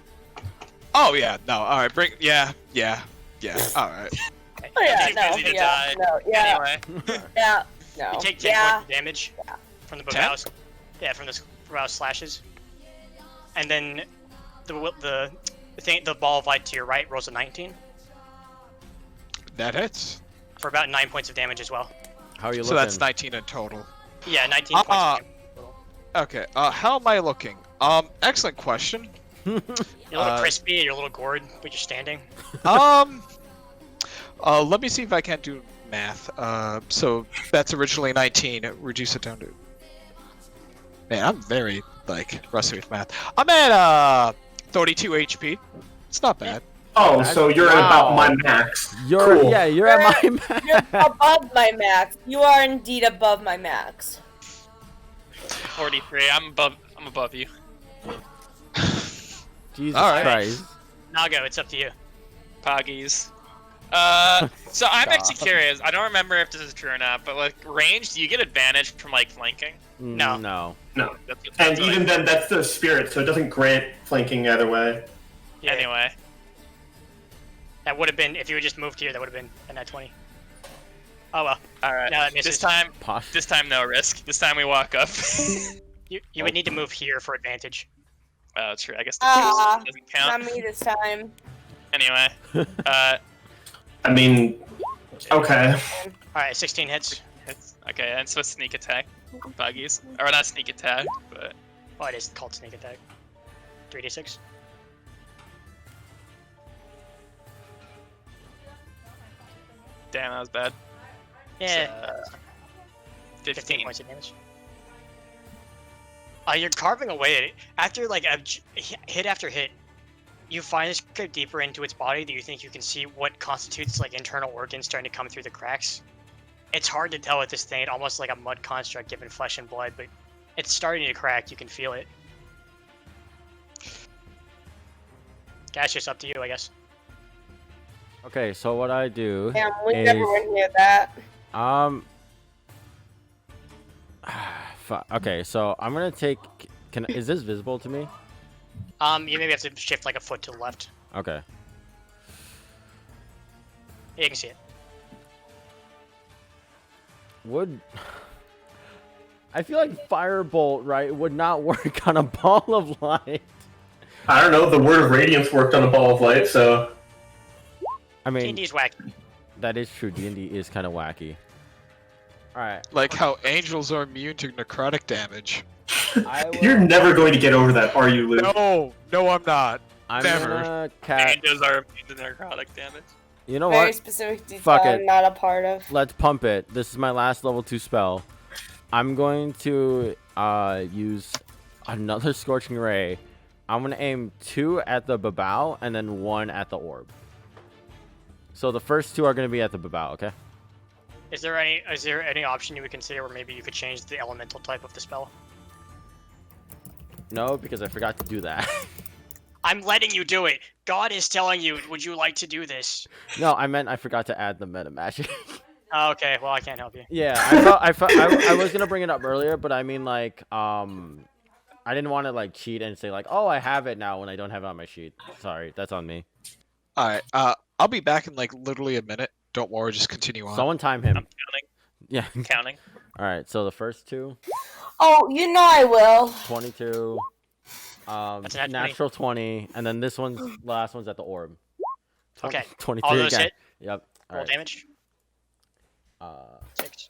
Oh, yeah, no, alright, yeah, alright. Oh yeah, Too no, busy to yeah, die. no, yeah, Anyway, yeah, no, You take 10 yeah. points of damage from the 10? bows. Yeah, from the bow slashes. And then the ball of light to your right rolls a 19 That hits. for about 9 points of damage as well. How are you So looking? that's 19 in total. Yeah, 19 points of damage. Okay, how am I looking? Excellent question. You're a little crispy, you're a little gored, but you're standing. Let me see if I can't do math. So that's originally 19. Reduce it down to... Man, I'm very, rusty with math. I'm at, 32 HP. It's not bad. Oh, so you're at about my max. You're Cool. you're at my max. You're above my max. You are indeed above my max. 43. I'm above you. Jesus All right. Christ. Nago, it's up to you. Poggies. So I'm actually curious. I don't remember if this is true or not, but range, do you get advantage from flanking? No. No. No. That's And what I- even then, that's the spirit, so it doesn't grant flanking either way. Yeah, Anyway, that would have been, if you had just moved here, that would have been a net 20. Oh well. all right. No, it misses. Posh. This time no risk. This time we walk up. You would need to move here for advantage. Oh, true. I guess the Ah, doesn't Not count. me this time. Anyway, I mean, okay. Alright, 16 hits. okay, and so sneak attack, buggies, or not sneak attack, but Oh, it is called sneak attack. 3d6. Damn, that was bad. Yeah. 15 points of damage. You're carving away after like a hit after hit. You finally scrape deeper into its body that you think you can see what constitutes like internal organs starting to come through the cracks. It's hard to tell with this thing. It's almost like a mud construct given flesh and blood, but it's starting to crack. You can feel it. Cassius, up to you, I guess. Okay, so what I do Damn, we is never went near that. okay, so I'm gonna take. Is this visible to me? You maybe have to shift like a foot to the left. Okay. Yeah, you can see it. I feel like Firebolt, right, would not work on a ball of light. I don't know. The Word of Radiance worked on a ball of light, so. I mean, D&D's wacky. That is true. D&D is kind of wacky. All right. Like how angels are immune to necrotic damage. You're never going to get over that, are you, Luke? No, I'm not. I'm Never. gonna cast. Angels are immune to necrotic damage. You know Very what? specific detail Fuck it. I'm not a part of. Let's pump it. This is my last level 2 spell. I'm going to use another Scorching Ray. I'm going to aim 2 at the Babao and then 1 at the orb. So the first 2 are going to be at the Babao, okay? Is there any option you would consider where maybe you could change the elemental type of the spell? No, because I forgot to do that. I'm letting you do it. God is telling you, would you like to do this? No, I meant I forgot to add the meta magic. Oh, okay, well I can't help you. Yeah, I was gonna bring it up earlier, but I mean like I didn't want to like cheat and say like, oh, I have it now when I don't have it on my sheet. Sorry, that's on me. All right. I'll be back in like literally a minute. Don't worry, just continue on. Someone time him. I'm counting. Yeah. I'm counting. All right, so the first 2. Oh, you know I will. 22. That's a natural 20, and then this one's last one's at the orb. Okay. 23 All those again. hit. Yep. All Roll right. damage. 6.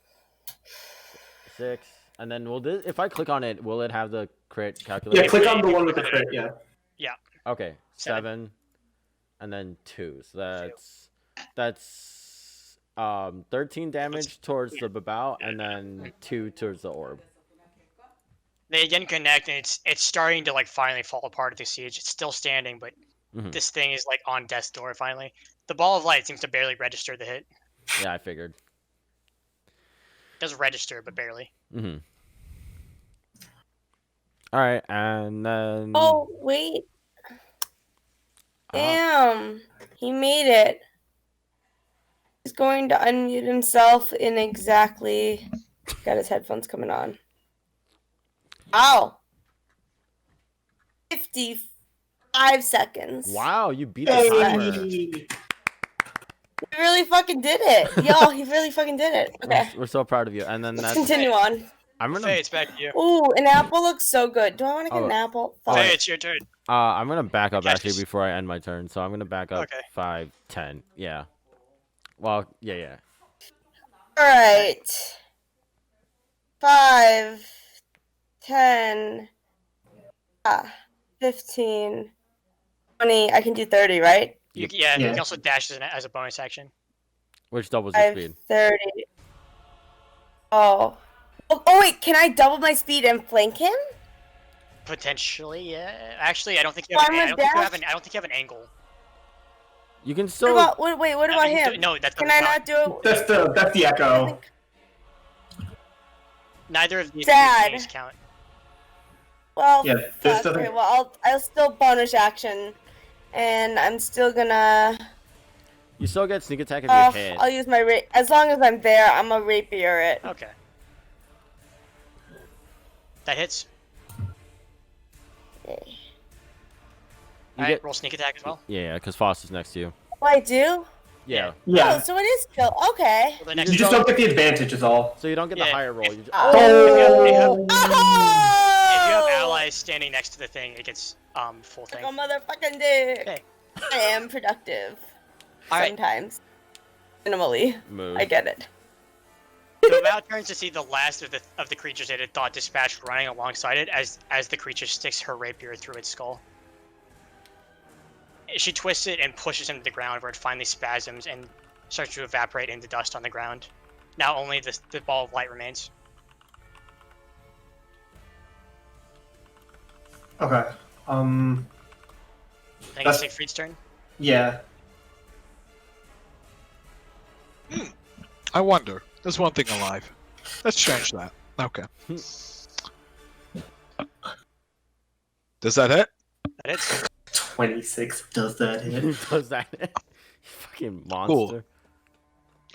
6, and then will this? If I click on it, will it have the crit calculator? Yeah, click on the one with the crit, yeah. Yeah. Okay. 7. 7, and then 2. So that's 13 damage towards the Babao, and then 2 towards the orb. They again connect, and it's starting to like finally fall apart at the siege. It's still standing, but this thing is like on death's door finally. The ball of light seems to barely register the hit. Yeah, I figured. It does register, but barely. All right, and then. Oh, wait. Damn. He made it. He's going to unmute himself in exactly. Got his headphones coming on. Ow. 55 seconds. Wow, you beat the Hey. timer. He really fucking did it. Yo, he really fucking did it. Okay. We're so proud of you. And then Let's that's. continue on. I'm gonna. Faye, it's back to you. Ooh, an apple looks so good. Do I want to get Oh. an apple? Oh, Faye, it's your turn. I'm gonna back up actually Yes. before I end my turn. So I'm gonna back up Okay. 5, 10. Yeah. Well, yeah. All right. 5, 10, 15, 20. I can do 30, right? You Yeah. can also dash as a bonus action. Which doubles your 5, speed. 30. Oh, wait. Can I double my speed and flank him? Potentially, yeah. Actually, I don't think you have. Farmer's I don't dash? think you have an angle. You can What still. about, what about him? No, that's Can I not do it? That's the I echo. think- Neither of these Sad. things count. Well, Yeah, this doesn't- okay, well, I'll still bonus action, and I'm still gonna. You still get sneak attack if you hit. I'll use my as long as I'm there. I'm a rapier it. Okay. That hits. Okay. You Alright, get. roll sneak attack as well. Yeah, because Foss is next to you. Oh, I do. Yeah. Yeah. Oh, so it is kill. Okay. Well, the next You just don't get the advantage, is all. So you don't get the Yeah. higher roll. You just... If you have Oh! allies standing next to the thing, it gets full thing. Like a motherfucking dick. Okay. I am productive. Alright. Sometimes. Minimally. Move. I get it. So Val turns to see the last of the creatures it had thought dispatched running alongside it as the creature sticks her rapier through its skull. She twists it and pushes him to the ground where it finally spasms, and starts to evaporate into dust on the ground. Now only the ball of light remains. Okay. I think it's Siegfried's turn. Yeah. I wonder. There's one thing alive. Let's change that. Okay. Does that hit? That is. 26 does that hit? Does that? You fucking monster.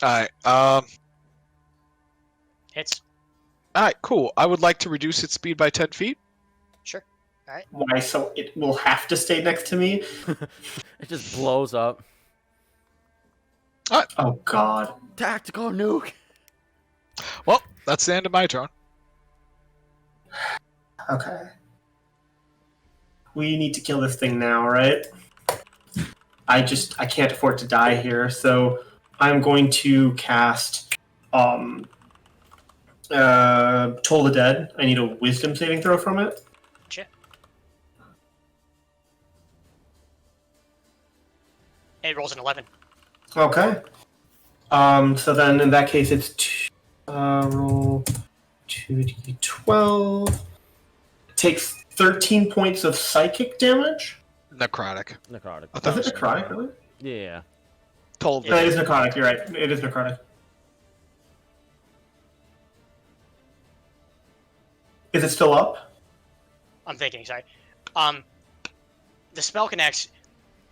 Alright, Hits. Alright, cool. I would like to reduce its speed by 10 feet. Sure. Alright. Why? So it will have to stay next to me? It just blows up. Oh god. Tactical nuke. Well, that's the end of my turn. Okay. We need to kill this thing now, right? I can't afford to die here, so I'm going to cast Toll the Dead. I need a wisdom saving throw from it. Gotcha. It rolls an 11. Okay. So then in that case it's roll 2d12. Takes 13 points of psychic damage. Necrotic. Necrotic. I thought Is it necrotic, really? Yeah. Told Yeah, it is necrotic, you're right. It is necrotic. Is it still up? I'm thinking, sorry. The spell connects,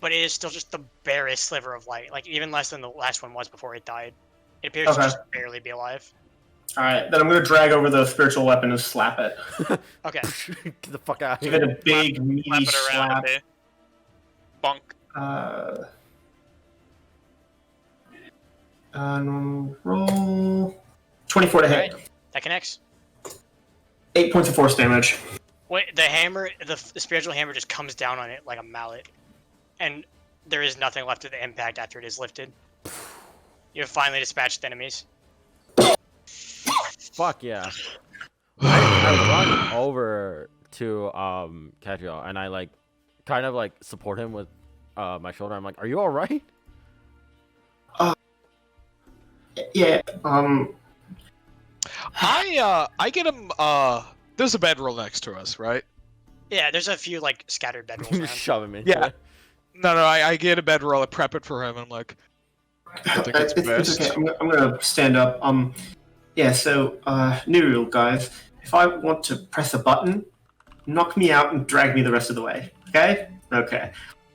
but it is still just the barest sliver of light. Like, even less than the last one was before it died. It appears to just barely be alive. Alright, then I'm going to drag over the spiritual weapon and slap it. Okay. Get the fuck out of Give here. it a big, meaty Flap it around slap. a bit. Bonk. Normal roll. 24 to hit. Alright, that connects. 8 points of force damage. Wait, the hammer, the spiritual hammer just comes down on it like a mallet. And there is nothing left of the impact after it is lifted. You have finally dispatched enemies. Fuck yeah. I run over to Cadriel and I like kind of like support him with my shoulder. I'm like, "Are you all right?" Yeah, I get him, there's a bedroll next to us, right? Yeah, there's a few like scattered bedrolls You around. shove him in. Yeah. No, I get a bedroll, I prep it for him, and I'm like, I think it's best. okay. I'm gonna stand up. Yeah, so, Nuriel, guys, if I want to press a button, knock me out and drag me the rest of the way, okay? Okay.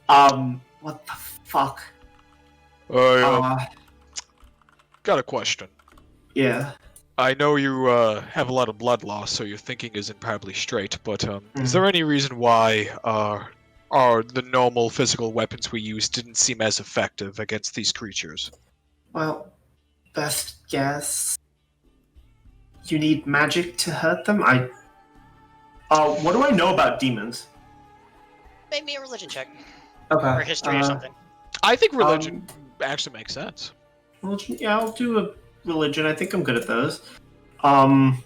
What the fuck? Got a question. Yeah. I know you have a lot of blood loss, so your thinking isn't probably straight, but is there any reason why the normal physical weapons we use didn't seem as effective against these creatures? Well, best guess. You need magic to hurt them? What do I know about demons? Make me a religion check. Okay. Or history or something. I think religion actually makes sense. Religion? Yeah, I'll do a religion. I think I'm good at those. I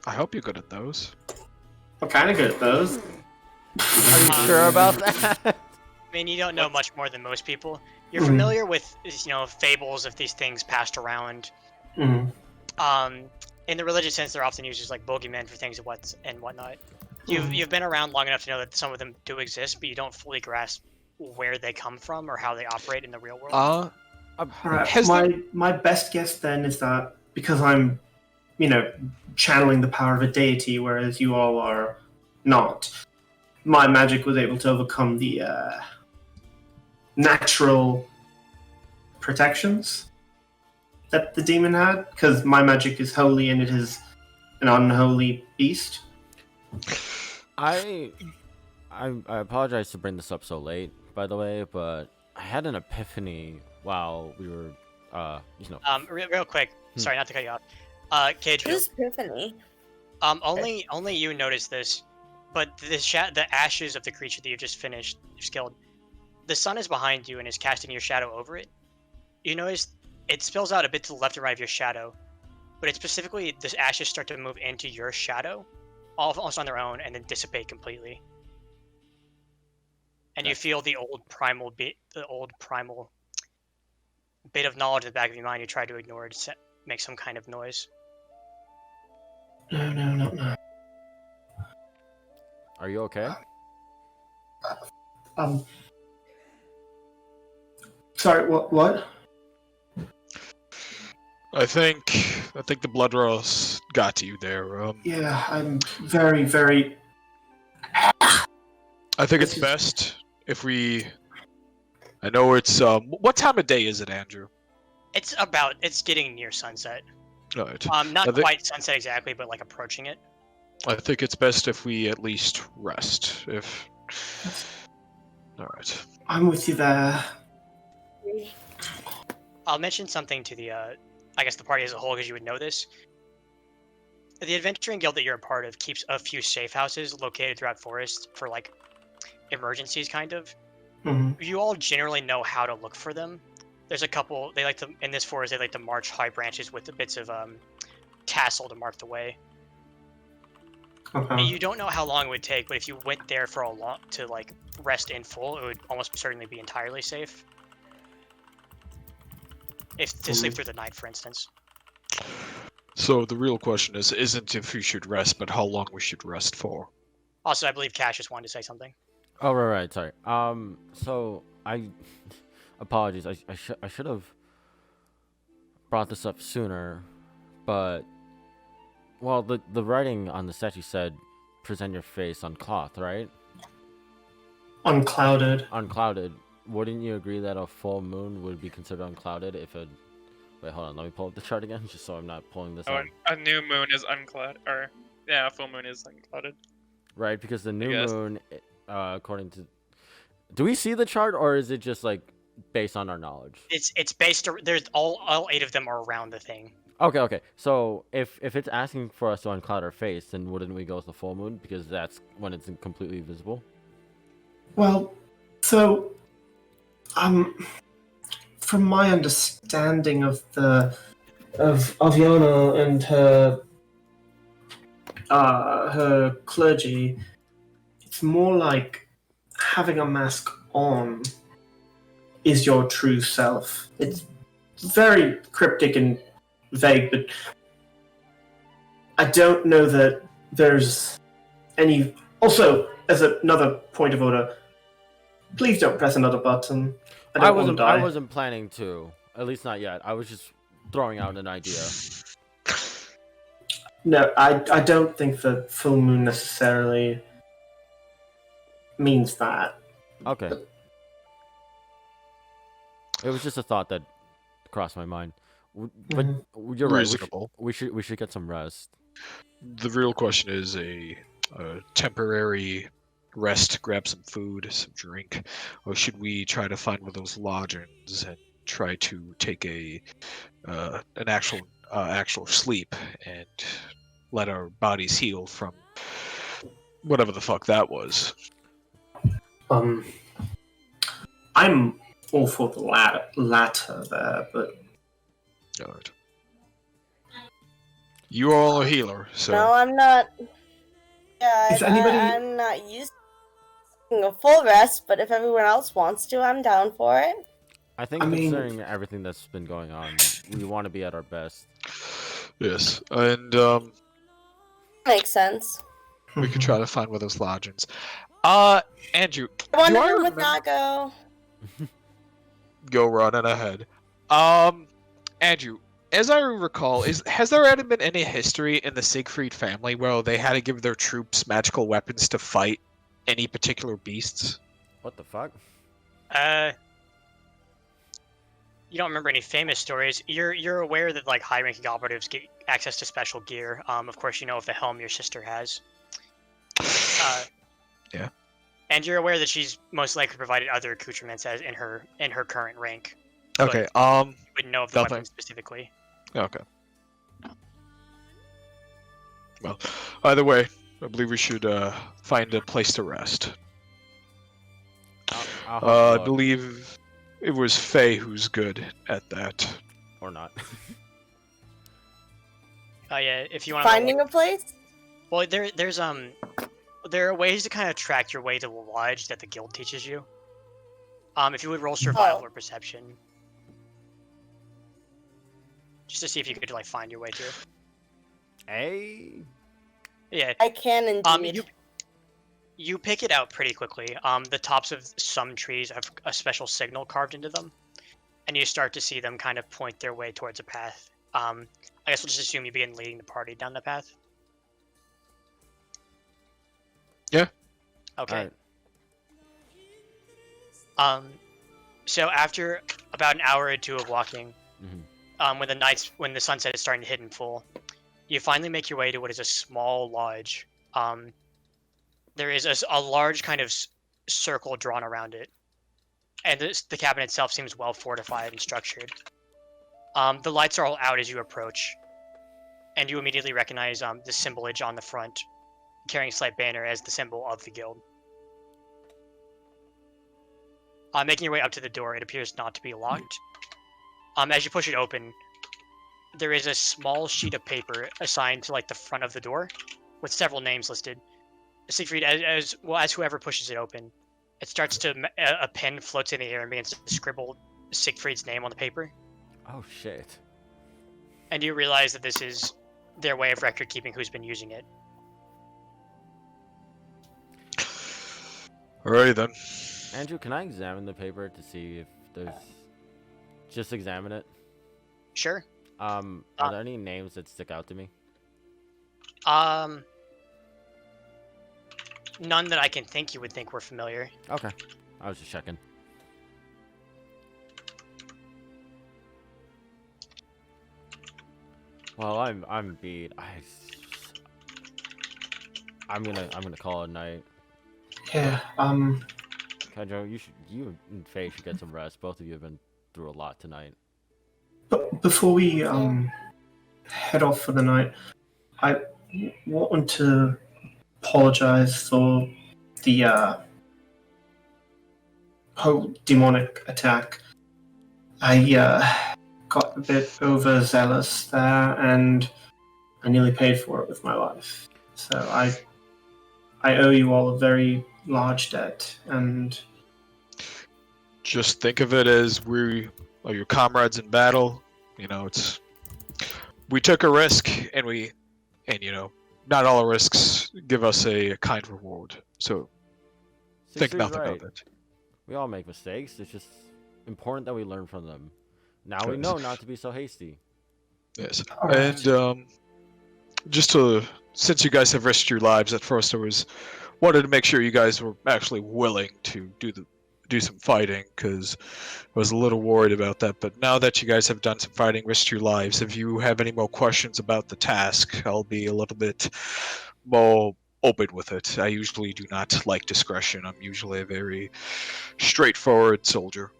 hope you're good at those. I'm kind of good at those. Are you sure about that? I mean, you don't know much more than most people. You're familiar with, fables of these things passed around. In the religious sense, they're often used as like bogeymen for things and whatnot. You've been around long enough to know that some of them do exist, but you don't fully grasp where they come from or how they operate in the real world. Alright, my best guess then is that because I'm, channeling the power of a deity, whereas you all are not, my magic was able to overcome the natural protections that the demon had, because my magic is holy and it is an unholy beast. I apologize to bring this up so late, by the way, but I had an epiphany while we were, Real quick, sorry not to cut you off. Cage, Who's Epiphany? only you noticed this, but the ashes of the creature that you just killed, the sun is behind you and is casting your shadow over it. You notice it spills out a bit to the left and right of your shadow, but it's specifically the ashes start to move into your shadow, almost on their own, and then dissipate completely. And you feel the old primal bit of knowledge in the back of your mind you try to ignore to make some kind of noise. No. Are you okay? Sorry, what? I think the blood loss got to you there. Yeah, I'm very, very... I think it's best if we... I know it's... what time of day is it, Andrew? It's getting near sunset. Right. Not quite sunset exactly, but like approaching it. I think it's best if we at least rest. Alright. I'm with you there. I'll mention something to the, I guess the party as a whole, because you would know this. The adventuring guild that you're a part of keeps a few safe houses located throughout forest for like emergencies, kind of. Mm-hmm. You all generally know how to look for them. There's a couple. They like to in this forest. They like to march high branches with the bits of tassel to mark the way. Okay. And you don't know how long it would take, but if you went there for to like rest in full, it would almost certainly be entirely safe. If to sleep through the night, for instance. So the real question isn't if we should rest, but how long we should rest for. Also, I believe Cassius wanted to say something. Oh, right, sorry. So I apologies. I should have brought this up sooner, but well, the writing on the statue said, "Present your face unclothed," right? Unclouded. Unclouded. Wouldn't you agree that a full moon would be considered unclouded if it? Wait, hold on. Let me pull up the chart again, just so I'm not pulling this up. A new moon is unclouded, or yeah, a full moon is unclouded. Right, because the new moon, according to, do we see the chart, or is it just like based on our knowledge? It's based. There's all 8 of them are around the thing. Okay. So if it's asking for us to uncloud our face, then wouldn't we go with the full moon because that's when it's completely visible? Well, so from my understanding of Yana and her clergy, it's more like having a mask on is your true self. It's very cryptic and vague, but I don't know that there's any... Also, as another point of order, please don't press another button. I wasn't planning to. At least not yet. I was just throwing out an idea. No, I don't think the full moon necessarily means that. Okay. It was just a thought that crossed my mind. But you're right. Reasonable. We should get some rest. The real question is a temporary rest, grab some food, some drink, or should we try to find one of those lodgings and try to take an actual sleep and let our bodies heal from whatever the fuck that was? I'm all for the latter there, but... Alright. You are all a healer, so... No, I'm not... Yeah, I'm not used to taking a full rest, but if everyone else wants to, I'm down for it. I think considering everything that's been going on, we want to be at our best. Yes, and Makes sense. we could try to find one of those lodgings. Andrew, I want do to I room with remember... Nago. Go running ahead. Andrew, as I recall, has there ever been any history in the Siegfried family where they had to give their troops magical weapons to fight any particular beasts? What the fuck? You don't remember any famous stories. You're aware that like high-ranking operatives get access to special gear. Of course, you know of the helm your sister has. Yeah. And you're aware that she's most likely provided other accoutrements as in her current rank. Okay. You wouldn't know of the nothing. weapon specifically. Okay. Well, either way, I believe we should find a place to rest. I believe it was Faye who's good at that. Or not. Oh yeah, if you want Finding a place? Well, there are ways to kind of track your way to the lodge that the guild teaches you. If you would roll survival or perception. just to see if you could like find your way through. A. Yeah. I can indeed. You pick it out pretty quickly. The tops of some trees have a special signal carved into them, and you start to see them kind of point their way towards a path. I guess we'll just assume you begin leading the party down the path. Yeah. Okay. All right. So after about an hour or two of walking, when the sunset is starting to hit in full, you finally make your way to what is a small lodge. There is a large kind of circle drawn around it, and the cabin itself seems well fortified and structured. The lights are all out as you approach, and you immediately recognize the symbolage on the front, carrying a slight banner as the symbol of the guild. Making your way up to the door, it appears not to be locked. As you push it open, there is a small sheet of paper assigned to like the front of the door, with several names listed. Siegfried, as whoever pushes it open, it starts to a pen floats in the air and begins to scribble Siegfried's name on the paper. Oh shit. And you realize that this is their way of record keeping who's been using it. Alrighty then. Andrew, can I examine the paper to see if there's... Just examine it? Sure. Are there any names that stick out to me? None that I can think you would think were familiar. Okay. I was just checking. Well, I'm beat. I'm gonna call it a night. Yeah. Kajo, you and Faye should get some rest. Both of you have been through a lot tonight. But before we head off for the night, I want to apologize for the whole demonic attack. I got a bit overzealous there, and I nearly paid for it with my life. So I owe you all a very large debt, and just think of it as we are your comrades in battle. You know, we took a risk, and not all risks give us a kind reward. So think nothing of it. We all make mistakes. It's just important that we learn from them. Now we know not to be so hasty. Yes, right. And since you guys have risked your lives, at first I wanted to make sure you guys were actually willing to do some fighting, because I was a little worried about that. But now that you guys have done some fighting, risked your lives, if you have any more questions about the task, I'll be a little bit more open with it. I usually do not like discretion. I'm usually a very straightforward soldier.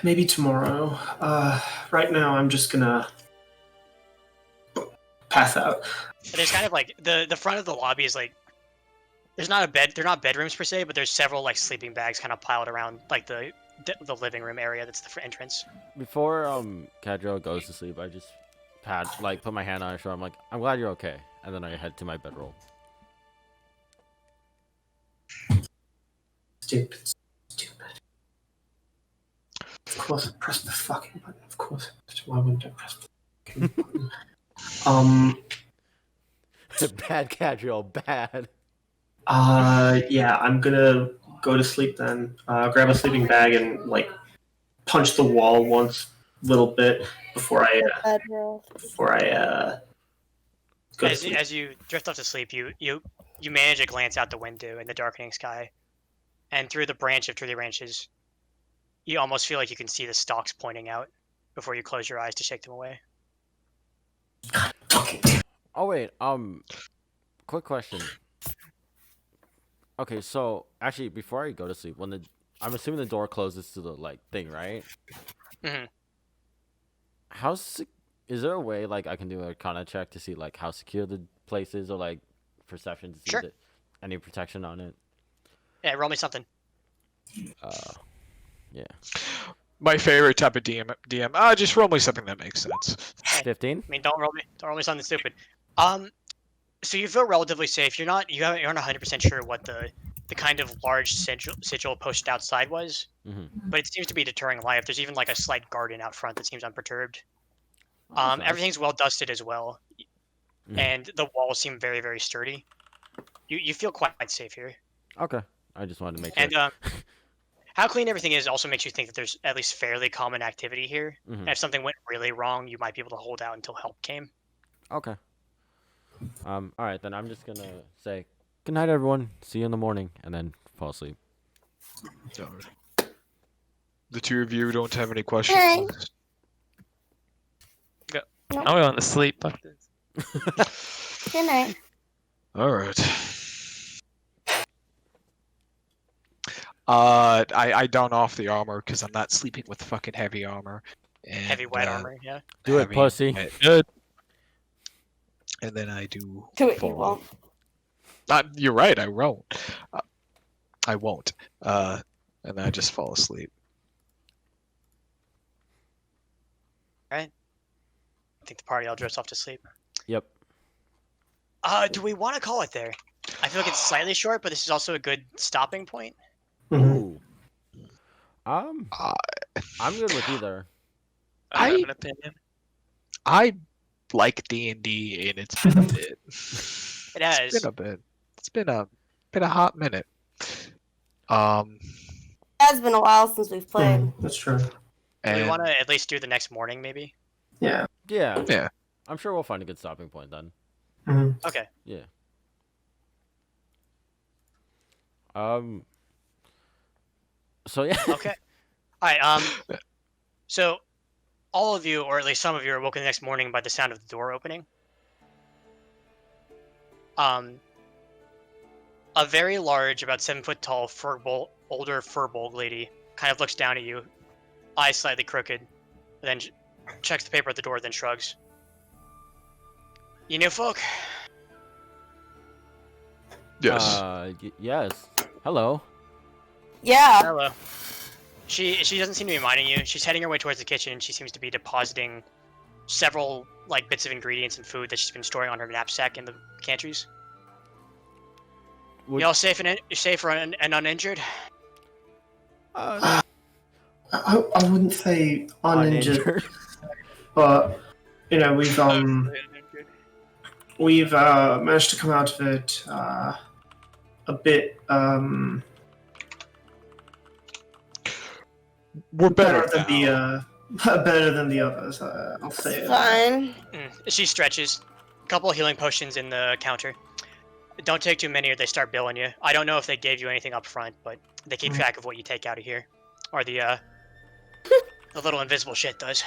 Maybe tomorrow. Right now, I'm just gonna pass out. There's kind of like the front of the lobby is like there's not a bed. They're not bedrooms per se, but there's several like sleeping bags kind of piled around like the living room area. That's the entrance. Before Kadro goes to sleep, I just put my hand on her shoulder. I'm like, I'm glad you're okay, and then I head to my bedroll. Stupid. Of course, I pressed the fucking button. Of course, why wouldn't I press the fucking button? Bad Kadro, bad. Yeah, I'm gonna go to sleep then. Grab a sleeping bag and like punch the wall once, little bit before I go to sleep. As you drift off to sleep, you manage to glance out the window in the darkening sky, and through the branch of tree branches, you almost feel like you can see the stalks pointing out before you close your eyes to shake them away. Oh wait, quick question. Okay, so actually, before I go to sleep, I'm assuming the door closes to the thing, right? Mm-hmm. Is there a way I can do a Arcana check to see how secure the place is, or perception to see Sure. Any protection on it? Yeah, roll me something. Yeah. My favorite type of DM. Just roll me something that makes sense. 15. I mean, don't roll me something stupid. So you feel relatively safe. You're not 100% sure what the the kind of large sigil posted outside was, but it seems to be deterring life. There's even like a slight garden out front that seems unperturbed. Nice. Everything's well dusted as well, and the walls seem very, very sturdy. You feel quite safe here. Okay, I just wanted to make sure. And how clean everything is also makes you think that there's at least fairly common activity here. And if something went really wrong, you might be able to hold out until help came. Okay. All right, then I'm just gonna say good night, everyone. See you in the morning, and then fall asleep. The two of you don't have any questions. I'm going to sleep. Fuck this. Good night. All right. I don off the armor because I'm not sleeping with fucking heavy armor. And, Heavy wet armor, yeah. Do it, heavy pussy. wet. Good. And then I do. Do it, you fall. won't. You're right. I won't. I won't. And then I just fall asleep. I think the party all drifts off to sleep. Yep. Do we want to call it there? I feel like it's slightly short, but this is also a good stopping point. Ooh. I'm good with either. I have an opinion. I like D&D, and it's been a bit. It has. It's been a bit. It's been a hot minute. It has been a while since we've played. That's true. Do And we want to at least do the next morning, maybe? Yeah. Yeah. Yeah. I'm sure we'll find a good stopping point then. Okay. Yeah. So yeah. Okay. All right. So all of you, or at least some of you, are woken the next morning by the sound of the door opening. A very large, about 7 foot tall, older furbolg lady kind of looks down at you, eyes slightly crooked, then checks the paper at the door, then shrugs. You new folk? yes. Yes. Hello. Yeah. Hello. She doesn't seem to be minding you. She's heading her way towards the kitchen. She seems to be depositing several like bits of ingredients and food that she's been storing on her knapsack in the pantries. You all safe and uninjured? I wouldn't say uninjured, but you know we've managed to come out of it a bit We're better better than the others. I'll say it. Fine. She stretches. A couple of healing potions in the counter. Don't take too many or they start billing you. I don't know if they gave you anything up front, but they keep track of what you take out of here. Or the little invisible shit does.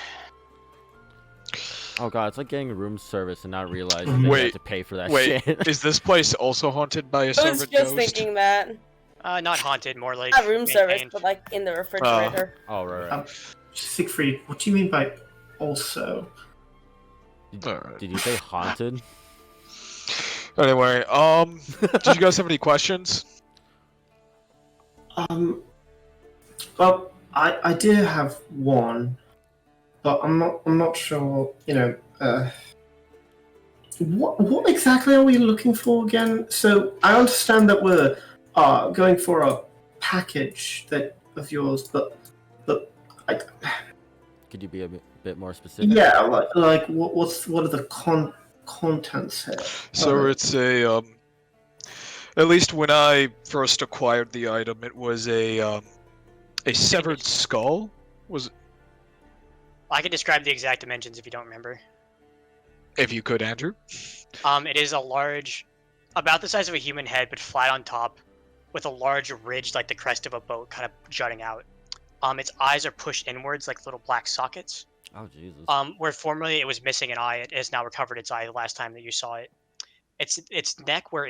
Oh god, it's like getting room service and not realizing that you have to pay for that shit. Is this place also haunted by a I was servant just ghost? thinking that. Not haunted, more like Not room service, maintained. but like in the refrigerator. Oh right. Siegfried, what do you mean by also? Alright. Did you say haunted? Anyway, did you guys have any questions? Well, I do have one, but I'm not sure. You know, what exactly are we looking for again? So I understand that we're going for a package of yours, but Could you be a bit more specific? yeah, like what are the contents here? So it's a at least when I first acquired the item, it was a severed skull. Was I can describe the exact dimensions if you don't remember. if you could, Andrew. It is a large, about the size of a human head, but flat on top, with a large ridge like the crest of a boat kind of jutting out. Its eyes are pushed inwards like little black sockets. Oh Jesus. Where formerly it was missing an eye, it has now recovered its eye the last time that you saw it. Its neck or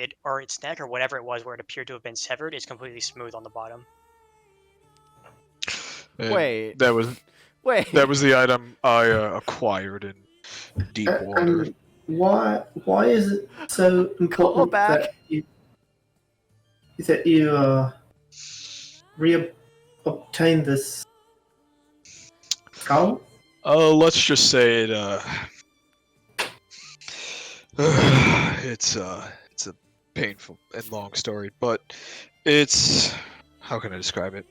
whatever it was where it appeared to have been severed is completely smooth on the bottom. And Wait. that was the item I acquired in deep water. Why is it so important back. that you reobtain this skull? Let's just say it. It's a painful and long story, but It's how can I describe it?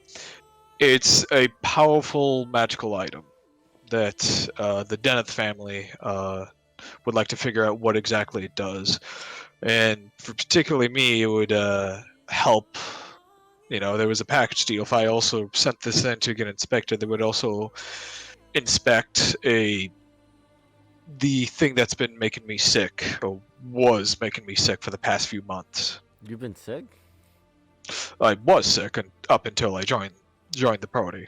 It's a powerful magical item that the Deneth family would like to figure out what exactly it does, and for particularly me, it would help. You know, there was a package deal. If I also sent this in to get inspected, they would also inspect the thing that's been making me sick, or was making me sick for the past few months. You've been sick? I was sick up until I joined the party.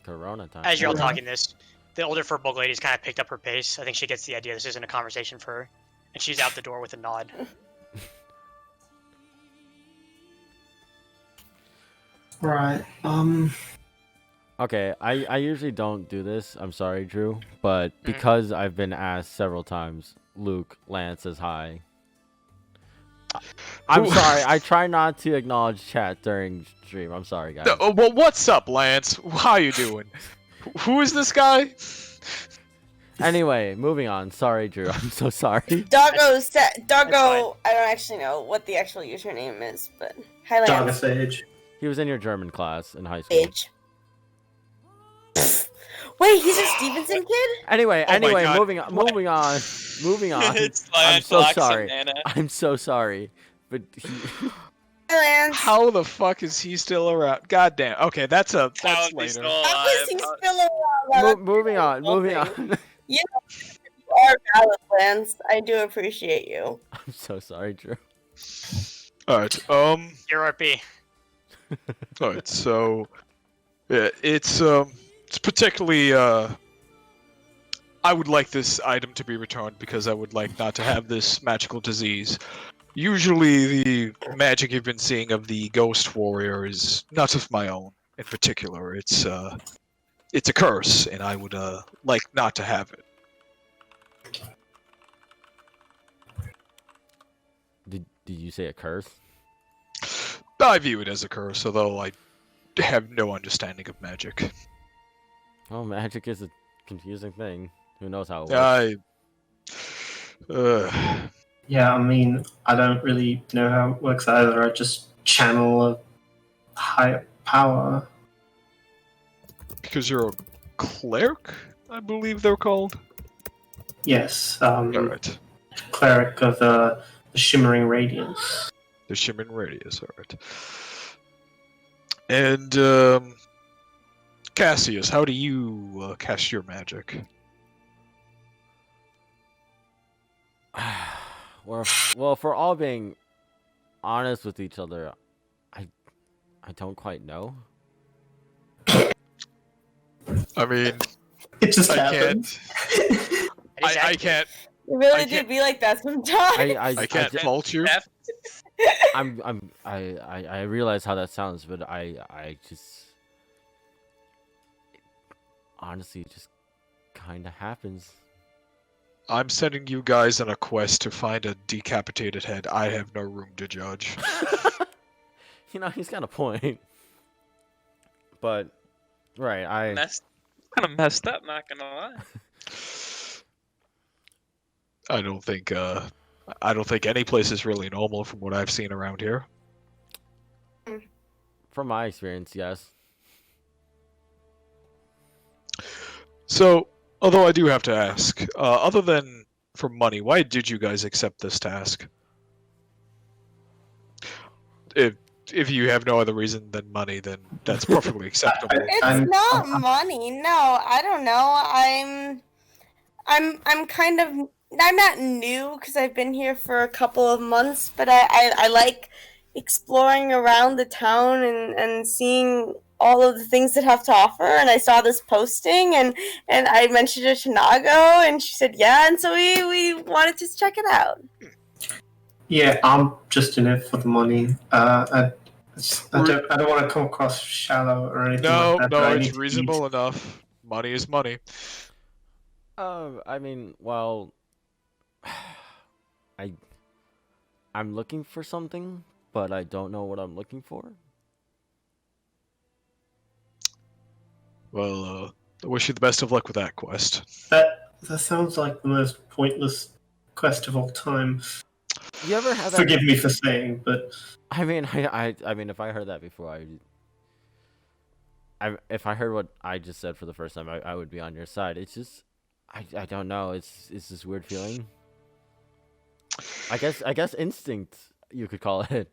Corona time. As you're all talking this, the older Furbolg lady's kind of picked up her pace. I think she gets the idea this isn't a conversation for her, and she's out the door with a nod. Right. Okay, I usually don't do this. I'm sorry, Drew, but because I've been asked several times, Luke, Lance says hi. I'm sorry. I try not to acknowledge chat during stream. I'm sorry, guys. Well, what's up, Lance? How you doing? Who is this guy? Anyway, moving on. Sorry, Drew. I'm so sorry. Doggo, I don't actually know what the actual username is, but Doggo Sage. He was in your German class in high school. Sage. Wait, he's a Stevenson kid? Anyway, moving on. It's I'm so Lance sorry. Nana. I'm so sorry. But Hi, Lance. How the fuck is he still around? God damn. Okay, that's How is he later. still How is he alive? still around? moving on. You are valid, Lance. I do appreciate you. I'm so sorry, Drew. Alright, Your RP. alright, so yeah, it's particularly I would like this item to be returned because I would like not to have this magical disease. Usually the magic you've been seeing of the ghost warrior is not of my own in particular. It's a curse, and I would like not to have it. Did you say a curse? I view it as a curse, although I have no understanding of magic. Oh, magic is a confusing thing. Who knows how it works? Yeah, I mean, I don't really know how it works either. I just channel a higher power. Because you're a cleric, I believe they're called. Yes, Alright. cleric of the Shimmering Radiance. The Shimmering Radius, alright. And, Cassius, how do you cast your magic? Well, for all being honest with each other, I don't quite know. I mean, It just I happens. can't. I can't. You really I do can't- be like that sometimes. I can't fault you. I realize how that sounds, but I just honestly it just kind of happens. I'm sending you guys on a quest to find a decapitated head. I have no room to judge. You know, he's got a point. But right, Kind of messed up, not gonna lie. I don't think any place is really normal from what I've seen around here. from my experience, yes. So, although I do have to ask, other than for money, why did you guys accept this task? If you have no other reason than money, then that's perfectly acceptable. It's not money. No, I don't know. I'm kind of. I'm not new because I've been here for a couple of months, but I like exploring around the town and seeing all of the things that have to offer. And I saw this posting and I mentioned it to Nago and she said yeah, and so we wanted to check it out. Yeah, I'm just in it for the money. I don't want to come across shallow or anything like that. No, it's reasonable enough. Money is money. I mean, well, I'm looking for something, but I don't know what I'm looking for. Well, I wish you the best of luck with that quest. That sounds like the most pointless quest of all time. You ever had that? Forgive me for saying, but I mean, I mean, if I heard that before, if I heard what I just said for the first time, I would be on your side. It's just, I don't know. It's this weird feeling. I guess instinct, you could call it.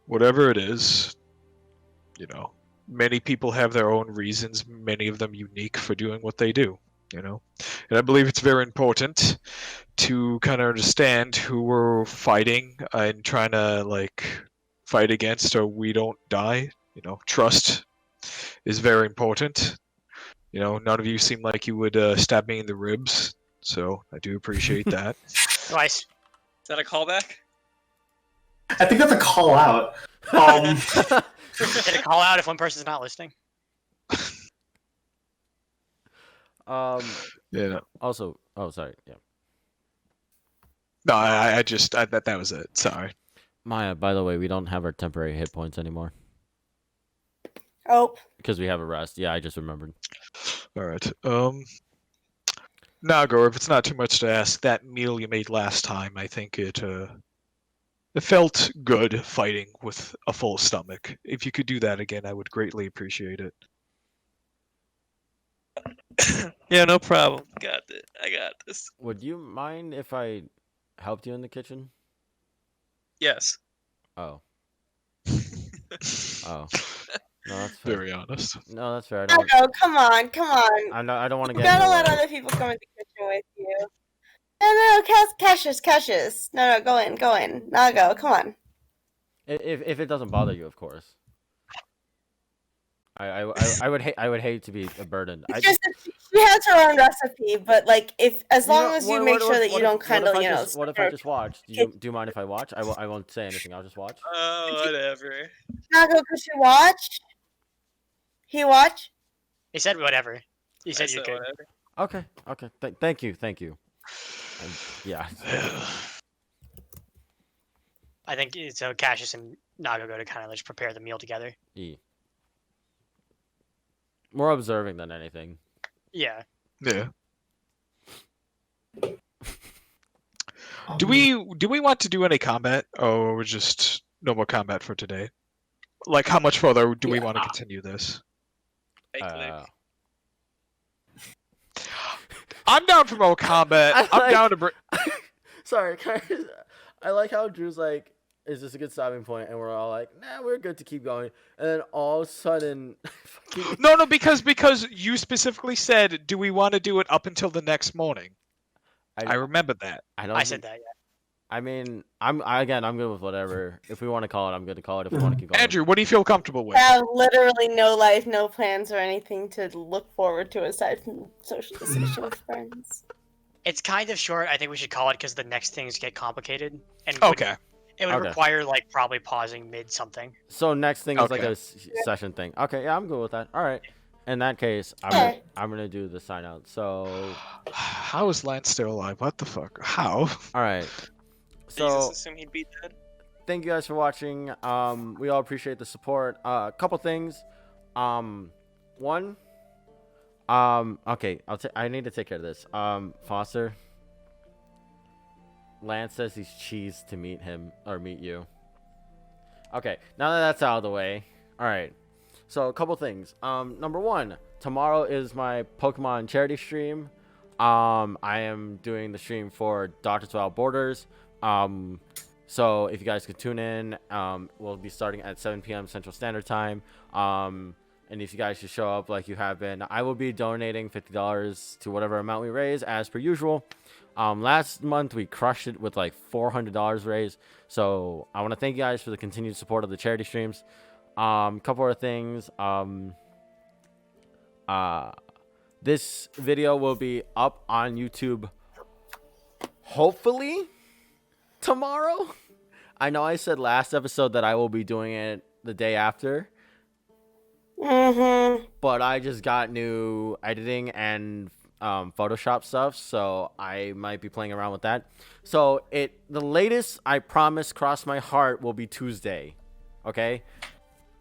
Whatever it is, you know, many people have their own reasons, many of them unique for doing what they do, you know. And I believe it's very important to kind of understand who we're fighting and trying to like fight against so we don't die. You know, trust is very important. You know, none of you seem like you would stab me in the ribs, so I do appreciate that. Nice. Is that a callback? I think that's a call out. Did it call out if one person's not listening? Yeah. Also, oh, sorry. Yeah. No, I just that was it. Sorry. Maya, by the way, we don't have our temporary hit points anymore. Oh. Because we have a rest. Yeah, I just remembered. All right. Nago, if it's not too much to ask, that meal you made last time, I think it felt good fighting with a full stomach. If you could do that again, I would greatly appreciate it. Yeah, no problem. Got it. I got this. Would you mind if I helped you in the kitchen? Yes. Oh. Oh. No, that's fair. Very honest. No, that's fair. No, come on. I don't want to You get. gotta let other people come in the kitchen with you. No, Cassius. No, go in. Nago, come on. If it doesn't bother you, of course. I would hate to be a burden. It's just that she has her own recipe, but like as long as you make sure that you don't kind of What if I just watch? Do you mind if I watch? I won't say anything. I'll just watch. Oh, whatever. Nago, could you watch? He watch? He said whatever. He said you could. Whatever. Okay. Thank you. Yeah. I think so. Cassius and Nago go to kind of just prepare the meal together. More observing than anything. Yeah. Yeah. Do we want to do any combat, or we're just no more combat for today? Like, how much further do we want to continue this? I'm down for more combat. I'm down to bring. Sorry, I like how Drew's like, "Is this a good stopping point?" And we're all like, "Nah, we're good to keep going." And then all of a sudden, No, because you specifically said, "Do we want to do it up until the next morning?" I remember that. I said that. Yeah. I mean, I'm good with whatever. If we want to call it, I'm good to call it. If we want to keep going. Andrew, what do you feel comfortable with? I have literally no life, no plans, or anything to look forward to aside from socialization with friends. It's kind of short. I think we should call it because the next things get complicated. And Okay. It would require like probably pausing mid something. So next thing is like a session thing. Okay, yeah, I'm good with that. All right. In that case, I'm gonna do the sign out. So how is Lance still alive? What the fuck? How? All right. So Jesus, assume he'd be dead. Thank you guys for watching. We all appreciate the support. A couple things. One. Okay, I need to take care of this. Foster. Lance says he's cheesed to meet you. Okay, now that that's out of the way. All right. So a couple things. Number one, tomorrow is my Pokemon charity stream. I am doing the stream for Doctors Without Borders. So if you guys could tune in, we'll be starting at 7 p.m. Central Standard Time. And if you guys should show up like you have been, I will be donating $50 to whatever amount we raise as per usual. Last month we crushed it with like $400 raised. So I want to thank you guys for the continued support of the charity streams. Couple other things. This video will be up on YouTube hopefully tomorrow. I know I said last episode that I will be doing it the day after. But I just got new editing and Photoshop stuff, so I might be playing around with that. So the latest, I promise, cross my heart, will be Tuesday. Okay?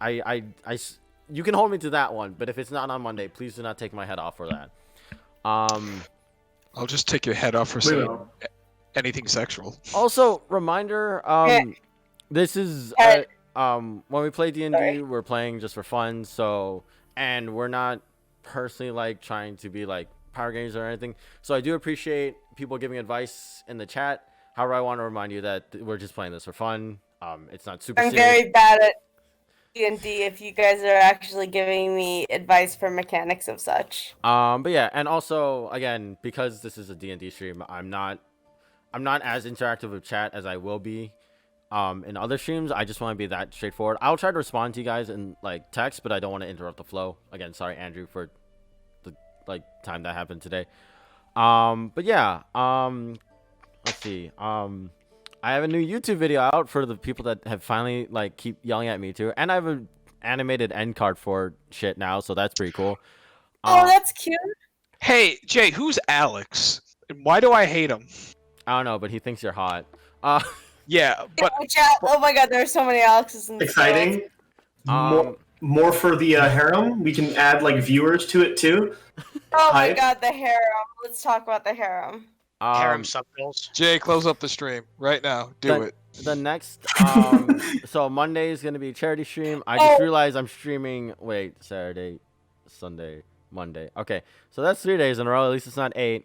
You can hold me to that one, but if it's not on Monday, please do not take my head off for that. I'll just take your head off for We saying will. anything sexual. Also, reminder, this is when we play D&D, Sorry. we're playing just for fun, so, and we're not personally like trying to be like power games or anything. So I do appreciate people giving advice in the chat. However, I want to remind you that we're just playing this for fun. It's not super I'm serious. very bad at D&D if you guys are actually giving me advice for mechanics of such. But yeah, and also again, because this is a D&D stream, I'm not as interactive with chat as I will be in other streams. I just want to be that straightforward. I'll try to respond to you guys in like text, but I don't want to interrupt the flow. Again, sorry Andrew for the like time that happened today. But yeah, let's see. I have a new YouTube video out for the people that have finally like keep yelling at me too, and I have an animated end card for shit now, so that's pretty cool. Oh, that's cute. Hey, Jay, who's Alex? And why do I hate him? I don't know, but he thinks you're hot. Yeah, but Oh my god, there are so many Alexes in this world. Exciting. More for the harem. We can add like viewers to it too. Oh my Hype. god, the harem. Let's talk about the harem. Harem subgirls. Jay, close up the stream right now. Do it. The next, so Monday is gonna be a charity stream. I just realized I'm streaming. Wait, Saturday, Sunday, Monday. Okay, so that's 3 days in a row. At least it's not 8.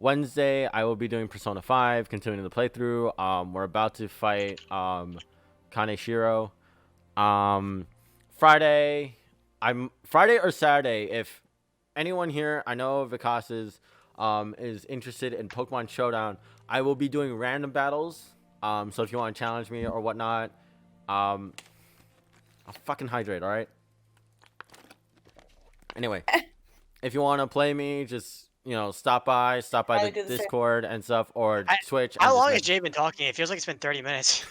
Wednesday I will be doing Persona 5, continuing the playthrough. We're about to fight Kaneshiro. Friday or Saturday. If anyone here, I know Vikas is interested in Pokemon Showdown, I will be doing random battles. So if you want to challenge me or whatnot, I'll fucking hydrate, all right? Anyway, if you want to play me, just, you know, stop by the Discord and stuff, or Twitch. How long has Jay been talking? It feels like it's been 30 minutes.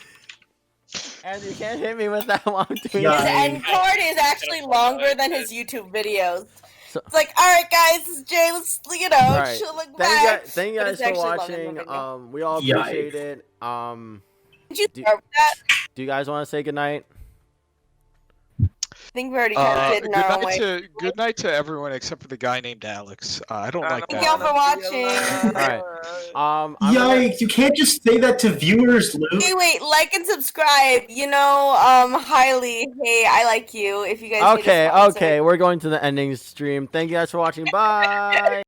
And you can't hit me with that while I'm doing Yeah. His it. end card is actually longer than his YouTube videos. It's like, alright guys, this is Jay, let's, you know, Right. chill, look Thank back. you But guys it's for actually longer watching. than the video. We all Yikes. appreciate it. Did you start with that? Do you guys want to say goodnight? I think we already kind of did in our own way. Good night to everyone except for the guy named Alex. I don't like Thank that. y'all for watching. Alright. Yikes! You can't just say that to viewers, Luke. Hey, wait, like and subscribe. You know, highly. Hey, I like you. If you guys need a sponsor. Okay, we're going to the ending stream. Thank you guys for watching. Bye.